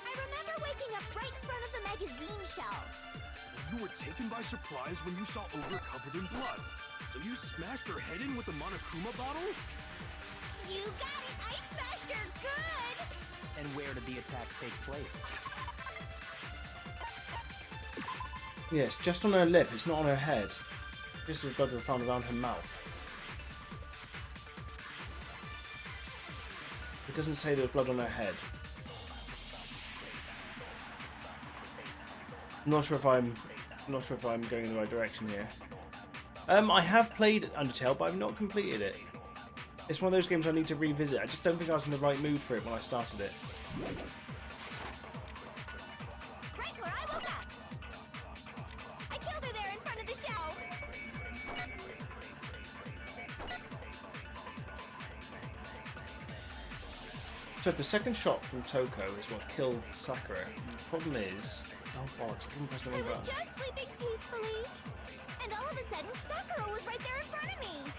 I remember waking up right in front of the magazine shelf. You were taken by surprise when you saw Ogre covered in blood. So you smashed her head in with a Monokuma bottle? You got it! I smashed her good! And where did the attack take place? Yes, just on her lip. It's not on her head. This is blood was found around her mouth. It doesn't say there was blood on her head. I'm not sure if I'm going in the right direction here. I have played Undertale, but I've not completed it. It's one of those games I need to revisit. I just don't think I was in the right mood for it when I started it. Right where I woke up! I killed her there in front of the shelf! So if the second shot from Toko is what killed Sakura, the problem is... Oh bollocks, I didn't press the I wrong was button. just sleeping peacefully, and all of a sudden, Sakura was right there in front of me.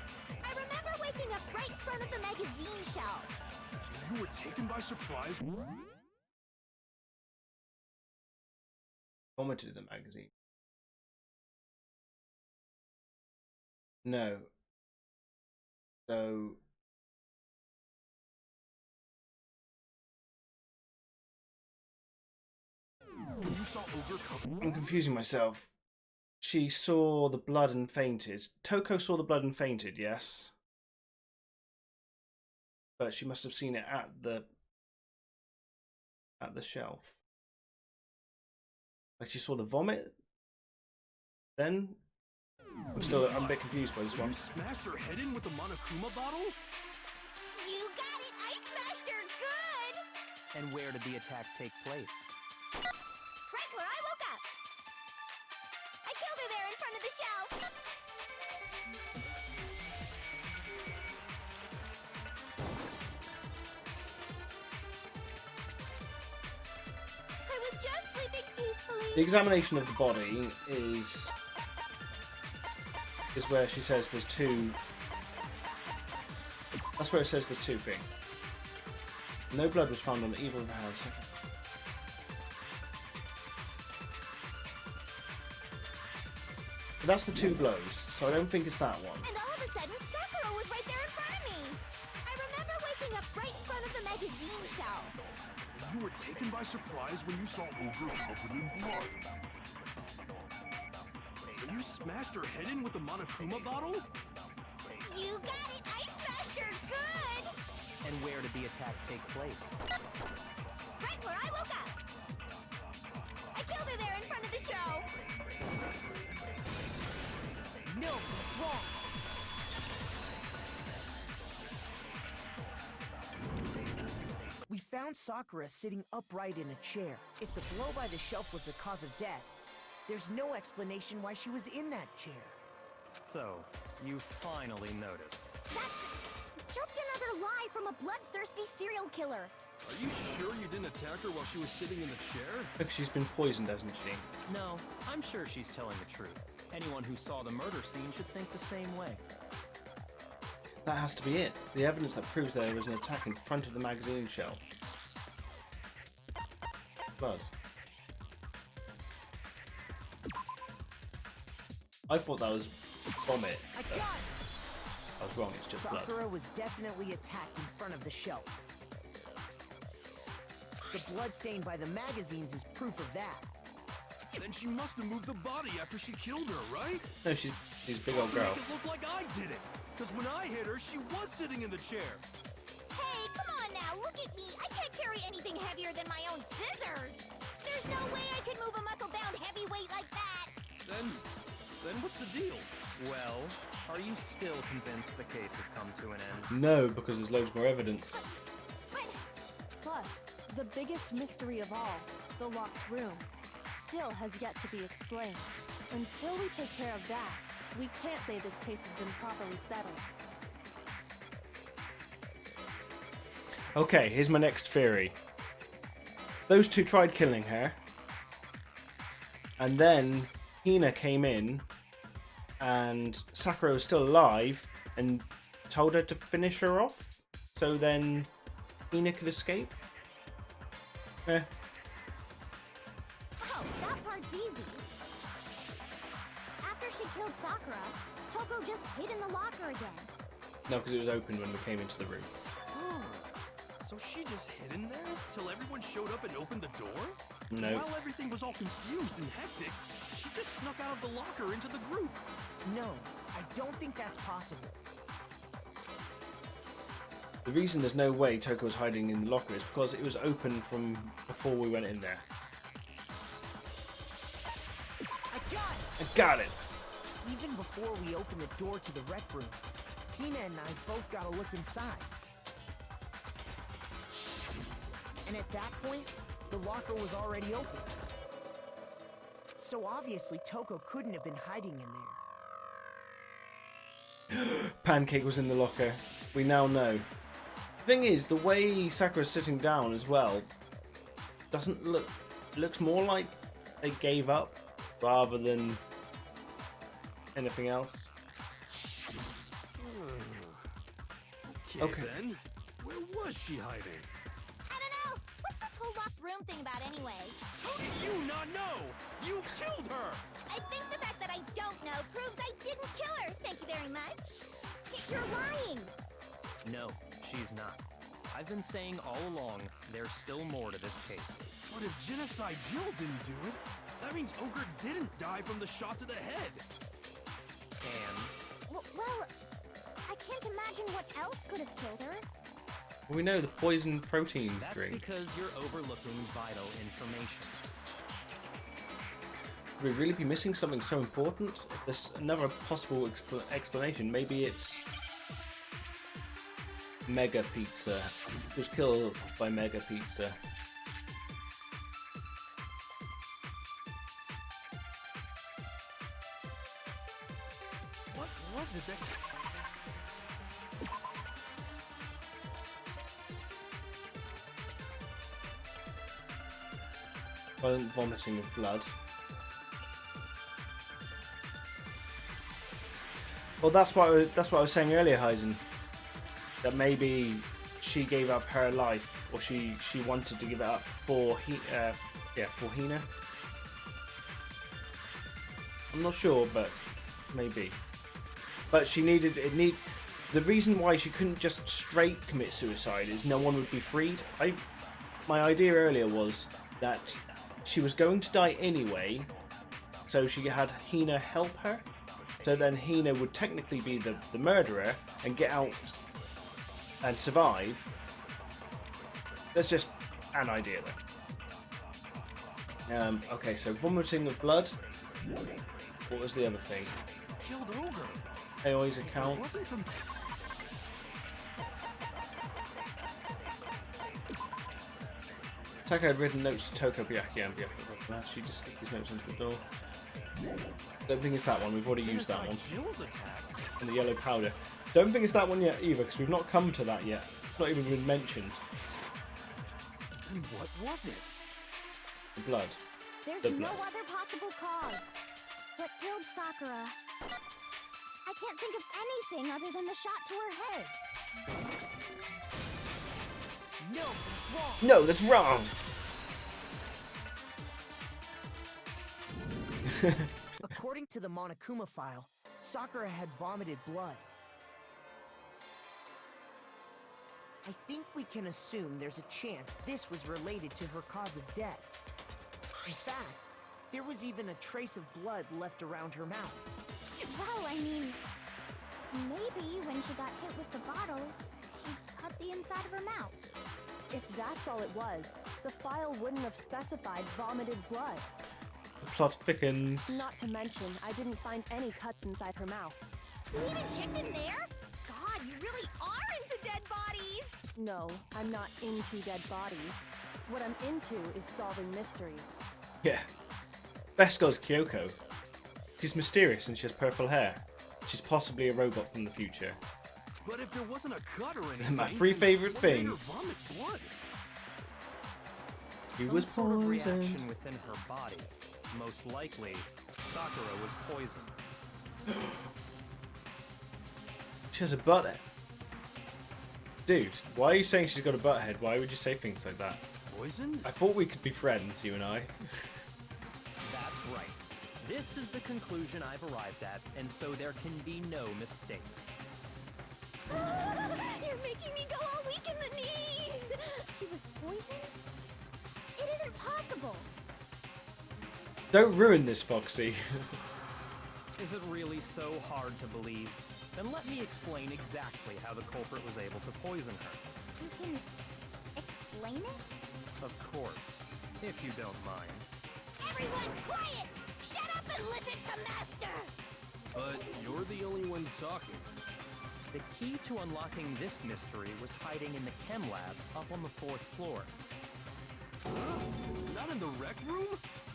I remember waking up right in front of the magazine shelf. You were taken by surprise? Vomited in the magazine. No. So... You saw Ogre covered... I'm confusing myself. She saw the blood and fainted. Toko saw the blood and fainted, yes? But she must have seen it at the shelf. Like she saw the vomit? Then? I'm a bit confused by this one. You smashed her head in with a Monokuma bottle? You got it! I smashed her good! And where did the attack take place? Right where I woke up! I killed her there in front of the shelf! I was just sleeping peacefully. The examination of the body is where she says there's two. That's where it says there's two things. No blood was found on either of her hands. But that's the two blows, so I don't think it's that one. And all of a sudden, Sakura was right there in front of me. I remember waking up right in front of the magazine shelf. You were taken by surprise when you saw Ogre covered in blood. So you smashed her head in with a Monokuma bottle? You got it! I smashed her good! And where did the attack take place? Right where I woke up! I killed her there in front of the shelf! No, what's wrong? We found Sakura sitting upright in a chair. If the blow by the shelf was the cause of death, there's no explanation why she was in that chair. So, you finally noticed. That's just another lie from a bloodthirsty serial killer. Are you sure you didn't attack her while she was sitting in the chair? Look, she's been poisoned, hasn't she? No, I'm sure she's telling the truth. Anyone who saw the murder scene should think the same way. That has to be it. The evidence that proves there was an attack in front of the magazine shelf. Blood. I thought that was vomit. I got it! I was wrong, it's just blood. Sakura was definitely attacked in front of the shelf. The blood stained by the magazines is proof of that. Then she must have moved the body after she killed her, right? No, she's a big old girl. Make it look like I did it. Because when I hit her, she was sitting in the chair. Hey, come on now, look at me! I can't carry anything heavier than my own scissors! There's no way I can move a muscle-bound heavyweight like that! Then what's the deal? Well, are you still convinced the case has come to an end? No, because there's loads more evidence. Plus, the biggest mystery of all, the locked room, still has yet to be explained. Until we take care of that, we can't say this case has been properly settled. Okay, here's my next theory. Those two tried killing her, and then Hina came in, and Sakura was still alive, and told her to finish her off, so then Hina could escape. Oh, that part's easy. After she killed Sakura, Toko just hid in the locker again. No, because it was open when we came into the room. So she just hid in there till everyone showed up and opened the door? No. While everything was all confused and hectic, she just snuck out of the locker into the group. No, I don't think that's possible. The reason there's no way Toko was hiding in the locker is because it was open from before we went in there. I got it! Even before we open the door to the rec room, Hina and I both got a look inside. And at that point, the locker was already open. So obviously Toko couldn't have been hiding in there. Pancake was in the locker. We now know. The thing is, the way Sakura's sitting down as well doesn't look... looks more like they gave up rather than anything else. Okay. Then, where was she hiding? I don't know! What's this whole locked room thing about anyway? How did you not know? You killed her! I think the fact that I don't know proves I didn't kill her. Thank you very much. You're lying. No, she's not. I've been saying all along, there's still more to this case. But if Genocide Jill didn't do it, that means Ogre didn't die from the shot to the head. And Well, I can't imagine what else could have killed her. We know the poison protein that's drink. because you're overlooking vital information. Could we really be missing something so important? If there's another possible explanation, maybe it's Mega Pizza. He was killed by Mega Pizza. What was it that... Vomiting of blood. Well, that's what I was saying earlier, Heisen. That maybe she gave up her life, or she wanted to give it up for for Hina. I'm not sure, but maybe. But she needed it. The reason why she couldn't just straight commit suicide is no one would be freed. My idea earlier was that she was going to die anyway, so she had Hina help her. So then Hina would technically be the murderer and get out and survive. That's just an idea though. Okay, so vomiting of blood. What was the other thing? Killed Ogre. Aoi's account. Wasn't from... Taka had written notes to Toko. Yeah. She just stick his notes into the door. Don't think it's that one. We've already used that one. Jill's attack. And the yellow powder. Don't think it's that one yet either, because we've not come to that yet. It's not even been mentioned. And what was it? The blood. There's The no blood. other possible cause. What killed Sakura? I can't think of anything other than the shot to her head. No, that's wrong. No, that's wrong! According to the Monokuma file, Sakura had vomited blood. I think we can assume there's a chance this was related to her cause of death. In fact, there was even a trace of blood left around her mouth. Well, I mean, maybe when she got hit with the bottles, she cut the inside of her mouth. If that's all it was, the file wouldn't have specified vomited blood. The plot thickens. Not to mention, I didn't find any cuts inside her mouth. You even checked in there? God, you really are into dead bodies! No, I'm not into dead bodies. What I'm into is solving mysteries. Yeah. Best girl's Kyoko. She's mysterious and she has purple hair. She's possibly a robot from the future. But if there wasn't a cut or anything, My three favorite what made her things. vomit blood? She Some was sort of reaction poisoned. within her body. Most likely, Sakura was poisoned. She has a butthead. Dude, why are you saying she's got a butthead? Why would you say things like that? Poisoned? I thought we could be friends, you and I. That's right. This is the conclusion I've arrived at, and so there can be no mistake. You're making me go all weak in the knees! She was poisoned? It isn't possible! Don't ruin this, Foxy. Is it really so hard to believe? Then let me explain exactly how the culprit was able to poison her. You can explain it? Of course, if you don't mind. Everyone quiet! Shut up and listen to Master! But you're the only one talking. The key to unlocking this mystery was hiding in the chem lab up on the 4th floor. Huh? Not in the rec room?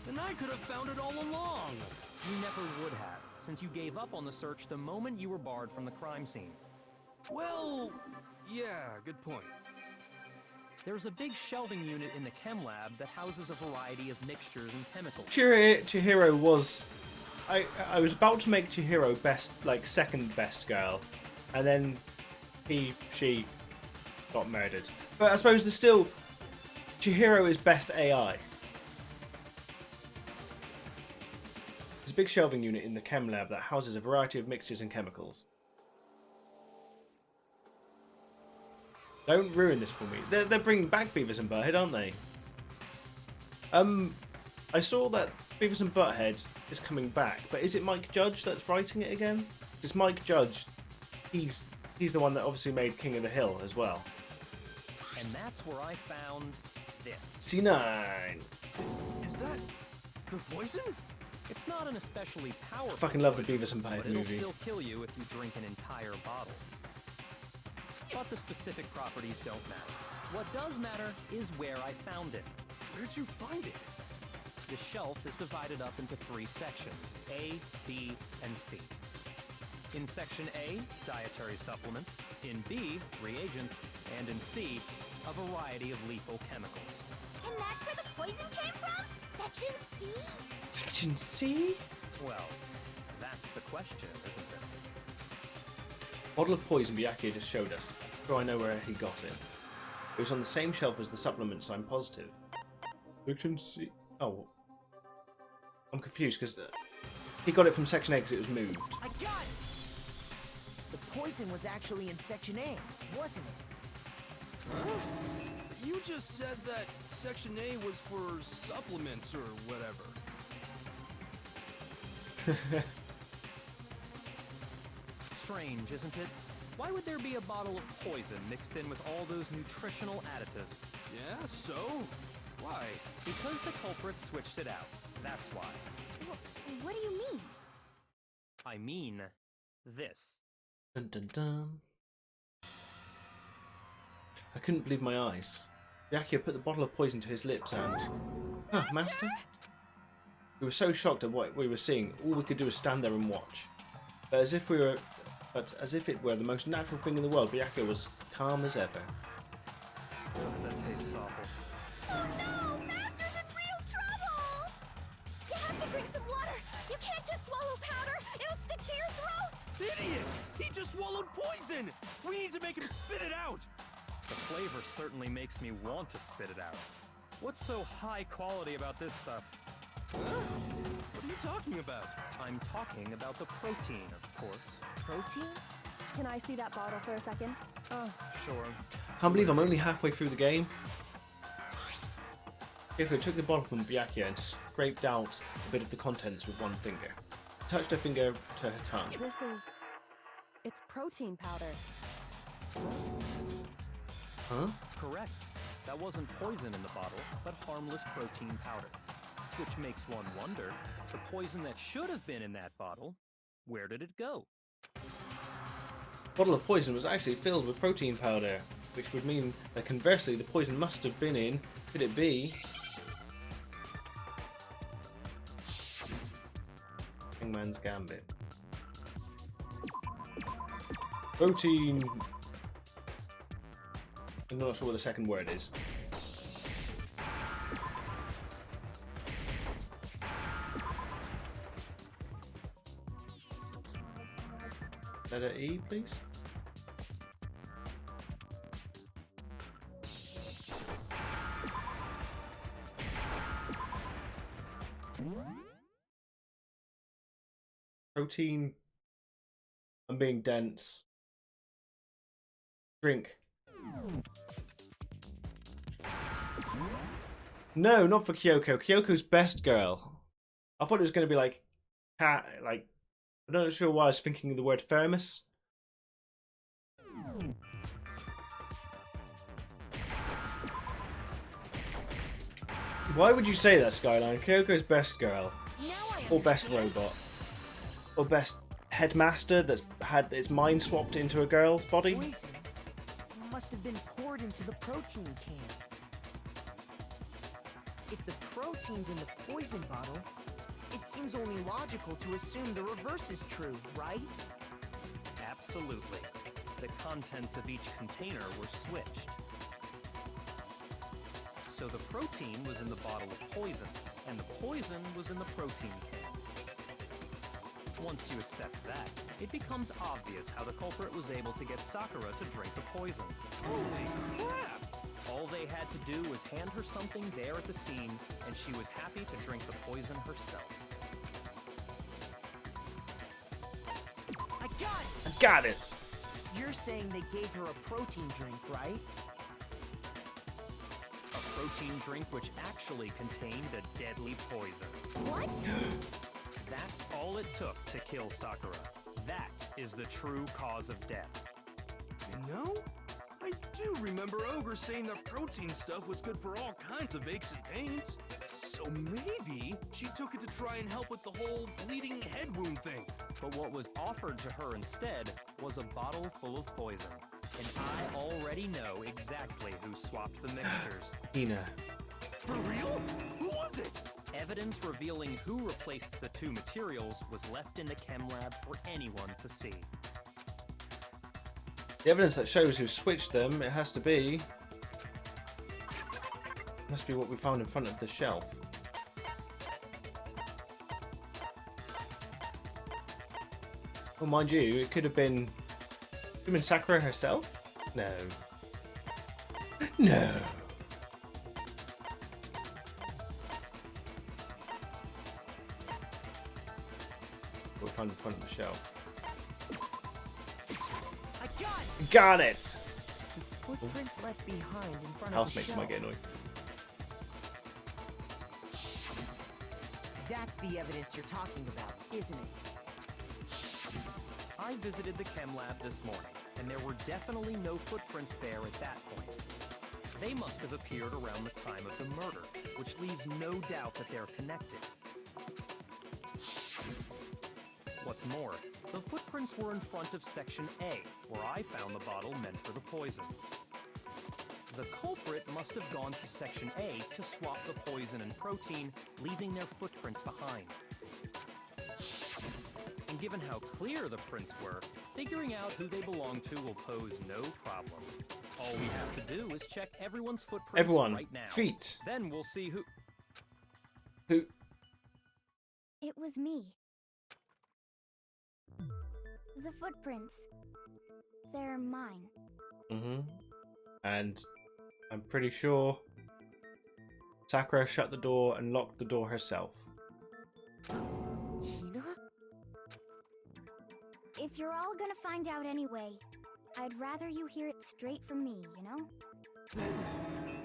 Then I could have found it all along. You never would have, since you gave up on the search the moment you were barred from the crime scene. Well, yeah, good point. There's a big shelving unit in the chem lab that houses a variety of mixtures and chemicals. Chihiro was... I was about to make Chihiro best, like, second best girl. And then she got murdered. But I suppose there's still... Chihiro is best AI. There's a big shelving unit in the chem lab that houses a variety of mixtures and chemicals. Don't ruin this for me. They're bringing back Beavis and Butthead, aren't they? I saw that Beavis and Butthead is coming back, but is it Mike Judge that's writing it again? Because Mike Judge, he's the one that obviously made King of the Hill as well. And that's where I found this. C9. Is that the poison? It's not an especially powerful I fucking love the poison, Beavis and Butthead but it'll movie. still kill you if you drink an entire bottle. But the specific properties don't matter. What does matter is where I found it. Where'd you find it? The shelf is divided up into 3 sections, A, B, and C. In Section A, dietary supplements. In B, reagents. And in C, a variety of lethal chemicals. And that's where the poison came from? Section C? Section C? Well, that's the question, isn't it? Bottle of poison Byakuya just showed us, so I know where he got it. It was on the same shelf as the supplements, I'm positive. Section C... Oh. I'm confused, because he got it from Section A because it was moved. I got it! The poison was actually in Section A, wasn't it? Huh? You just said that Section A was for supplements or whatever. Strange, isn't it? Why would there be a bottle of poison mixed in with all those nutritional additives? Yeah, so? Why? Because the culprits switched it out. That's why. What do you mean? I mean, this. Dun dun dun. I couldn't believe my eyes. Byakuya put the bottle of poison to his lips and... Huh, Master? We were so shocked at what we were seeing, all we could do was stand there and watch. But as if it were the most natural thing in the world, Byakuya was calm as ever. That tastes awful. Oh no! Master's in real trouble! You have to drink some water! You can't just swallow powder! It'll stick to your throat! Idiot! He just swallowed poison! We need to make him spit it out! The flavor certainly makes me want to spit it out. What's so high quality about this stuff? Huh? What are you talking about? I'm talking about the protein, of course. Protein? Can I see that bottle for a second? Oh, sure. Can't believe I'm only halfway through the game. Byakuya took the bottle from Byakuya and scraped out a bit of the contents with one finger. Touched her finger to her tongue. This is... It's protein powder. Huh? Correct. that wasn't poison in the bottle, but harmless protein powder. Which makes one wonder, the poison that should have been in that bottle, where did it go? The bottle of poison was actually filled with protein powder, which would mean that conversely the poison must have been in, could it be, Hangman's Gambit. Protein. I'm not sure what the second word is. Letter E, please. Protein. I'm being dense. Drink. No, not for Kyoko. Kyoko's best girl. I thought it was going to be like cat, like. I'm not sure why I was thinking of the word thermos. Why would you say that, Skyline? Kyoko's best girl. Or best robot. Or best headmaster that's had its mind swapped into a girl's body. Poison must have been poured into the protein can. If the protein's in the poison bottle, it seems only logical to assume the reverse is true, right? Absolutely. The contents of each container were switched. So the protein was in the bottle of poison, and the poison was in the protein can. Once you accept that, it becomes obvious how the culprit was able to get Sakura to drink the poison. Holy crap! All they had to do was hand her something there at the scene, and she was happy to drink the poison herself. I got it! I got it! You're saying they gave her a protein drink, right? A protein drink which actually contained a deadly poison. What? That's all it took to kill Sakura. That is the true cause of death. You know, I do remember Ogre saying that protein stuff was good for all kinds of aches and pains. So maybe she took it to try and help with the whole bleeding head wound thing. But what was offered to her instead was a bottle full of poison. And I already know exactly who swapped the mixtures. Hina. For real? Who was it? Evidence revealing who replaced the two materials was left in the chem lab for anyone to see. The evidence that shows who switched them, it has to be... Must be what we found in front of the shelf. Well, mind you, it could have been Sakura herself? No. No. What we found in front of the shelf. I got it! Got it! Footprints left behind in front of the Housemates shelf. might get annoyed. That's the evidence you're talking about, isn't it? I visited the chem lab this morning, and there were definitely no footprints there at that point. They must have appeared around the time of the murder, which leaves no doubt that they're connected. What's more, the footprints were in front of Section A, where I found the bottle meant for the poison. The culprit must have gone to Section A to swap the poison and protein, leaving their footprints behind. And given how clear the prints were, figuring out who they belong to will pose no problem. All we have to do is check everyone's footprints right now. Feet. Then we'll see who... Who? It was me. The footprints. They're mine. Mm-hmm. And I'm pretty sure Sakura shut the door and locked the door herself. Hina? If you're all gonna find out anyway, I'd rather you hear it straight from me, you know? Then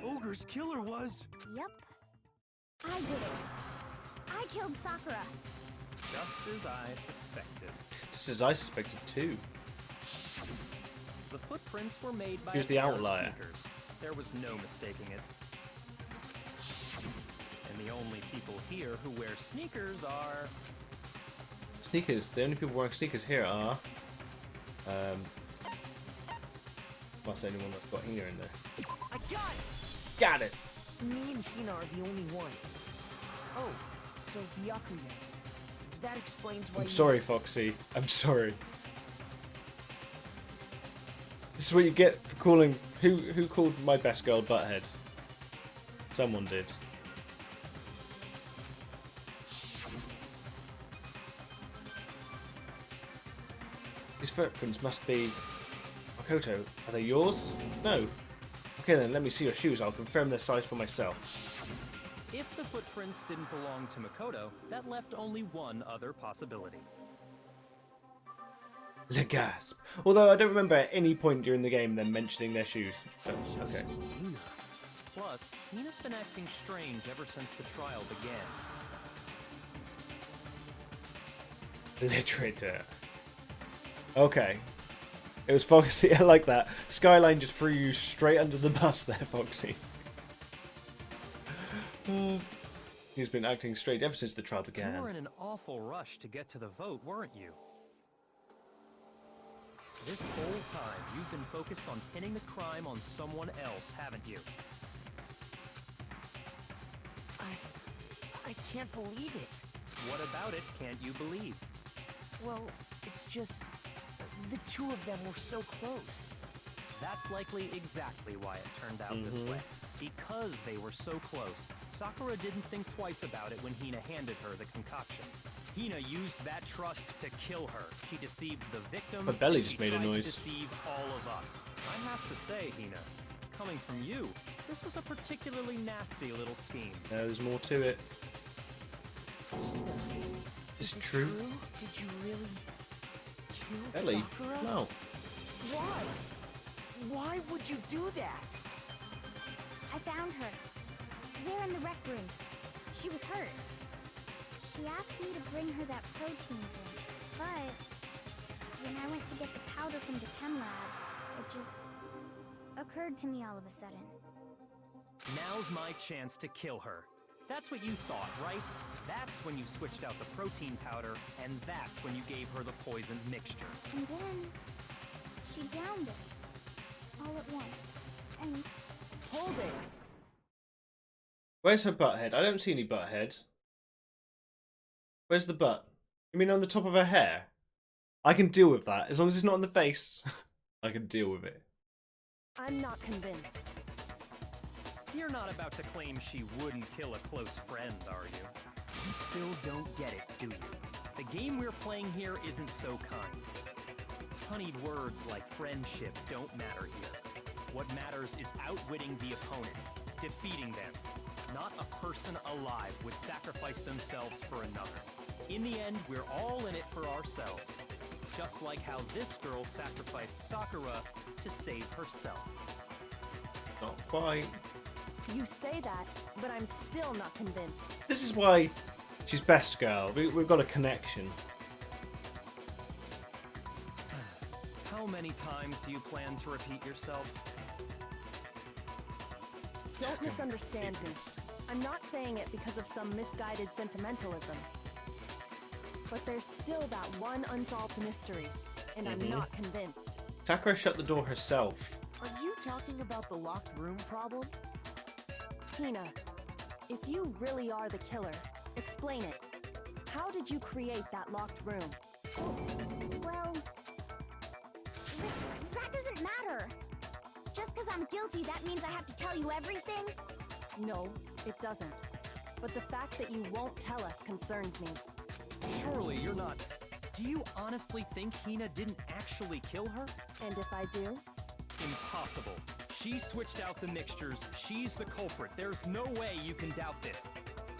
Ogre's killer was... Yep. I did it. I killed Sakura. Just as I suspected. Just as I suspected too. The footprints were made by Here's a the pair of outlier. sneakers. There was no mistaking it. And the only people here who wear sneakers are... Sneakers. The only people wearing sneakers here are... What's the only one that's got Hina in there? I got it! Got it! Me and Hina are the only ones. Oh, so Byakuya. That explains why I'm sorry, Foxy. I'm sorry. This is what you get for calling... Who called my best girl Butthead? Someone did. These footprints must be... Makoto, are they yours? No. Okay then, let me see your shoes. I'll confirm their size for myself. If the footprints didn't belong to Makoto, that left only one other possibility. Le gasp. Although I don't remember at any point during the game them mentioning their shoes. Oh, okay. Plus, Hina's been acting strange ever since the trial began. Literator. Okay. It was Foxy. I like that. Skyline just threw you straight under the bus there, Foxy. He's been acting straight ever since the trial began. You were in an awful rush to get to the vote, weren't you? This whole time, you've been focused on pinning the crime on someone else, haven't you? I can't believe it. What about it can't you believe? Well, it's just... the two of them were so close. That's likely exactly why it turned out this way. Because they were so close, Sakura didn't think twice about it when Hina handed her the concoction. Hina used that trust to kill her. She deceived the victim. My belly and just she made a tried to noise. deceive all of us. I have to say, Hina, coming from you, this was a particularly nasty little scheme. There's more to it. Is it true? Did you really kill Belly? Sakura? No. Why? Why would you do that? I found her. There in the rec room. She was hurt. She asked me to bring her that protein drink, but when I went to get the powder from the chem lab, it just occurred to me all of a sudden. Now's my chance to kill her. That's what you thought, right? That's when you switched out the protein powder, and that's when you gave her the poisoned mixture. And then she downed it all at once. And Hold it! Where's her butt head? I don't see any butt heads. Where's the butt? You mean on the top of her hair? I can deal with that. As long as it's not on the face, I can deal with it. I'm not convinced. You're not about to claim she wouldn't kill a close friend, are you? You still don't get it, do you? The game we're playing here isn't so kind. Honeyed words like friendship don't matter here. What matters is outwitting the opponent, defeating them. Not a person alive would sacrifice themselves for another. In the end, we're all in it for ourselves. Just like how this girl sacrificed Sakura to save herself. Not quite. You say that, but I'm still not convinced. This is why she's best girl. We've got a connection. How many times do you plan to repeat yourself? Don't misunderstand me. I'm not saying it because of some misguided sentimentalism. But there's still that one unsolved mystery, and I'm not convinced. Sakura shut the door herself. Are you talking about the locked room problem? Hina, if you really are the killer, explain it. How did you create that locked room? well, that doesn't matter. Just because I'm guilty, that means I have to tell you everything? No, it doesn't. But the fact that you won't tell us concerns me. Surely you're not... Do you honestly think Hina didn't actually kill her? And if I do? Impossible. She switched out the mixtures. She's the culprit. There's no way you can doubt this.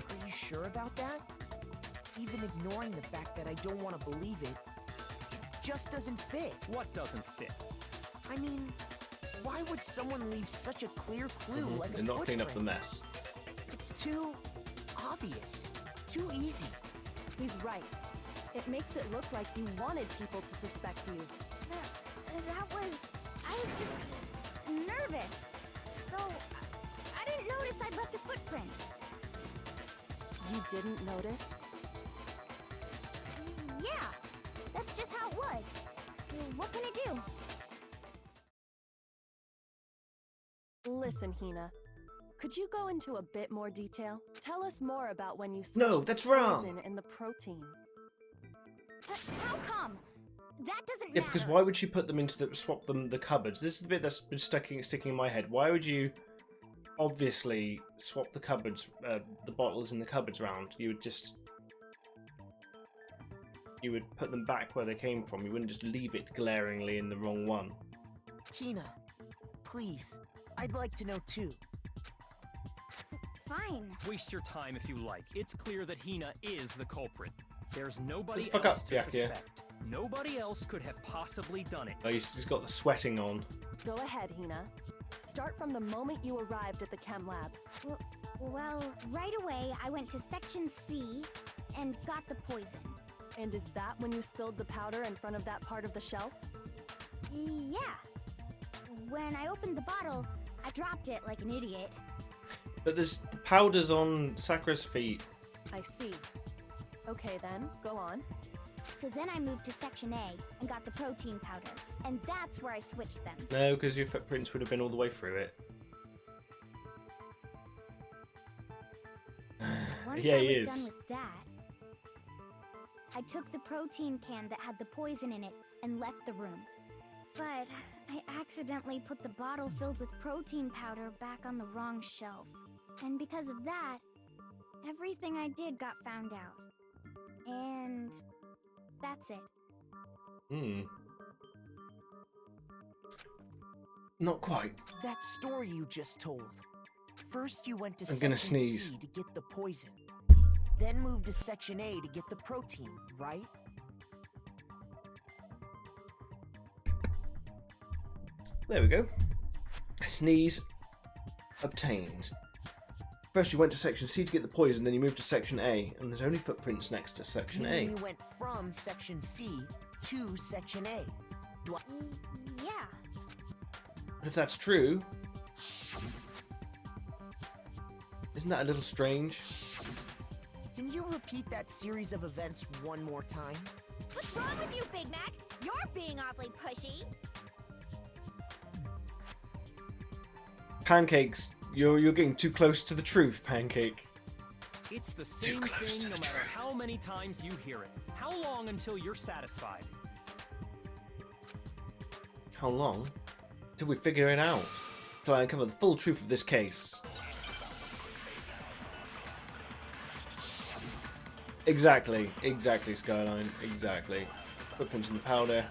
Are you sure about that? Even ignoring the fact that I don't want to believe it, it just doesn't fit. What doesn't fit? I mean, why would someone leave such a clear clue like a And not clean up the footprint? mess. It's too obvious, too easy. He's right. It makes it look like you wanted people to suspect you. I was just nervous. So, I didn't notice I'd left a footprint. You didn't notice? Yeah, that's just how it was. What can I do? Listen, Hina. Could you go into a bit more detail? Tell us more about when you switched No, that's wrong. the poison and the protein. How come? That doesn't Yeah, matter. because why would she put them into the cupboards? This is the bit that's been sticking in my head. Why would you obviously swap the cupboards, the bottles in the cupboards around? You would put them back where they came from. You wouldn't just leave it glaringly in the wrong one. Hina, please. I'd like to know too. Fine. Waste your time if you like. It's clear that Hina is the culprit. There's nobody Fuck else up, to Jack, yeah. suspect. Nobody else could have possibly done it. Oh, he's got the sweating on. Go ahead, Hina. Start from the moment you arrived at the chem lab. Well, right away I went to Section C and got the poison. And is that when you spilled the powder in front of that part of the shelf? Yeah. When I opened the bottle, I dropped it like an idiot. But there's powders on Sakura's feet. I see. Okay then, go on. So then I moved to Section A and got the protein powder. And that's where I switched them. No, because your footprints would have been all the way through it. Once Yeah, I he was is. done with that, I took the protein can that had the poison in it and left the room. But I accidentally put the bottle filled with protein powder back on the wrong shelf. And because of that, everything I did got found out. And that's it. Not quite. That story you just told. First you went to I'm gonna Section sneeze. C to get the poison. Then moved to Section A to get the protein, right? There we go. Sneeze obtained. First you went to Section C to get the poison, then you moved to Section A, and there's only footprints next to Section A. Meaning you went from Section C to Section A. Do I... Yeah. But if that's true, isn't that a little strange? Can you repeat that series of events one more time? What's wrong with you, Big Mac? You're being awfully pushy. Pancakes, you're getting too close to the truth, Pancake. It's the same close to thing no the matter truth. how many times you hear it. How long until you're satisfied? How long? Till we figure it out. Till I uncover the full truth of this case. Exactly, Skyline, exactly. Footprints in the powder.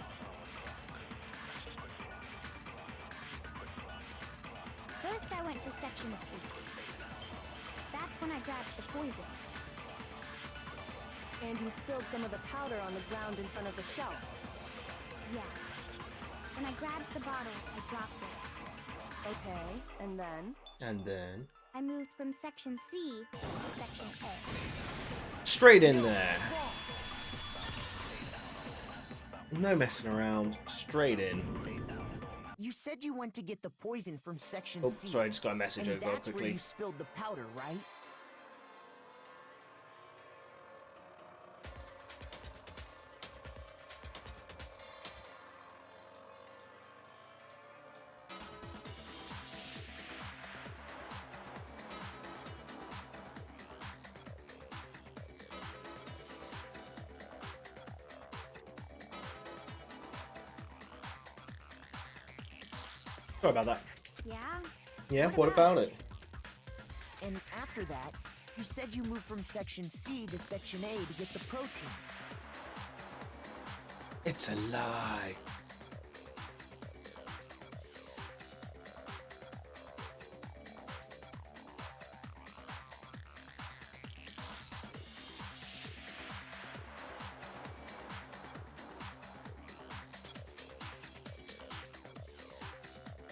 First I went to Section C. That's when I grabbed the poison. And you spilled some of the powder on the ground in front of the shelf. Yeah. When I grabbed the bottle, I dropped it. Okay, and then? And then... I moved from Section C to Section A. straight in there. No messing around. Straight in. You said you went to get the poison from Section Oh, C. sorry, I just got a message and over that's where quickly. you spilled the powder, right? Sorry about that. Yeah? Yeah, what about it? And after that, you said you moved from Section C to Section A to get the protein. It's a lie.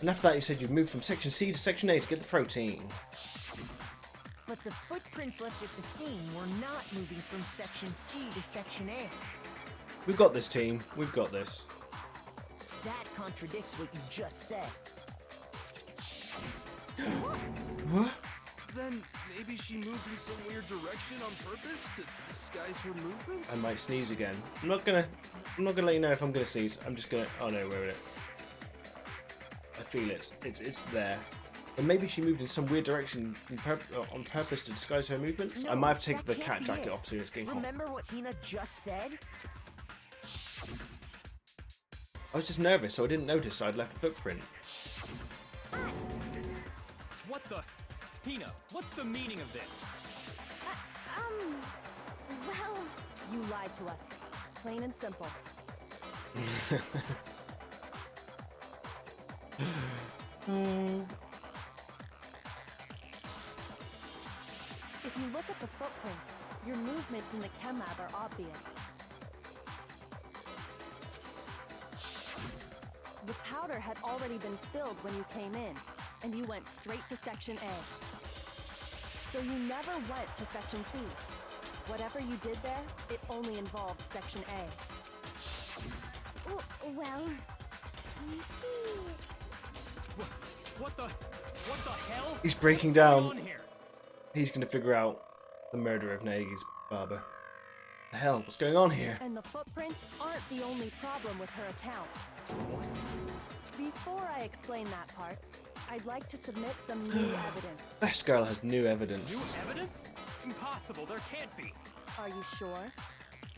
And after that you said you'd moved from Section C to Section A to get the protein. But the footprints left at the scene were not moving from Section C to Section A. We've got this, team. We've got this. That contradicts what you just said. What? Then maybe she moved in some weird direction on purpose to disguise her movements? I might sneeze again. I'm not gonna let you know if I'm gonna sneeze. I'm just gonna. Oh no, wait a minute. I feel it. It's there. And maybe she moved in some weird direction on purpose to disguise her movements. I No, might have to take that the can't cat be jacket it. off soon as it's getting hot. Remember what Hina just said? I was just nervous, so I didn't notice I'd left a footprint. What the? Hina, what's the meaning of this? Well, you lied to us. Plain and simple. If you look at the footprints, your movements in the chem lab are obvious. The powder had already been spilled when you came in, and you went straight to Section A. So you never went to Section C. Whatever you did there, it only involved Section A. Well, you see... What the hell? He's breaking What's going down. on here? He's gonna figure out the murder of Nagi's barber. The hell? What's going on here? And the footprints aren't the only problem with her account. Before I explain that part, I'd like to submit some new evidence. Best girl has new evidence. New evidence? Impossible, there can't be. Are you sure?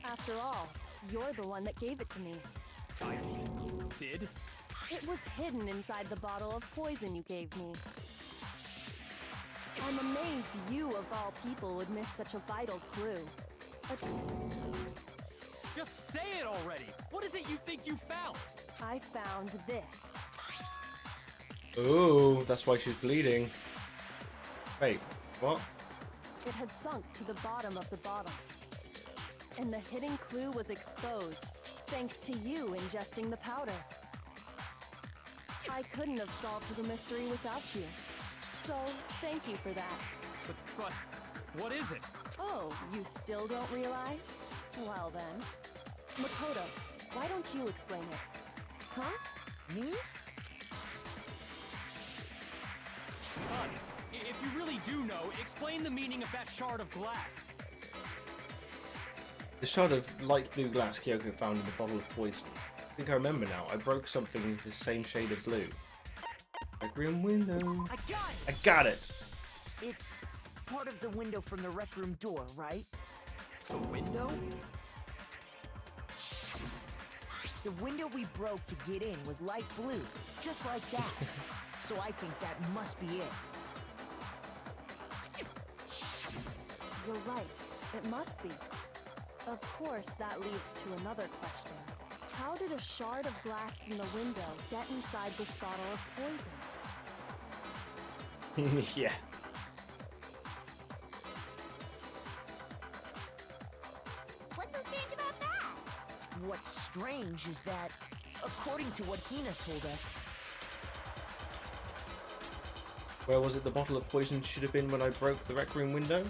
After all, you're the one that gave it to me. I did? It was hidden inside the bottle of poison you gave me. I'm amazed you, of all people, would miss such a vital clue. Just say it already! What is it you think you found? I found this. Oh, that's why she's bleeding. Wait, what? It had sunk to the bottom of the bottle. And the hidden clue was exposed, thanks to you ingesting the powder. I couldn't have solved the mystery without you. So, thank you for that. But what is it? Oh, you still don't realize? Well then. Makoto, why don't you explain it? Huh? Me? Fun. If you really do know, explain the meaning of that shard of glass. The shard of light blue glass Kyoko found in the bottle of poison. I think I remember now. I broke something the same shade of blue. Rec room window. I got it! I got it! It's part of the window from the rec room door, right? The window? The window we broke to get in was light blue, just like that. So I think that must be it. You're right. It must be. Of course, that leads to another question. How did a shard of glass from the window get inside this bottle of poison? Yeah. What's so strange about that? What's strange is that, according to what Hina told us, Where was it the bottle of poison should have been when I broke the rec room window?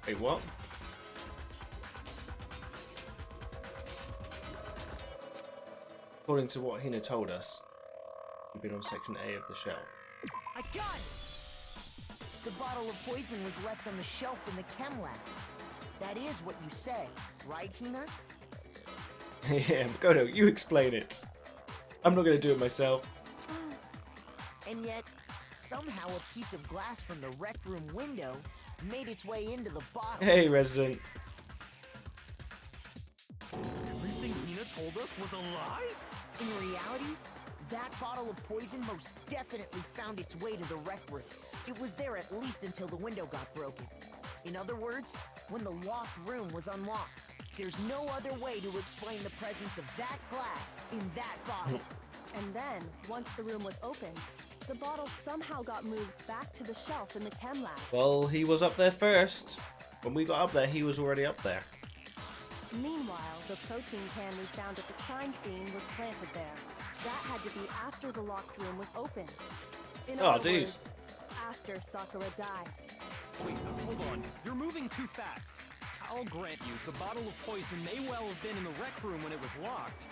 Wait, what? According to what Hina told us, it should have been on section A of the shelf. I got it! The bottle of poison was left on the shelf in the chem lab. That is what you say, right, Hina? Yeah, Makoto, you explain it. I'm not going to do it myself. And yet, somehow a piece of glass from the rec room window made its way into the bottle. Hey, Resident. Everything Hina told us was a lie? In reality, that bottle of poison most definitely found its way to the rec room. It was there at least until the window got broken. In other words, when the locked room was unlocked. There's no other way to explain the presence of that glass in that bottle. And then, once the room was opened, the bottle somehow got moved back to the shelf in the chem lab. Well, he was up there first. When we got up there, he was already up there. Meanwhile, the protein can we found at the crime scene was planted there. That had to be after the locked room was opened. In Oh, other dude. words, after Sakura died. Wait, hold on. You're moving too fast. I'll grant you, the bottle of poison may well have been in the rec room when it was locked.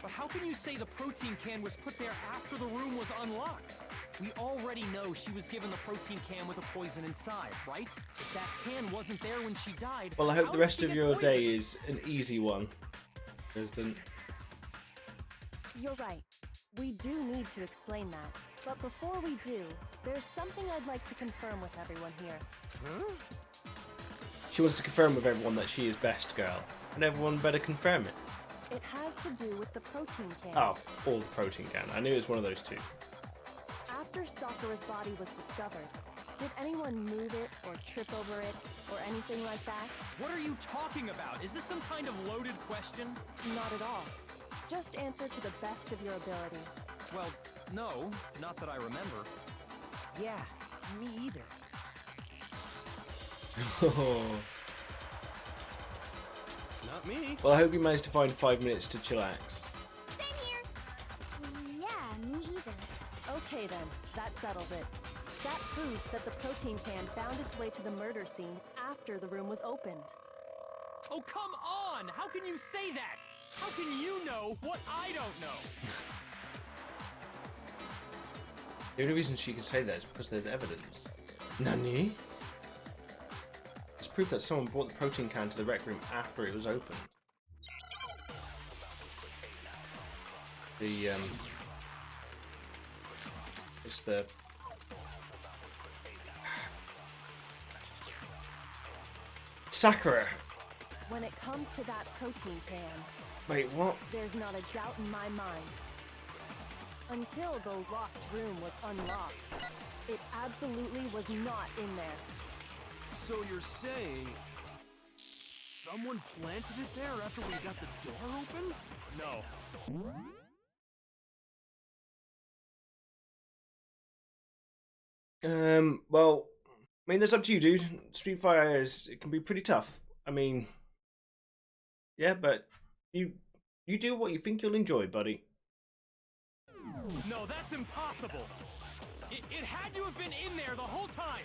But how can you say the protein can was put there after the room was unlocked? We already know she was given the protein can with a poison inside, right? If that can wasn't there when she died, Well, I hope how the did rest she of get your poisoned? day is an easy one, President. You're right. We do need to explain that. But before we do, there's something I'd like to confirm with everyone here. She wants to confirm with everyone that she is best girl, and everyone better confirm it. It has to do with the protein can. Oh, all the protein can. I knew it was one of those two. After Sakura's body was discovered, did anyone move it or trip over it or anything like that? What are you talking about? Is this some kind of loaded question? Not at all. Just answer to the best of your ability. Well, no, not that I remember. Yeah, me either. Not me. Well, I hope you managed to find 5 minutes to chillax. Same here. Yeah, me either. Okay then, that settles it. That proves that the protein can found its way to the murder scene after the room was opened. Oh, come on! How can you say that? How can you know what I don't know? The only reason she can say that is because there's evidence. Nani? It's proof that someone brought the protein can to the rec room after it was opened. It's the... Sakura! When it comes to that protein can, Wait, what? there's not a doubt in my mind. Until the locked room was unlocked, it absolutely was not in there. So you're saying someone planted it there after we got the door open? No. Well, I mean, that's up to you, dude. Street Fighter it can be pretty tough. I mean, yeah, but you do what you think you'll enjoy, buddy. No, that's impossible. It had to have been in there the whole time.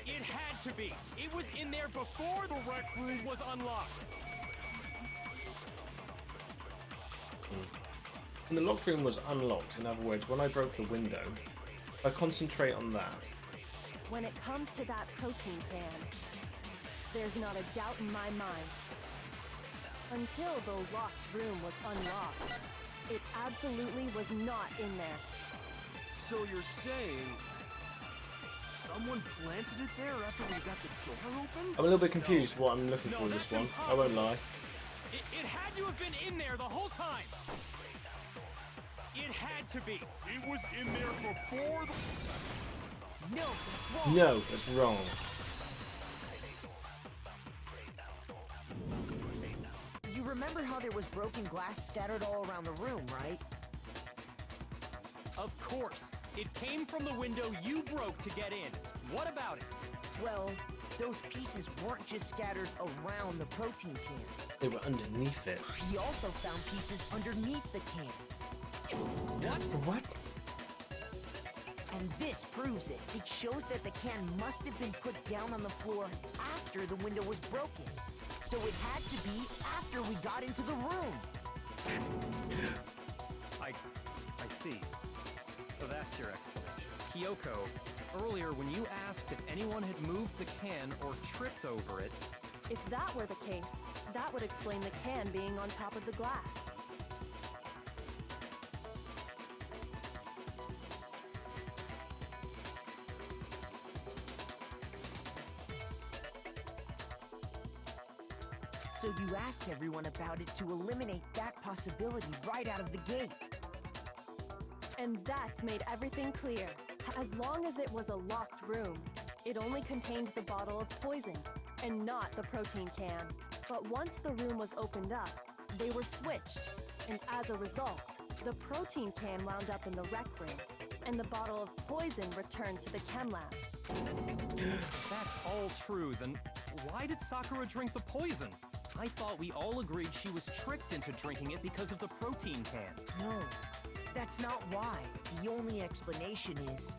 It had to be. It was in there before the rec room was unlocked. And the locked room was unlocked. In other words, when I broke the window, I concentrate on that. When it comes to that protein can, there's not a doubt in my mind. Until the locked room was unlocked, it absolutely was not in there. So you're saying someone planted it there after we got the door open? I'm a little bit confused what I'm looking No, for in this that's one. I impossible. won't lie. It had to have been in there the whole time. It had to be. It was in there before the... No, that's wrong. No, that's wrong. You remember how there was broken glass scattered all around the room, right? Of course. It came from the window you broke to get in. What about it? Well, those pieces weren't just scattered around the protein can. They were underneath it. We also found pieces underneath the can. What? And this proves it. It shows that the can must have been put down on the floor after the window was broken. So it had to be after we got into the room. I see. So that's your explanation. Kyoko, earlier when you asked if anyone had moved the can or tripped over it, If that were the case, that would explain the can being on top of the glass. So you asked everyone about it to eliminate that possibility right out of the gate. And that's made everything clear. As long as it was a locked room, it only contained the bottle of poison, and not the protein can. But once the room was opened up, they were switched, and as a result, the protein can wound up in the rec room, and the bottle of poison returned to the chem lab. if that's all true, then why did Sakura drink the poison? I thought we all agreed she was tricked into drinking it because of the protein can. No, that's not why. The only explanation is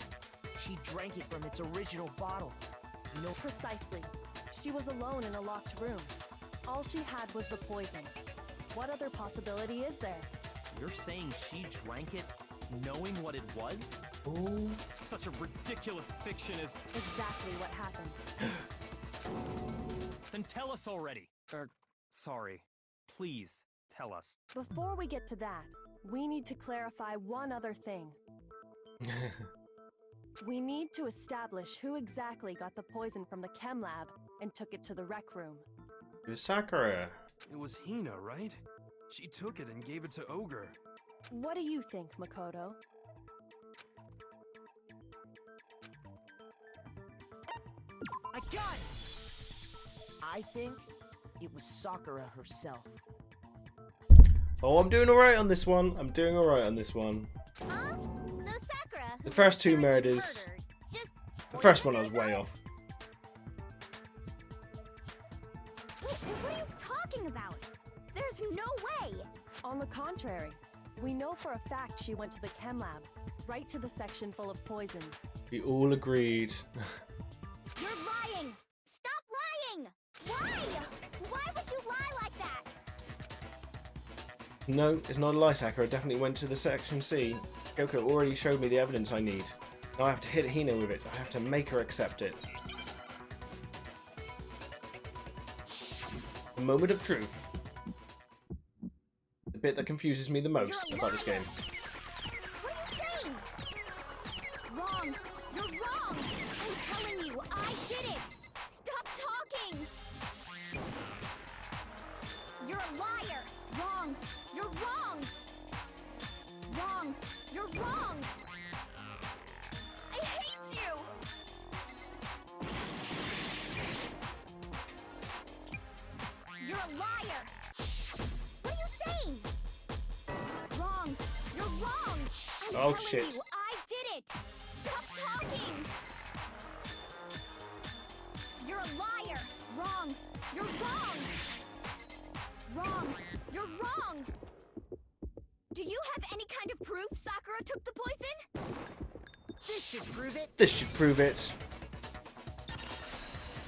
she drank it from its original bottle. No, precisely. She was alone in a locked room. All she had was the poison. What other possibility is there? You're saying she drank it knowing what it was? Ooh. Such a ridiculous fiction is... Exactly what happened. Then tell us already. Sorry. Please, tell us. Before we get to that, we need to clarify one other thing. We need to establish who exactly got the poison from the chem lab and took it to the rec room. It was Sakura. It was Hina, right? She took it and gave it to Ogre. What do you think, Makoto? I got it! I think it was Sakura herself. Oh, I'm doing alright on this one. I'm doing alright on this one. So Sakura, The first two murders. The first one I was way off. What are you talking about? There's no way! On the contrary, we know for a fact she went to the chem lab, right to the section full of poisons. We all agreed. You're lying! Stop lying! Why? Why would you lie like that? No, it's not a lie, Sakura. Definitely went to the section C. Kyoko already showed me the evidence I need. Now I have to hit Hina with it. I have to make her accept it. The moment of truth. The bit that confuses me the most about this game. What are you saying? Wrong! You're wrong! I'm telling you, I did it! Stop talking! You're a liar! Wrong! You're wrong! Wrong! You're wrong! I hate you! You're a liar! What are you saying? Wrong! You're wrong! I'm Oh, telling shit. you, I did it! Stop talking! You're a liar! Wrong! You're wrong! Wrong! You're wrong! Do you have any kind of proof Sakura took the poison? This should prove it. This should prove it.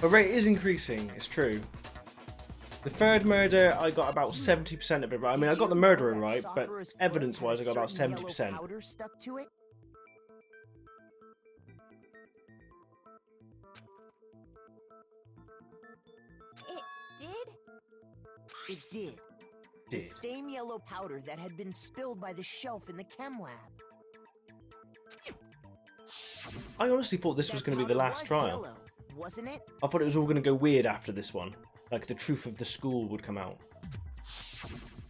The rate is increasing, it's true. The third murder, I got about 70% of it right. I mean, I got the murderer right, but evidence-wise, I got about 70%. Powder stuck to it. It did? It did. The same yellow powder that had been spilled by the shelf in the chem lab. I honestly thought this was going to be the last trial. Yellow, wasn't it? I thought it was all going to go weird after this one. Like the truth of the school would come out.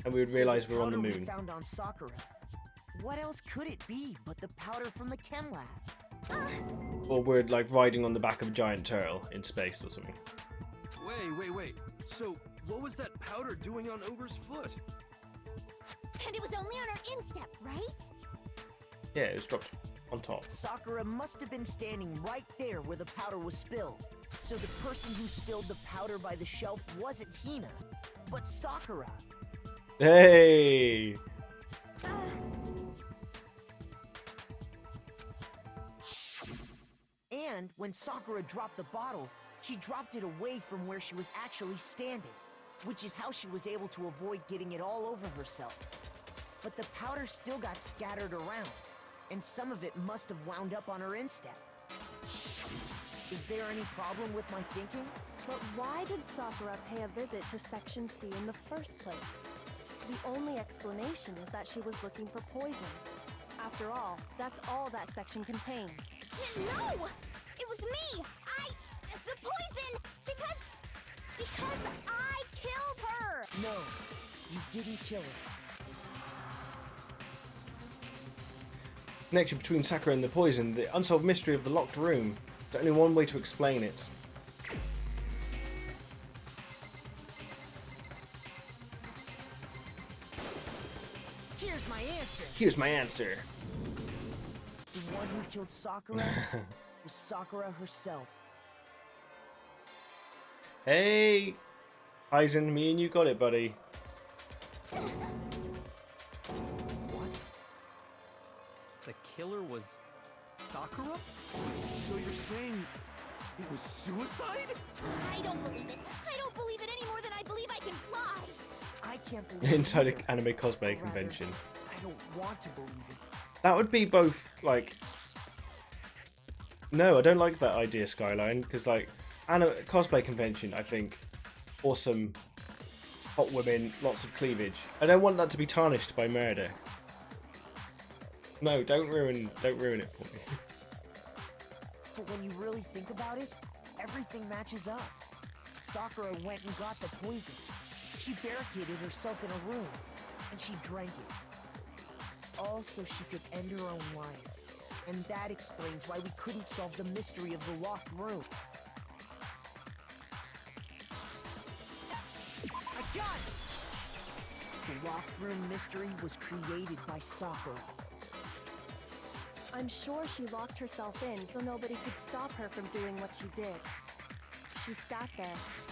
And we would realise we're on the powder we moon. found on Sakura. What else could it be but the powder from the chem lab? Or we're like riding on the back of a giant turtle in space or something. Wait. So, what was that powder doing on Ogre's foot? And it was only on her instep, right? Yeah, it was dropped on top. Sakura must have been standing right there where the powder was spilled. So the person who spilled the powder by the shelf wasn't Hina, but Sakura. Hey! And when Sakura dropped the bottle, she dropped it away from where she was actually standing, which is how she was able to avoid getting it all over herself. But the powder still got scattered around, and some of it must have wound up on her instep. Is there any problem with my thinking? But why did Sakura pay a visit to Section C in the first place? The only explanation is that she was looking for poison. After all, that's all that section contained. No! It was me! The poison! Because I killed her! No, you didn't kill her. Connection between Sakura and the poison, the unsolved mystery of the locked room. There's only one way to explain it. Here's my answer. Here's my answer. The one who killed Sakura was Sakura herself. Hey! Aizen, me and you got it, buddy. What? The killer was Sakura? So you're saying it was suicide? I don't believe it. I don't believe it any more than I believe I can fly. I can't believe it inside either. an anime cosplay Or rather, convention. I don't want to believe it. That would be both, like... No, I don't like that idea, Skyline, because, like, cosplay convention, I think, awesome, hot women, lots of cleavage. I don't want that to be tarnished by murder. No, don't ruin it for me. But when you really think about it, everything matches up. Sakura went and got the poison. She barricaded herself in a room, and she drank it. All so she could end her own life. And that explains why we couldn't solve the mystery of the locked room. I got it! The locked room mystery was created by Sakura. I'm sure she locked herself in so nobody could stop her from doing what she did. She sat there,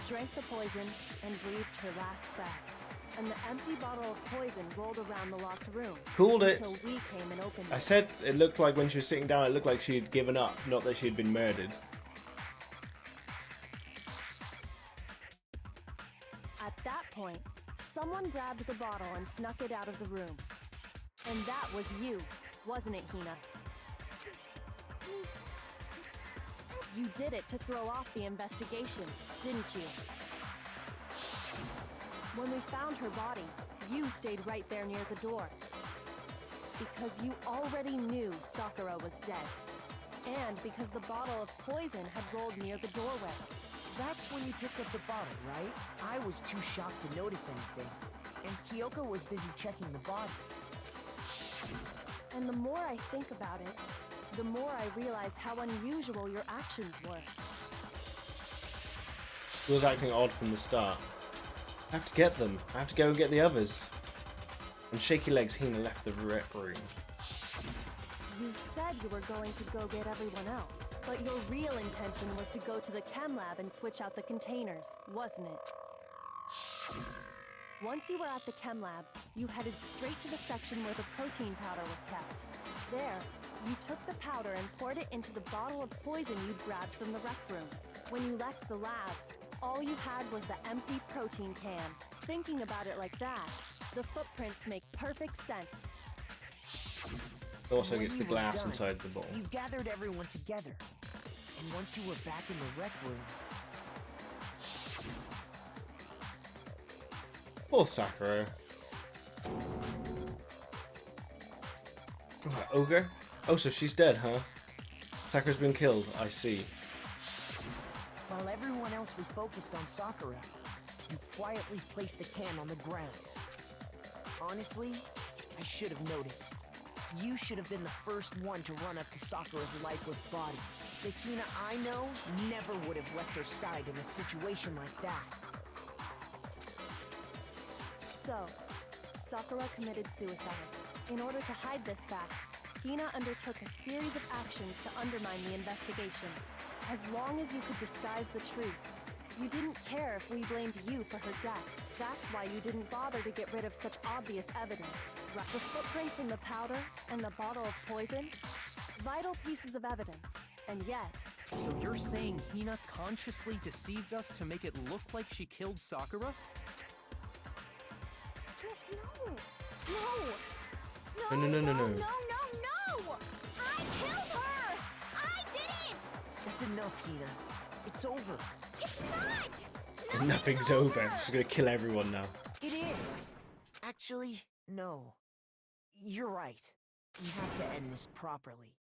drank the poison, and breathed her last breath. And the empty bottle of poison rolled around the locked room. Called it. Until we came and opened it. I said it looked like when she was sitting down, it looked like she had given up, not that she had been murdered. At that point, someone grabbed the bottle and snuck it out of the room. And that was you, wasn't it, Hina? You did it to throw off the investigation, didn't you? When we found her body, you stayed right there near the door. Because you already knew Sakura was dead. And because the bottle of poison had rolled near the doorway. That's when you picked up the bottle, right? I was too shocked to notice anything. And Kyoko was busy checking the body. And the more I think about it, the more I realize how unusual your actions were. She was acting odd from the start. I have to get them. I have to go and get the others. And shaky legs, Hina left the rep room. You said you were going to go get everyone else, but your real intention was to go to the chem lab and switch out the containers, wasn't it? Once you were at the chem lab, you headed straight to the section where the protein powder was kept. There, you took the powder and poured it into the bottle of poison you'd grabbed from the rec room. When you left the lab, all you had was the empty protein can. Thinking about it like that, the footprints make perfect sense. It also When gets the you were glass done, inside the bottle. You gathered everyone together. And once you were back in the rec room, Poor Sakura. Oh, ogre? Oh, so she's dead, huh? Sakura's been killed, I see. while everyone else was focused on Sakura, you quietly placed the can on the ground. Honestly, I should have noticed. You should have been the first one to run up to Sakura's lifeless body. The Hina I know never would have left her side in a situation like that. So, Sakura committed suicide. In order to hide this fact, Hina undertook a series of actions to undermine the investigation. As long as you could disguise the truth, you didn't care if we blamed you for her death. That's why you didn't bother to get rid of such obvious evidence. The footprints in the powder and the bottle of poison, vital pieces of evidence. And yet, So you're saying Hina consciously deceived us to make it look like she killed Sakura? no! No. I killed her! I did it! That's enough, Hina. It's over. It's not! Nothing's over. She's gonna kill everyone now. It is. Actually, no. You're right. We have to end this properly.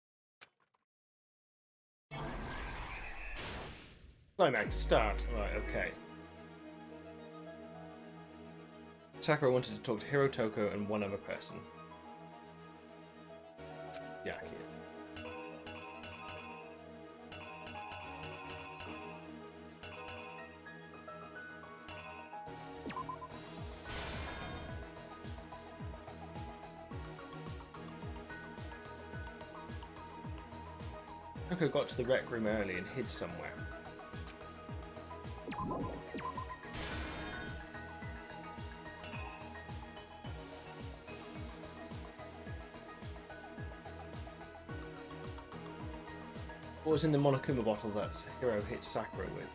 Climax, start. Right, okay. Sakura wanted to talk to Hiro, Toko, and one other person. Yaki. Toko got to the rec room early and hid somewhere. What was in the Monokuma bottle that Hiro hit Sakura with?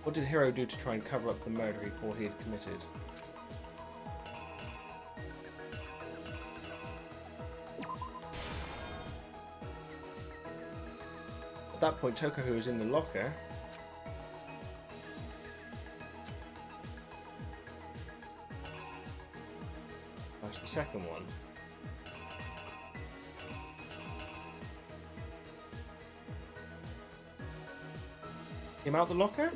What did Hiro do to try and cover up the murder he thought he had committed? At that point, Tokohu was in the locker. That's the second one. Came out the locker?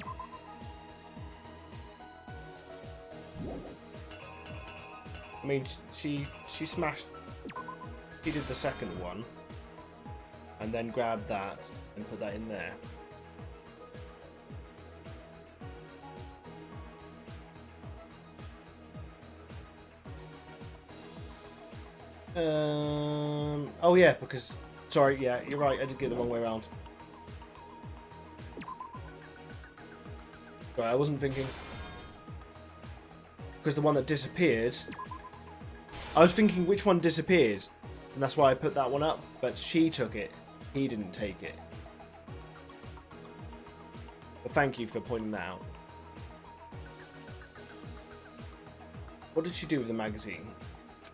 I mean, she smashed. She did the second one, and then grabbed that and put that in there. Oh yeah, because sorry, yeah, you're right. I did get the wrong way around. Right, I wasn't thinking because the one that disappeared. I was thinking which one disappeared, and that's why I put that one up. But she took it. He didn't take it. But thank you for pointing that out. What did she do with the magazine?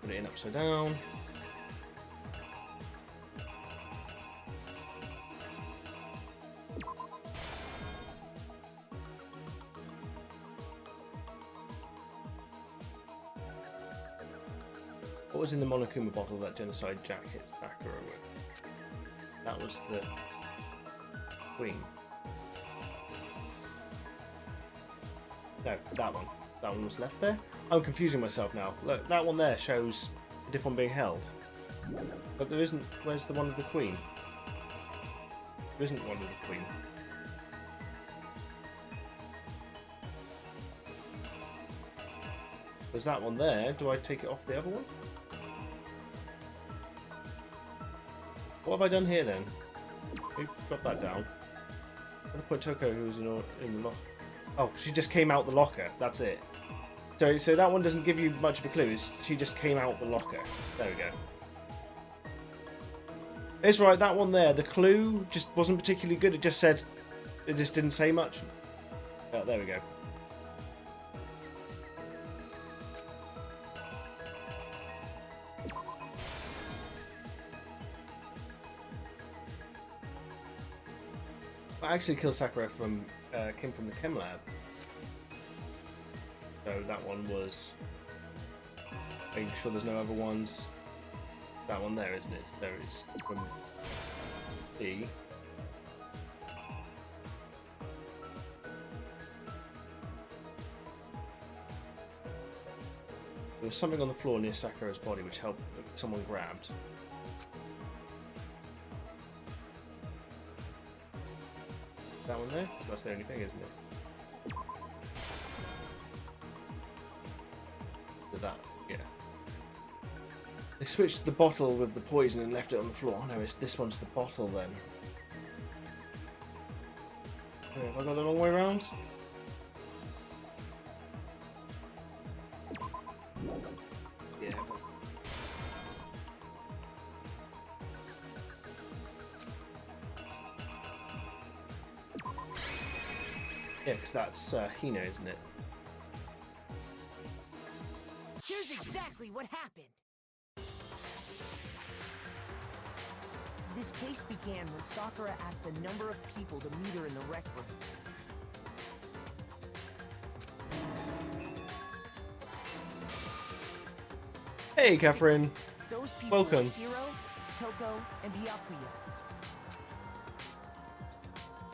Put it in upside down. What was in the Monokuma bottle that Genocide Jack hit Sakura with? That was the Queen. No, that one. That one was left there. I'm confusing myself now. Look, that one there shows a different one being held. But there isn't. Where's the one of the Queen? There isn't one of the Queen. There's that one there. Do I take it off the other one? What have I done here then? Drop that down. I'm gonna put Toko, who's in the locker. Oh, she just came out the locker. That's it. So that one doesn't give you much of a clue. She just came out the locker. There we go. It's right. That one there. The clue just wasn't particularly good. It just said. It just didn't say much. Oh, there we go. I actually killed Sakura from came from the chem lab. So that one was making sure there's no other ones. That one there, isn't it? There is from D. There was something on the floor near Sakura's body which helped someone grabbed. That one there? That's the only thing, isn't it? So that, yeah. They switched the bottle with the poison and left it on the floor. Oh no, this one's the bottle then. Yeah, have I got the wrong way around? Yeah. Yeah, because that's Hina, isn't it? Here's exactly what happened. This case began when Sakura asked a number of people to meet her in the rec room. Hey, Catherine. Those people Welcome. were Hiro, Toko, and Byakuya.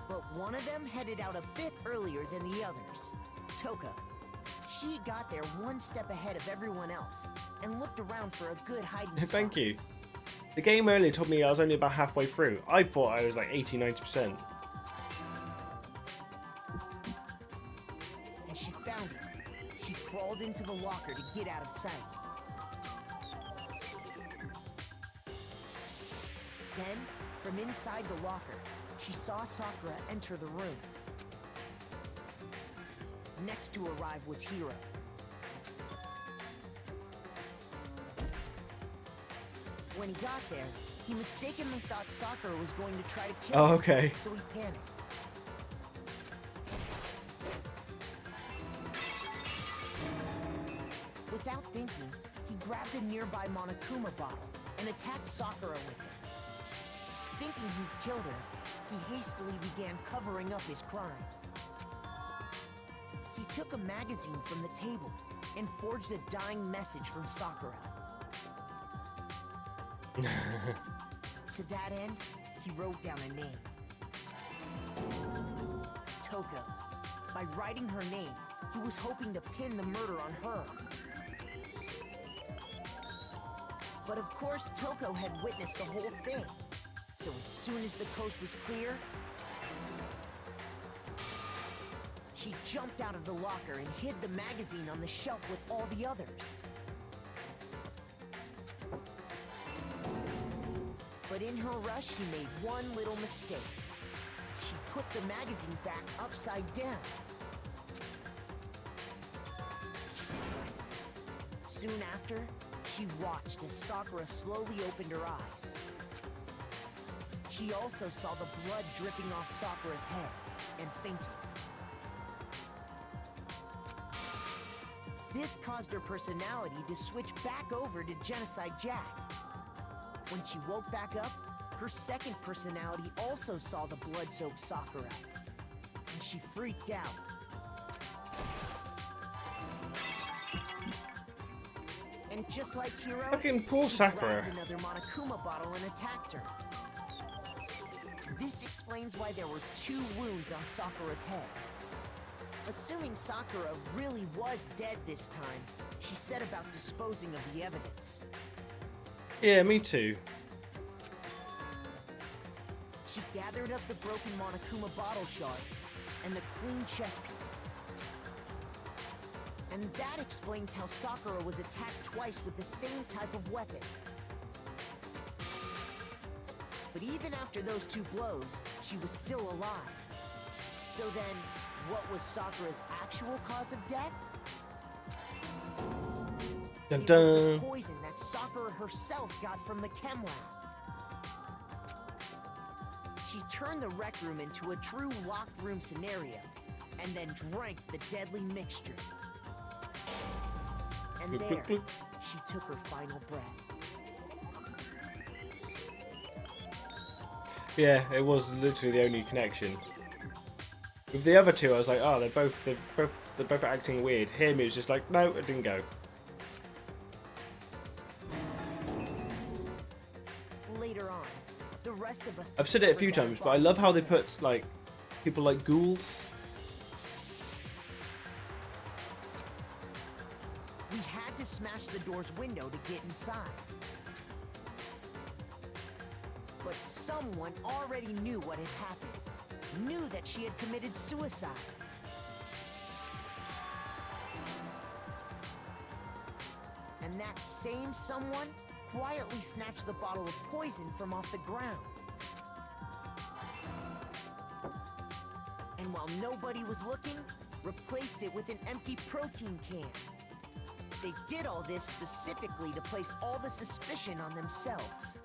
But one of them headed out a bit earlier than the others. Toka. She got there one step ahead of everyone else and looked around for a good hiding spot. Thank you. The game earlier told me I was only about halfway through. I thought I was like 80-90%. And she found it. She crawled into the locker to get out of sight. Then, from inside the locker, she saw Sakura enter the room. Next to arrive was Hiro. When he got there, he mistakenly thought Sakura was going to try to kill him. Oh, okay. So he panicked. Without thinking, he grabbed a nearby Monokuma bottle and attacked Sakura with it. Thinking he'd killed her, he hastily began covering up his crime. He took a magazine from the table and forged a dying message from Sakura. To that end, he wrote down a name. Toko. By writing her name, he was hoping to pin the murder on her. But of course, Toko had witnessed the whole thing. So as soon as the coast was clear, she jumped out of the locker and hid the magazine on the shelf with all the others. But in her rush, she made one little mistake. She put the magazine back upside down. Soon after, she watched as Sakura slowly opened her eyes. She also saw the blood dripping off Sakura's head and fainted. This caused her personality to switch back over to Genocide Jack. When she woke back up, her second personality also saw the blood-soaked Sakura, and she freaked out. And just like Hiro, Fucking poor she Sakura. grabbed another Monokuma bottle and attacked her. This explains why there were 2 wounds on Sakura's head. Assuming Sakura really was dead this time, she set about disposing of the evidence. Yeah, me too. She gathered up the broken Monokuma bottle shards and the queen chess piece. And that explains how Sakura was attacked twice with the same type of weapon. But even after those 2 blows, she was still alive. So then, what was Sakura's actual cause of death? Dun It was dun. the poison that Sakura herself got from the chem lab. She turned the rec room into a true locked room scenario, and then drank the deadly mixture. And Glug, there, glug, glug. she took her final breath. Yeah, it was literally the only connection. With the other 2, I was like, oh, they're both acting weird. Him, it was just like, no, it didn't go. Later on, the rest of us I've said it a few discovered times, that but I love how they bodies put like people like ghouls. We had to smash the door's window to get inside. But someone already knew what had happened. Knew that she had committed suicide. And that same someone quietly snatched the bottle of poison from off the ground. And while nobody was looking, replaced it with an empty protein can. They did all this specifically to place all the suspicion on themselves,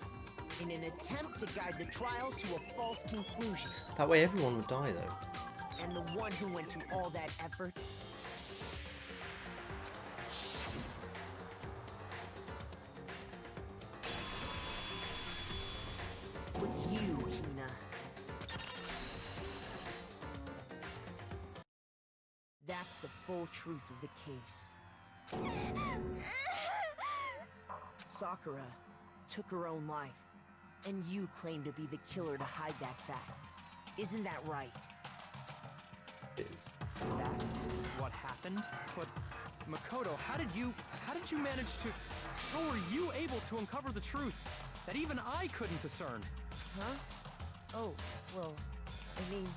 in an attempt to guide the trial to a false conclusion. That way everyone would die though. And the one who went to all that effort was you, Hina. That's the full truth of the case. Sakura took her own life, and you claim to be the killer to hide that fact. Isn't that right? It is. That's what happened? But Makoto, how did you manage to... How were you able to uncover the truth that even I couldn't discern? Huh? Oh, well, I mean...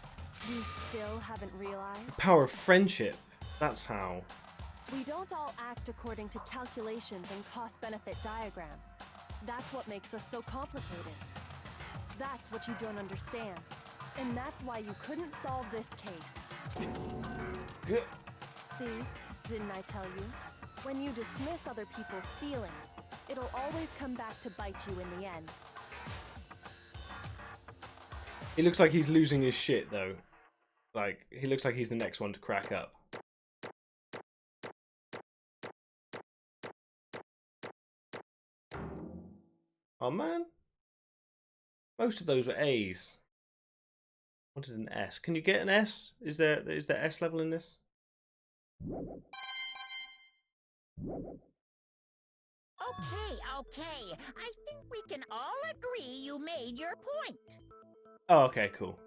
You still haven't realized? Power of friendship. That's how. We don't all act according to calculations and cost-benefit diagrams. That's what makes us so complicated. That's what you don't understand. And that's why you couldn't solve this case. Good. See? Didn't I tell you? When you dismiss other people's feelings, it'll always come back to bite you in the end. He looks like he's losing his shit though. Like, he looks like he's the next one to crack up. Oh man. Most of those were A's. Wanted an S. Can you get an S? Is there S level in this? Okay. I think we can all agree you made your point. Oh, okay, cool.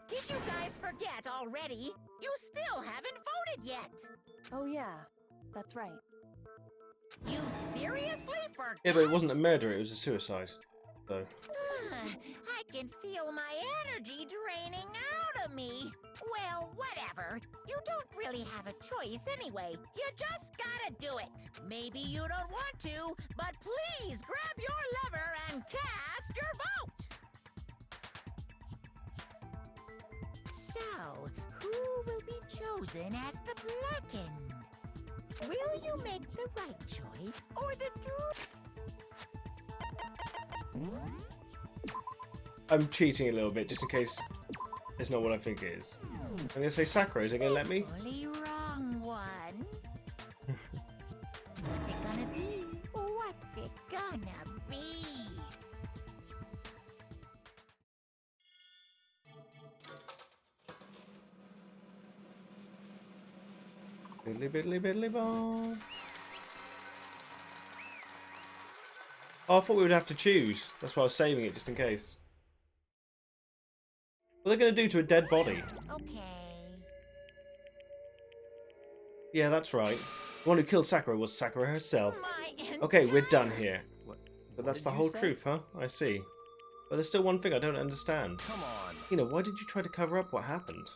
Did you guys forget already? You still haven't voted yet. Oh yeah, that's right. You seriously forgot? Yeah, but it wasn't a murder, it was a suicide. So I can feel my energy draining out of me. Well, whatever. You don't really have a choice anyway. You just gotta do it. Maybe you don't want to, but please grab your lever and cast your vote. So, who will be chosen as the blackened? Will you make the right choice or the I'm cheating a little bit just in case it's not what I think it is. I'm gonna say Sakura, is it gonna let me? Fully wrong one? What's it gonna be? What's it gonna be? Biddly biddly biddly bong. Oh, I thought we would have to choose. That's why I was saving it just in case. What are they going to do to a dead body? Okay. Yeah, that's right. The one who killed Sakura was Sakura herself. My Okay, we're done entire- here. But that's did the you whole say? truth, huh? I see. But there's still one thing I don't understand. Come on. Why did you try to cover up what happened?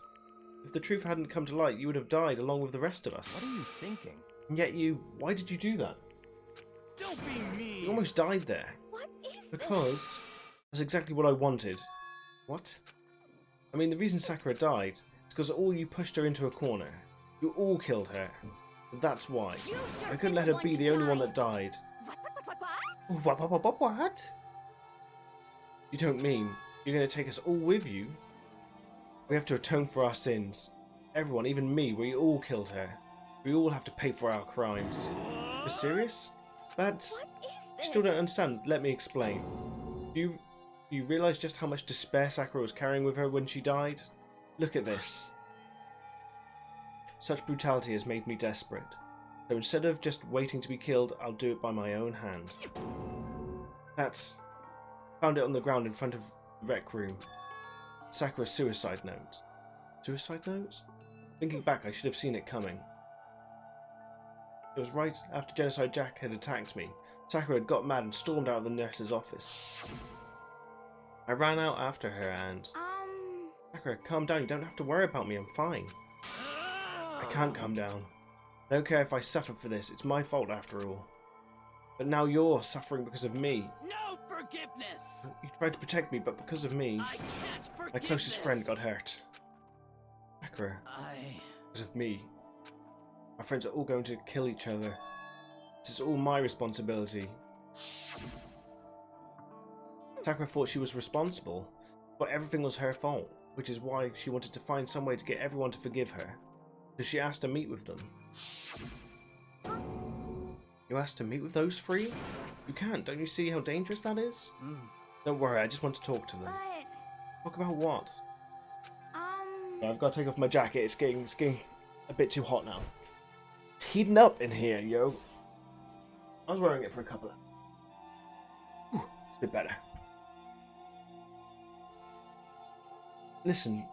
If the truth hadn't come to light, you would have died along with the rest of us. What are you thinking? And yet why did you do that? Don't be mean. You almost died there. What is Because that's exactly what I wanted. What? I mean, the reason Sakura died is because all you pushed her into a corner. You all killed her. That's why. You should I couldn't let her be the only one that died. What? You don't mean you're going to take us all with you? We have to atone for our sins. Everyone, even me, we all killed her. We all have to pay for our crimes. You're serious? That's... What is I this? still don't understand. Let me explain. Do you realise just how much despair Sakura was carrying with her when she died? Look at this. Such brutality has made me desperate. So instead of just waiting to be killed, I'll do it by my own hand. That's... Found it on the ground in front of the rec room. Sakura's suicide note. Suicide note? Thinking back, I should have seen it coming. It was right after Genocide Jack had attacked me. Sakura had got mad and stormed out of the nurse's office. I ran out after her and... Sakura, calm down. You don't have to worry about me. I'm fine. I can't calm down. I don't care if I suffer for this. It's my fault after all. But now you're suffering because of me. No forgiveness! You tried to protect me, but because of me, I can't forgive my closest this. friend got hurt. Sakura, I... because of me. My friends are all going to kill each other. This is all my responsibility. Sakura thought she was responsible, but everything was her fault, which is why she wanted to find some way to get everyone to forgive her. So she asked to meet with them. You asked to meet with those three? You can't. Don't you see how dangerous that is? Don't worry, I just want to talk to them. Talk about what? I've got to take off my jacket. It's getting a bit too hot now. It's heating up in here, yo. I was wearing it for a couple of... Whew, it's a bit better. Listen,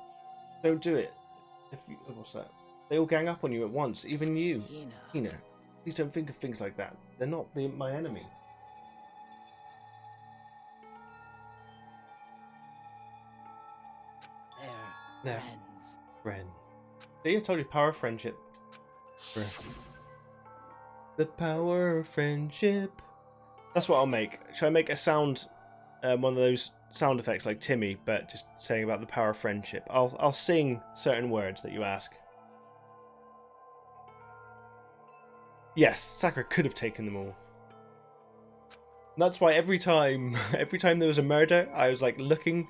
don't do it. What's that? They all gang up on you at once, even you. Hina, please don't think of things like that. They're not my enemy. They're There. friends. Friend. See, I told you, power of friendship. The power of friendship. That's what I'll make. Should I make a sound, one of those sound effects like Timmy, but just saying about the power of friendship? I'll sing certain words that you ask. Yes, Sakura could have taken them all. And that's why every time there was a murder, I was like looking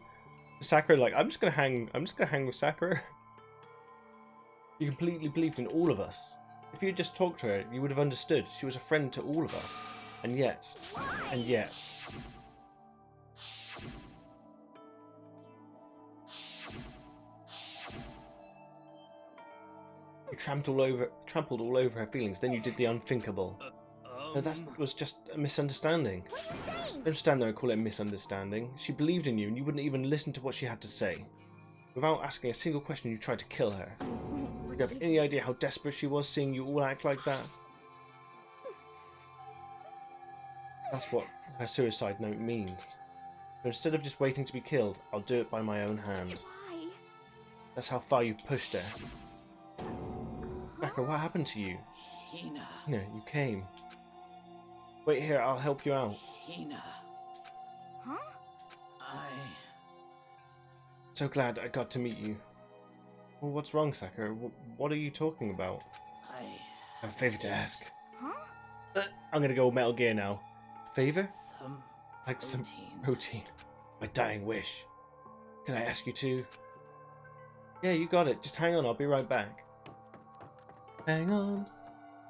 for Sakura, like I'm just gonna hang with Sakura. You completely believed in all of us. If you had just talked to her, you would have understood. She was a friend to all of us. And yet, and yet. You trampled all over her feelings, then you did the unthinkable. No, that was just a misunderstanding. What are you saying? Don't stand there and call it a misunderstanding. She believed in you and you wouldn't even listen to what she had to say. Without asking a single question, you tried to kill her. Do you have any idea how desperate she was seeing you all act like that? That's what her suicide note means. So instead of just waiting to be killed, I'll do it by my own hand. Why? That's how far you pushed her. Sakura, what happened to you? Hina. No, you came. Wait here, I'll help you out. Hina. Huh? So glad I got to meet you. Well, what's wrong, Sakura? What are you talking about? I have a favour to ask. Huh? I'm gonna go Metal Gear now. Favour? Some Like some protein. My dying wish. Can I ask you to? Yeah, you got it. Just hang on, I'll be right back. Hang on.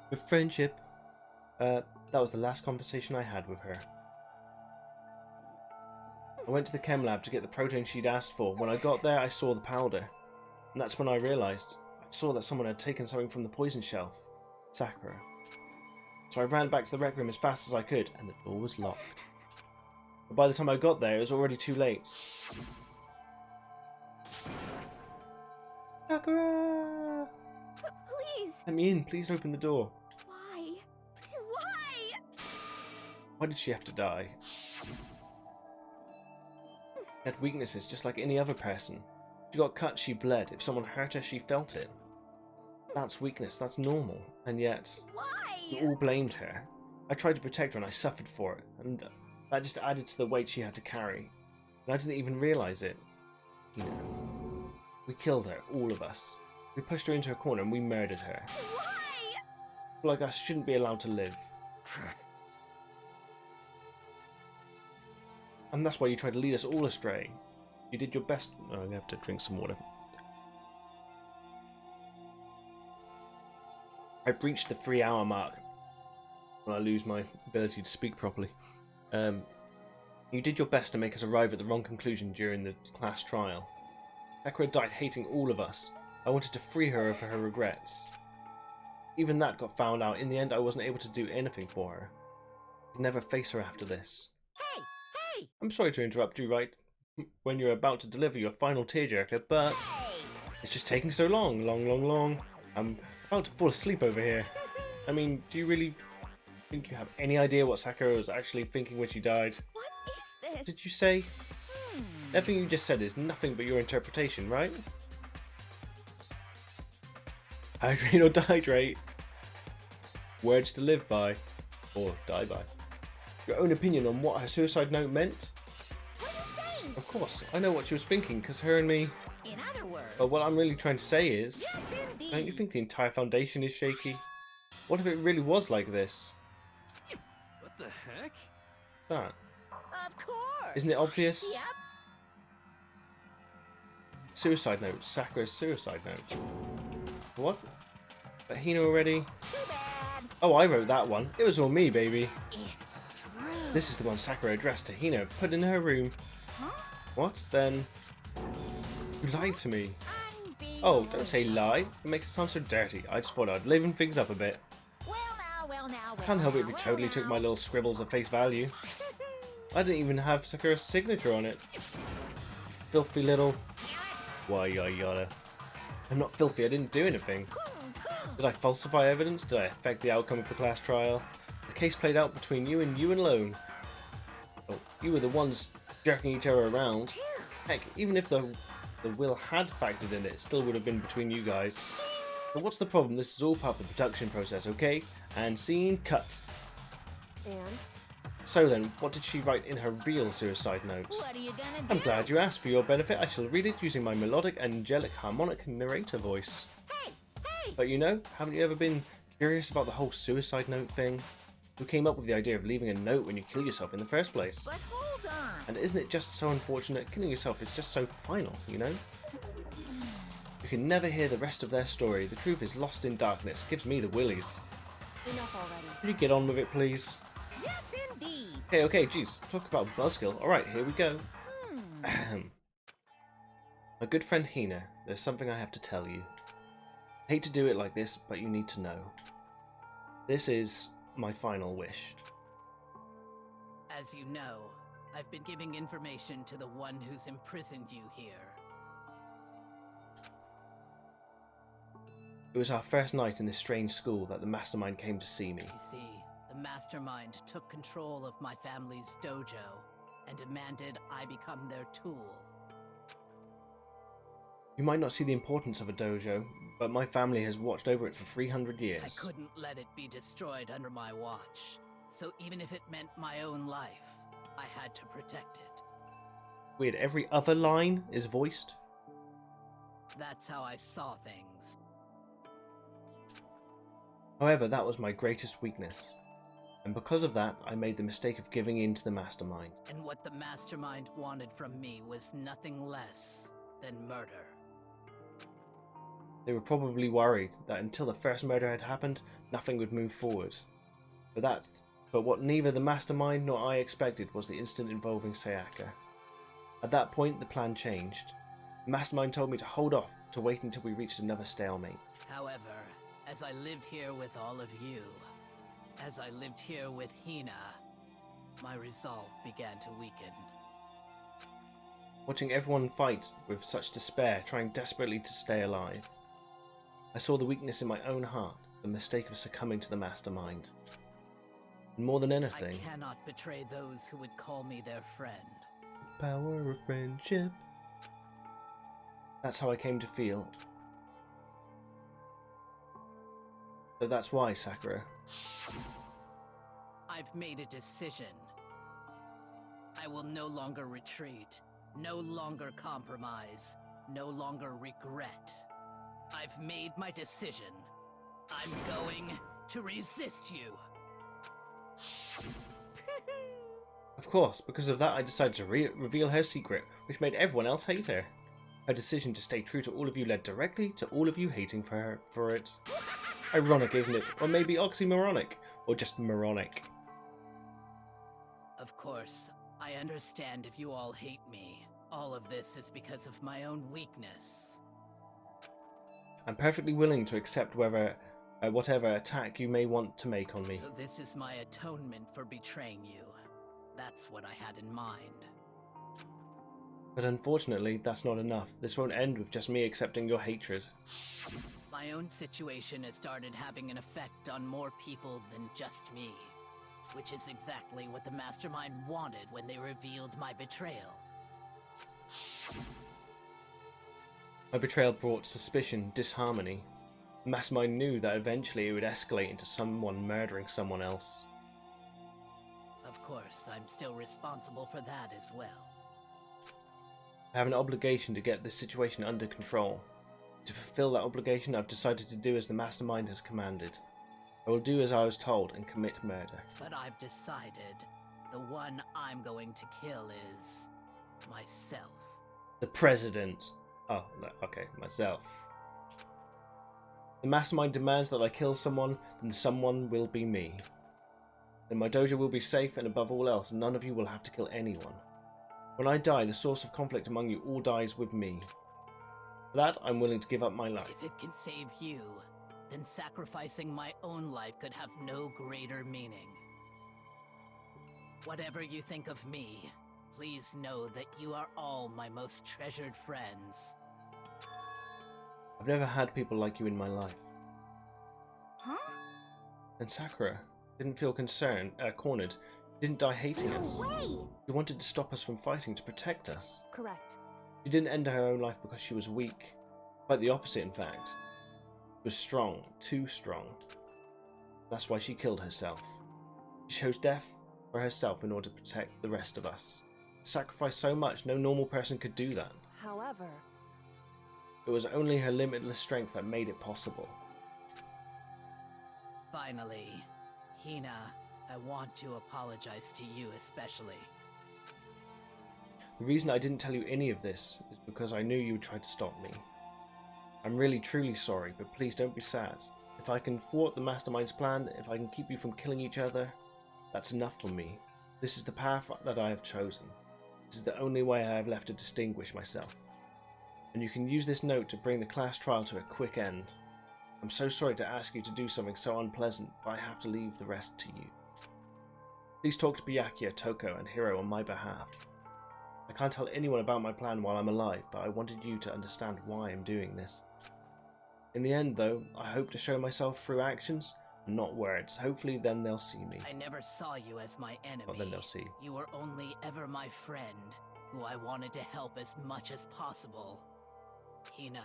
For friendship. That was the last conversation I had with her. I went to the chem lab to get the protein she'd asked for. When I got there, I saw the powder. And that's when I realised. I saw that someone had taken something from the poison shelf. Sakura. So I ran back to the rec room as fast as I could, and the door was locked. But by the time I got there, it was already too late. Sakura! Please. Let me in. Please open the door. Why? Why? Why did she have to die? She had weaknesses just like any other person. She got cut, she bled. If someone hurt her, she felt it. That's weakness, that's normal. And yet, Why? you all blamed her. I tried to protect her and I suffered for it. And that just added to the weight she had to carry. And I didn't even realise it. You know, we killed her, all of us. We pushed her into a corner and we murdered her. Why? People like us shouldn't be allowed to live. And that's why you tried to lead us all astray. You did your best. Oh, I have to drink some water. I breached the 3-hour mark when I lose my ability to speak properly. You did your best to make us arrive at the wrong conclusion during the class trial. Sakura died hating all of us. I wanted to free her of her regrets. Even that got found out. In the end, I wasn't able to do anything for her. I could never face her after this. Hey! Hey! I'm sorry to interrupt you right when you're about to deliver your final tearjerker, but it's just taking so long. Long. I'm about to fall asleep over here. I mean, do you really think you have any idea what Sakura was actually thinking when she died? What is this? Did you say? Everything you just said is nothing but your interpretation, right? Hydrate or dihydrate. Words to live by. Or die by. Your own opinion on what her suicide note meant? What are you saying? Of course, I know what she was thinking, because her and me... In other words... But what I'm really trying to say is... Yes, indeed! Don't you think the entire foundation is shaky? What if it really was like this? What the heck? That. Of course! Isn't it obvious? Yep. Suicide note. Sakura's suicide note. What? But Hina already? Too bad. Oh, I wrote that one. It was all me, baby. It's true. This is the one Sakura addressed to Hina, put in her room. Huh? What? Then... You lied to me. Oh, don't say lie. It makes it sound so dirty. I just thought I'd liven things up a bit. Well now. Can't help it if you totally took my little scribbles at face value. I didn't even have Sakura's signature on it. Filthy little... Why, yada. I'm not filthy, I didn't do anything. Did I falsify evidence? Did I affect the outcome of the class trial? The case played out between you alone. Oh, you were the ones jerking each other around. Heck, even if the will had factored in, it still would have been between you guys. But what's the problem? This is all part of the production process, okay? And scene cut. And? So then, what did she write in her real suicide note? What are you gonna do? I'm glad you asked. For your benefit, I shall read it using my melodic, angelic, harmonic narrator voice. Hey! But you know, haven't you ever been curious about the whole suicide note thing? Who came up with the idea of leaving a note when you kill yourself in the first place? But hold on. And isn't it just so unfortunate? Killing yourself is just so final, you know? You can never hear the rest of their story. The truth is lost in darkness. Gives me the willies. Enough already. Could you get on with it, please? Yes, indeed. Okay, jeez. Talk about buzzkill. Alright, here we go. Hmm. My good friend Hina, there's something I have to tell you. I hate to do it like this, but you need to know. This is my final wish. As you know, I've been giving information to the one who's imprisoned you here. It was our first night in this strange school that the mastermind came to see me. You see, the mastermind took control of my family's dojo and demanded I become their tool. You might not see the importance of a dojo, but my family has watched over it for 300 years. I couldn't let it be destroyed under my watch, so even if it meant my own life, I had to protect it. Weird, every other line is voiced? That's how I saw things. However, that was my greatest weakness. And because of that, I made the mistake of giving in to the mastermind. And what the mastermind wanted from me was nothing less than murder. They were probably worried that until the first murder had happened, nothing would move forward. But what neither the mastermind nor I expected was the incident involving Sayaka. At that point, the plan changed. The mastermind told me to hold off, to wait until we reached another stalemate. However, as I lived here with all of you, as I lived here with Hina, my resolve began to weaken. Watching everyone fight with such despair, trying desperately to stay alive, I saw the weakness in my own heart, the mistake of succumbing to the mastermind. And more than anything, I cannot betray those who would call me their friend. the power of friendship. That's how I came to feel. So that's why, Sakura. I've made a decision. I will no longer retreat, no longer compromise, no longer regret. I've made my decision. I'm going to resist you. Of course, because of that I decided to reveal her secret, which made everyone else hate her. Her decision to stay true to all of you led directly to all of you hating her for it. Ironic, isn't it? Or maybe oxymoronic. Or just moronic. Of course, I understand if you all hate me. All of this is because of my own weakness. I'm perfectly willing to accept whatever attack you may want to make on me. So this is my atonement for betraying you. That's what I had in mind. But unfortunately, that's not enough. This won't end with just me accepting your hatred. My own situation has started having an effect on more people than just me. Which is exactly what the mastermind wanted when they revealed my betrayal. My betrayal brought suspicion, disharmony. The mastermind knew that eventually it would escalate into someone murdering someone else. Of course, I'm still responsible for that as well. I have an obligation to get this situation under control. To fulfill that obligation, I've decided to do as the mastermind has commanded. I will do as I was told and commit murder. But I've decided the one I'm going to kill is myself. The president. Oh, no, okay, myself. The mastermind demands that I kill someone, then someone will be me. Then my dojo will be safe, and above all else, none of you will have to kill anyone. When I die, the source of conflict among you all dies with me. For that, I'm willing to give up my life. If it can save you, then sacrificing my own life could have no greater meaning. Whatever you think of me, please know that you are all my most treasured friends. I've never had people like you in my life. Huh? And Sakura didn't feel cornered. She didn't die hating us. No way! She wanted to stop us from fighting to protect us. Correct. She didn't end her own life because she was weak. Quite the opposite, in fact. She was strong, too strong. That's why she killed herself. She chose death for herself in order to protect the rest of us. Sacrificed so much, no normal person could do that. However, It was only her limitless strength that made it possible. Finally, Hina, I want to apologize to you especially. The reason I didn't tell you any of this is because I knew you would try to stop me. I'm really truly sorry, but please don't be sad. If I can thwart the mastermind's plan, if I can keep you from killing each other, That's enough for me. This is the path that I have chosen. This is the only way I have left to distinguish myself. And you can use this note to bring the class trial to a quick end. I'm so sorry to ask you to do something so unpleasant, but I have to leave the rest to you. Please talk to Byakuya, Toko, and Hiro on my behalf. I can't tell anyone about my plan while I'm alive, but I wanted you to understand why I'm doing this. In the end, though, I hope to show myself through actions, and not words. Hopefully then they'll see me. I never saw you as my enemy. Well, then they'll see. You were only ever my friend, who I wanted to help as much as possible. Hina,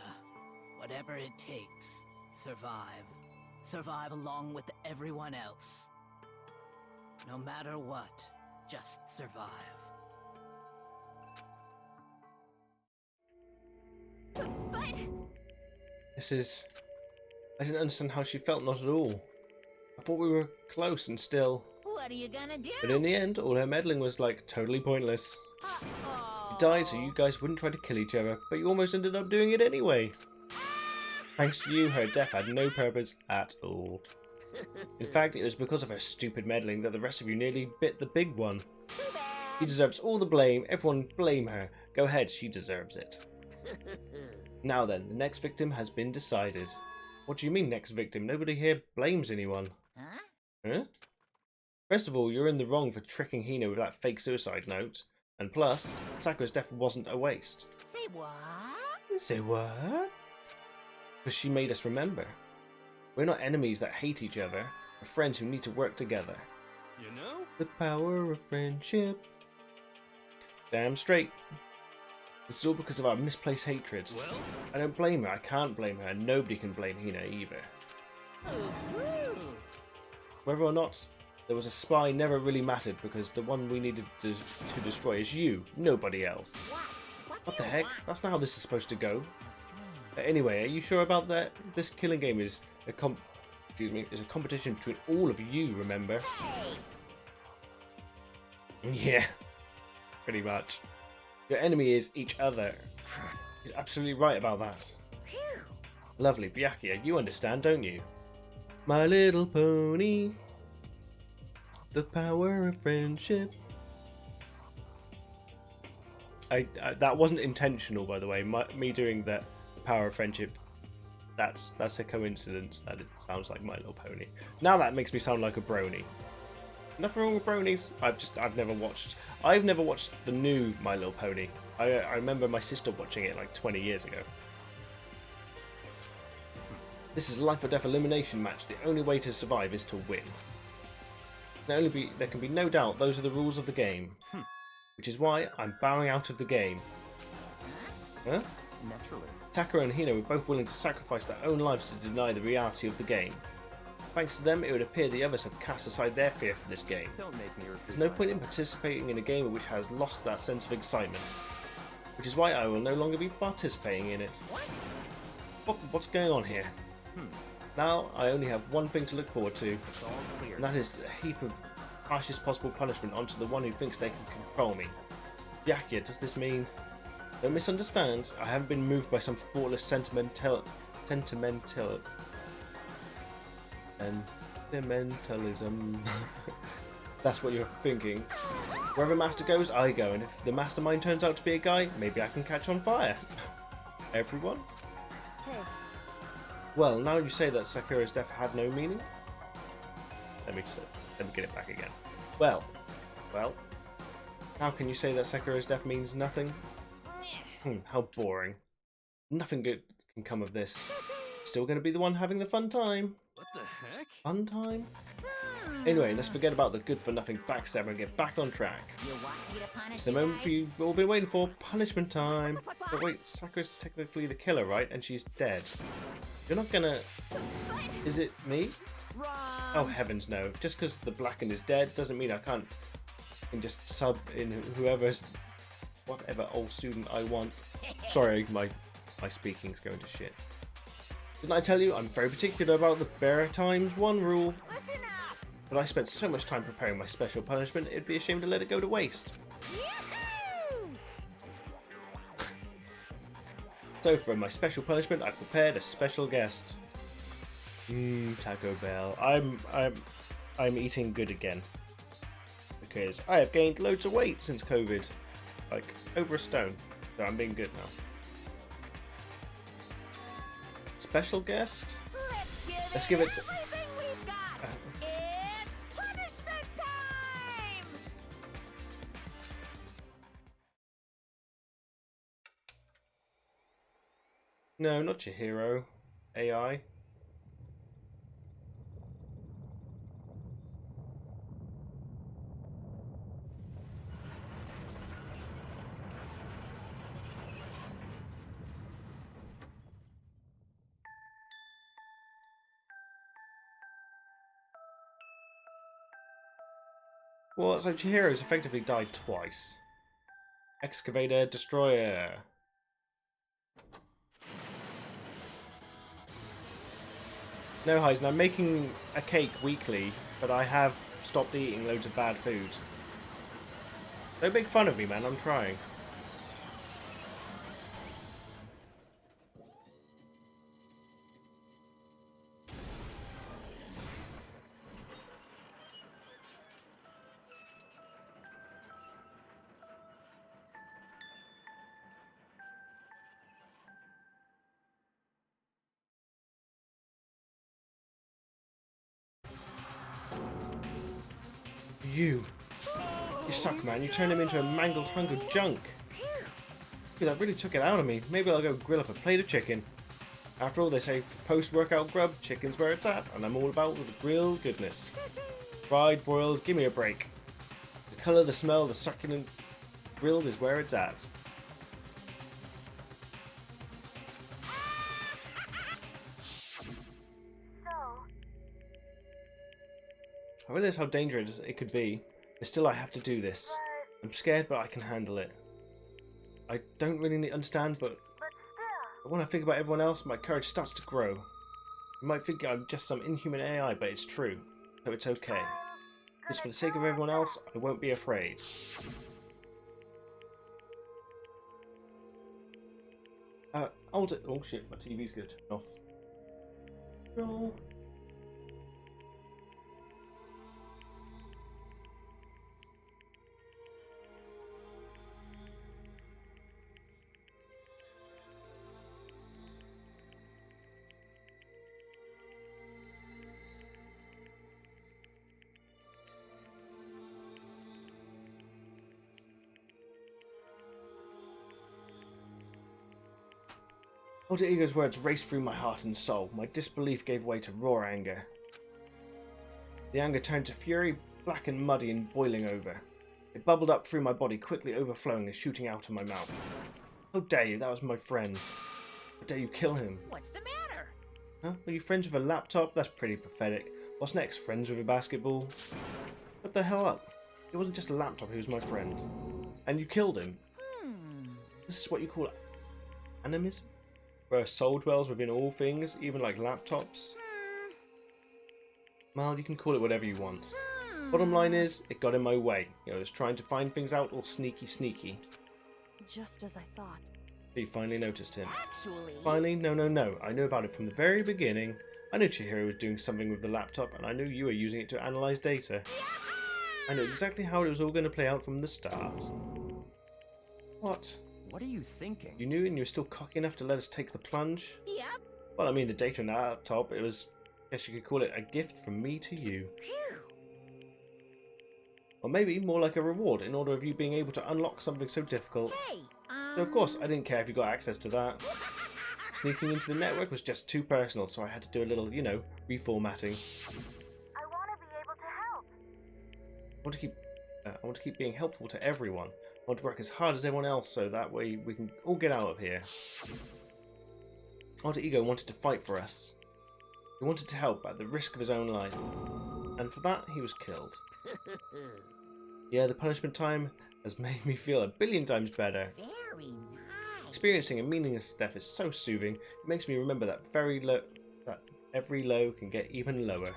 whatever it takes, survive. Survive along with everyone else. No matter what, just survive. But... This is... I didn't understand how she felt, not at all. I thought we were close and still... What are you gonna do? But in the end, all her meddling was, like, totally pointless. You died so you guys wouldn't try to kill each other, but you almost ended up doing it anyway. Thanks to you, her death had no purpose at all. In fact, it was because of her stupid meddling that the rest of you nearly bit the big one. She deserves all the blame. Everyone blame her. Go ahead, she deserves it. Now then, the next victim has been decided. What do you mean, next victim? Nobody here blames anyone. Huh? First of all, you're in the wrong for tricking Hina with that fake suicide note. And plus, Sakura's death wasn't a waste. Say what? Say what? Because she made us remember. We're not enemies that hate each other. We're friends who need to work together. You know? The power of friendship. Damn straight. This is all because of our misplaced hatred. Well? I don't blame her, I can't blame her, and nobody can blame Hina either. Whether or not there was a spy never really mattered, because the one we needed to destroy is you, nobody else. What the heck? That's not how this is supposed to go. Anyway, are you sure about that? This killing game is a competition between all of you, remember? Yeah, pretty much. Your enemy is each other. He's absolutely right about that. Lovely, Byakuya, you understand, don't you? My Little Pony. The power of friendship. That wasn't intentional, by the way. Me doing the power of friendship. That's a coincidence that it sounds like My Little Pony. Now that makes me sound like a brony. Nothing wrong with bronies. I've never watched the new My Little Pony. I remember my sister watching it like 20 years ago. This is a life or death elimination match. The only way to survive is to win. There can be no doubt those are the rules of the game. Which is why I'm bowing out of the game. Huh? Naturally. Sakura and Hina were both willing to sacrifice their own lives to deny the reality of the game. Thanks to them, it would appear the others have cast aside their fear for this game. Don't make me repeat There's no point in myself. participating in a game which has lost that sense of excitement. Which is why I will no longer be participating in it. What's going on here? Now I only have one thing to look forward to, It's all clear. and that is a heap of harshest possible punishment onto the one who thinks they can control me. Byakuya, does this mean... Don't misunderstand, I haven't been moved by some thoughtless sentimentalism. That's what you're thinking. Wherever Master goes, I go, and if the mastermind turns out to be a guy, maybe I can catch on fire. Everyone? Hey, Well, now you say that Sakura's death had no meaning. Let me get it back again. Well, how can you say that Sakura's death means nothing? How boring. Nothing good can come of this. Still going to be the one having the fun time. What the heck? Fun time? Anyway, let's forget about the good-for-nothing backstabber and get back on track. You want me to punish It's the you moment guys? you've all been waiting for, punishment time. But wait, Sakura's technically the killer, right? And she's dead. You're not gonna... Is it me? Oh heavens no. Just because the blackened is dead doesn't mean I can just sub in whatever old student I want. Sorry, my speaking's going to shit. Didn't I tell you I'm very particular about the bear times one rule? Listen up! But I spent so much time preparing my special punishment, it'd be a shame to let it go to waste. Yahoo! So for my special punishment, I've prepared a special guest. Taco Bell. I'm eating good again. because I have gained loads of weight since COVID. Like, over a stone. So I'm being good now. Special guest? Let's give it everything we've got. It's punishment time! No, not your hero. AI. Well, so Chihiro's effectively died twice. Excavator, Destroyer. No, Heisen, I'm making a cake weekly, but I have stopped eating loads of bad food. Don't make fun of me, man, I'm trying. You suck, man. You turned him into a mangled hunk of junk. Dude, that really took it out of me. Maybe I'll go grill up a plate of chicken. After all, they say for post-workout grub, chicken's where it's at, and I'm all about the grilled goodness. Fried, broiled, give me a break. The colour, the smell, the succulent grilled is where it's at. I realize how dangerous it could be, but still I have to do this. I'm scared, but I can handle it. I don't really understand, but when I think about everyone else, my courage starts to grow. You might think I'm just some inhuman AI, but it's true, so it's okay. Just for the sake of everyone else, I won't be afraid. Oh shit, my TV's gonna turn off. No. Alter Ego's words raced through my heart and soul. My disbelief gave way to raw anger. The anger turned to fury, black and muddy and boiling over. It bubbled up through my body, quickly overflowing and shooting out of my mouth. How dare you? That was my friend. How dare you kill him? What's the matter? Huh? Were you friends with a laptop? That's pretty pathetic. What's next? Friends with a basketball? What the hell up? It wasn't just a laptop, he was my friend. And you killed him. This is what you call animism? Where a soul dwells within all things, even like laptops. Well, you can call it whatever you want. Bottom line is, it got in my way. I was trying to find things out all sneaky. Just as I thought. So you finally noticed him. Actually... Finally? No. I knew about it from the very beginning. I knew Chihiro was doing something with the laptop, and I knew you were using it to analyze data. I knew exactly how it was all going to play out from the start. What? What are you thinking? You knew and you were still cocky enough to let us take the plunge? Yep. Well, I mean, the data on that laptop, it was, I guess you could call it a gift from me to you. Phew. Or maybe more like a reward in order of you being able to unlock something so difficult. Hey, So of course, I didn't care if you got access to that. Sneaking into the network was just too personal, so I had to do a little, reformatting. I want to be able to help. I want to keep being helpful to everyone. I want to work as hard as everyone else, so that way we can all get out of here. Alter Ego wanted to fight for us. He wanted to help at the risk of his own life. And for that, he was killed. Yeah, the punishment time has made me feel a billion times better. Very nice. Experiencing a meaningless death is so soothing. It makes me remember that every low can get even lower.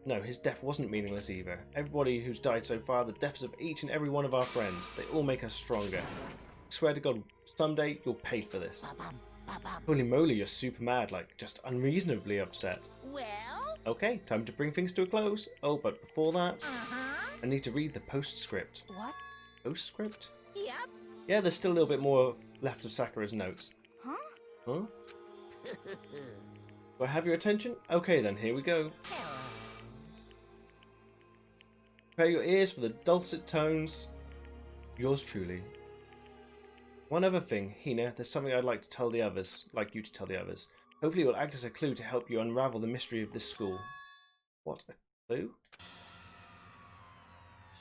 No, his death wasn't meaningless either. Everybody who's died so far, the deaths of each and every one of our friends, they all make us stronger. I swear to God, someday you'll pay for this. Holy moly, you're super mad, like, just unreasonably upset. Well? Okay, time to bring things to a close. Oh, but before that... I need to read the postscript. What? Postscript? Yep. Yeah, there's still a little bit more left of Sakura's notes. Huh? Huh? Do I have your attention? Okay then, here we go. Prepare your ears for the dulcet tones. Yours truly. One other thing, Hina, there's something I'd like to tell the others, like you to tell the others. Hopefully it will act as a clue to help you unravel the mystery of this school. What, a clue?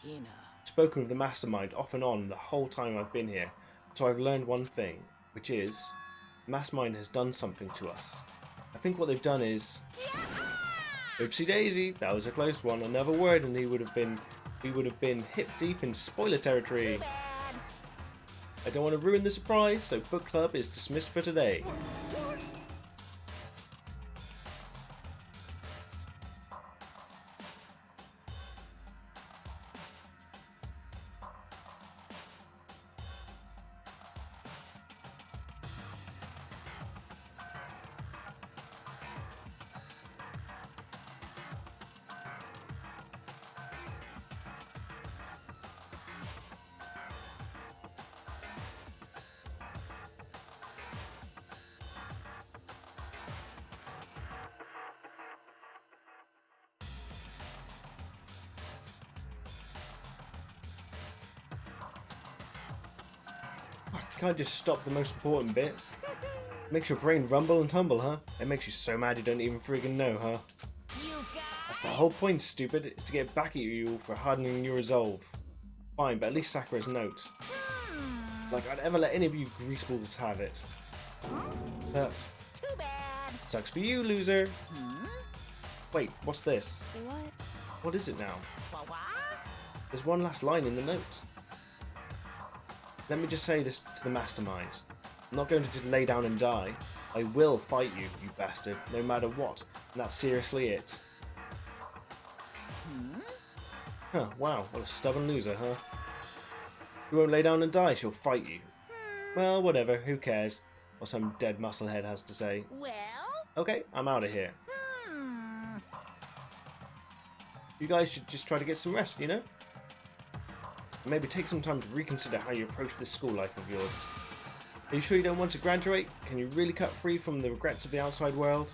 Hina. Spoken with the mastermind off and on the whole time I've been here, so I've learned one thing, which is, the mastermind has done something to us. I think what they've done is... Oopsie daisy, that was a close one. Another word and we would have been hip deep in spoiler territory. I don't want to ruin the surprise, so book club is dismissed for today. You can't just stop the most important bits. Makes your brain rumble and tumble, huh? It makes you so mad you don't even friggin' know, huh? That's the whole point, stupid, is to get back at you for hardening your resolve. Fine, but at least Sakura's note. Like, I'd ever let any of you greaseballs have it. But... Too bad. Sucks for you, loser! Wait, what's this? What? What is it now? What? There's one last line in the note. Let me just say this to the mastermind. I'm not going to just lay down and die. I will fight you, you bastard, no matter what. And that's seriously it. Huh, wow, what a stubborn loser, huh? You won't lay down and die, she'll fight you. Well, whatever, who cares? What some dead musclehead has to say. Well? Okay, I'm out of here. You guys should just try to get some rest, you know? Maybe take some time to reconsider how you approach this school life of yours. Are you sure you don't want to graduate? Can you really cut free from the regrets of the outside world?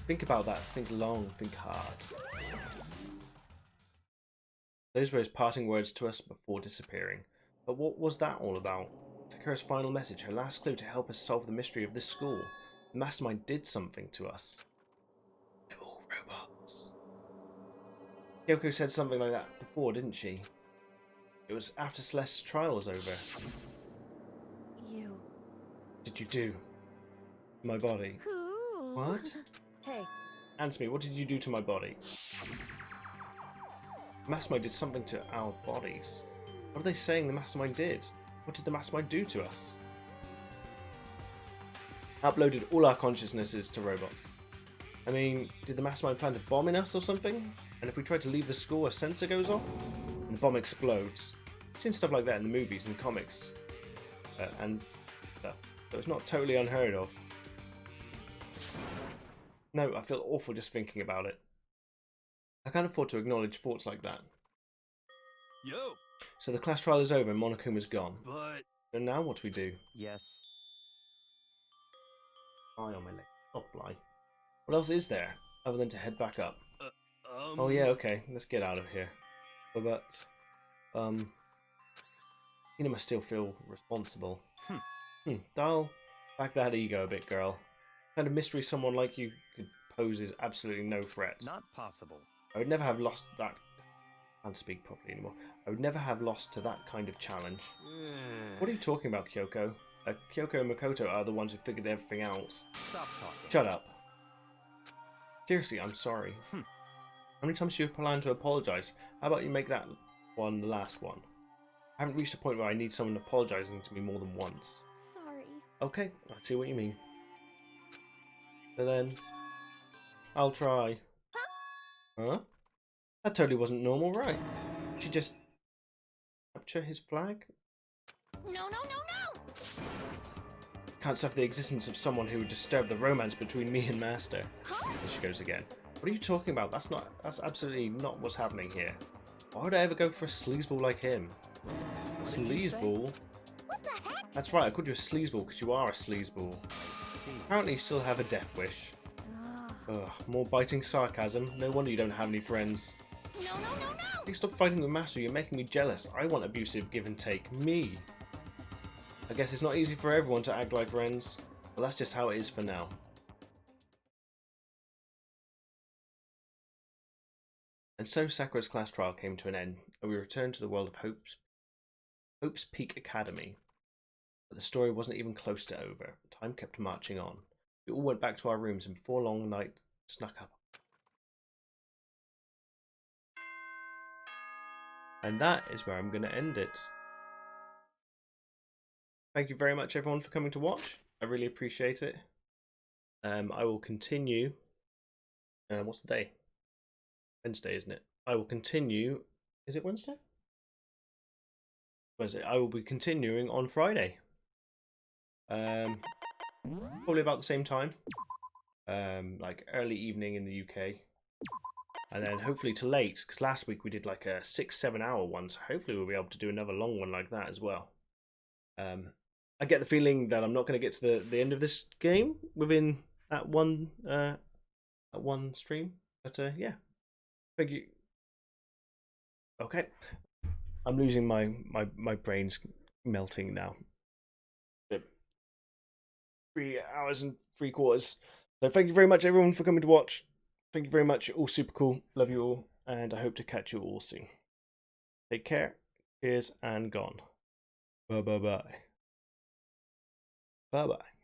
Think about that. Think long. Think hard. Those were his parting words to us before disappearing. But what was that all about? Sakura's final message, her last clue to help us solve the mystery of this school. The mastermind did something to us. They're all robots. Kyoko said something like that before, didn't she? It was after Celeste's trial was over. You. What did you do? To my body? Ooh. What? Hey. Answer me, what did you do to my body? The mastermind did something to our bodies. What are they saying the mastermind did? What did the mastermind do to us? Uploaded all our consciousnesses to robots. I mean, did the mastermind plan to bomb in us or something? And if we try to leave the school, a sensor goes off? And the bomb explodes. I've seen stuff like that in the movies and comics. And stuff. So it's not totally unheard of. No, I feel awful just thinking about it. I can't afford to acknowledge thoughts like that. Yo, So the class trial is over and Monokuma's gone. but So now what do we do? Yes. Fly on my leg. Oh, fly. What else is there other than to head back up? Oh yeah, okay. Let's get out of here. But you must still feel responsible. Dial back that ego a bit, girl. What kind of mystery someone like you could pose is absolutely no threat. Not possible. I would never have lost that. I can't speak properly anymore. I would never have lost to that kind of challenge. What are you talking about, Kyoko? Kyoko and Makoto are the ones who figured everything out. Stop talking. Shut up. Seriously, I'm sorry. How many times do you plan to apologise? How about you make that one the last one? I haven't reached a point where I need someone apologising to me more than once. Sorry. Okay, I see what you mean. So then, I'll try. Huh? That totally wasn't normal, right? She just capture his flag? No, no, no, no! Can't suffer the existence of someone who would disturb the romance between me and Master. There she goes again. What are you talking about? That's absolutely not what's happening here. Why would I ever go for a sleazeball like him? Sleazeball? What the heck? That's right, I called you a sleazeball because you are a sleazeball. Apparently you still have a death wish. Ugh, more biting sarcasm. No wonder you don't have any friends. No, no, no, no! Please stop fighting with Master, you're making me jealous. I want abusive give and take. Me! I guess it's not easy for everyone to act like friends, but that's just how it is for now. And so Sakura's class trial came to an end, and we returned to the world of Hope's Peak Academy. But the story wasn't even close to over. Time kept marching on. We all went back to our rooms, and before long night snuck up. And that is where I'm going to end it. Thank you very much, everyone, for coming to watch. I really appreciate it. I will continue. What's the day? Wednesday, isn't it? I will continue. Is it Wednesday? Wednesday. I will be continuing on Friday. Probably about the same time. Like early evening in the UK. And then hopefully to late, because last week we did like a 6-7 hour one, so hopefully we'll be able to do another long one like that as well. I get the feeling that I'm not going to get to the end of this game within that one stream, but yeah, thank you. Okay, I'm losing my brain's melting now. 3 hours and 3/4. So thank you very much, everyone, for coming to watch. Thank you very much. You're all super cool. Love you all, and I hope to catch you all soon. Take care. Cheers and gone. Bye bye bye. Bye bye.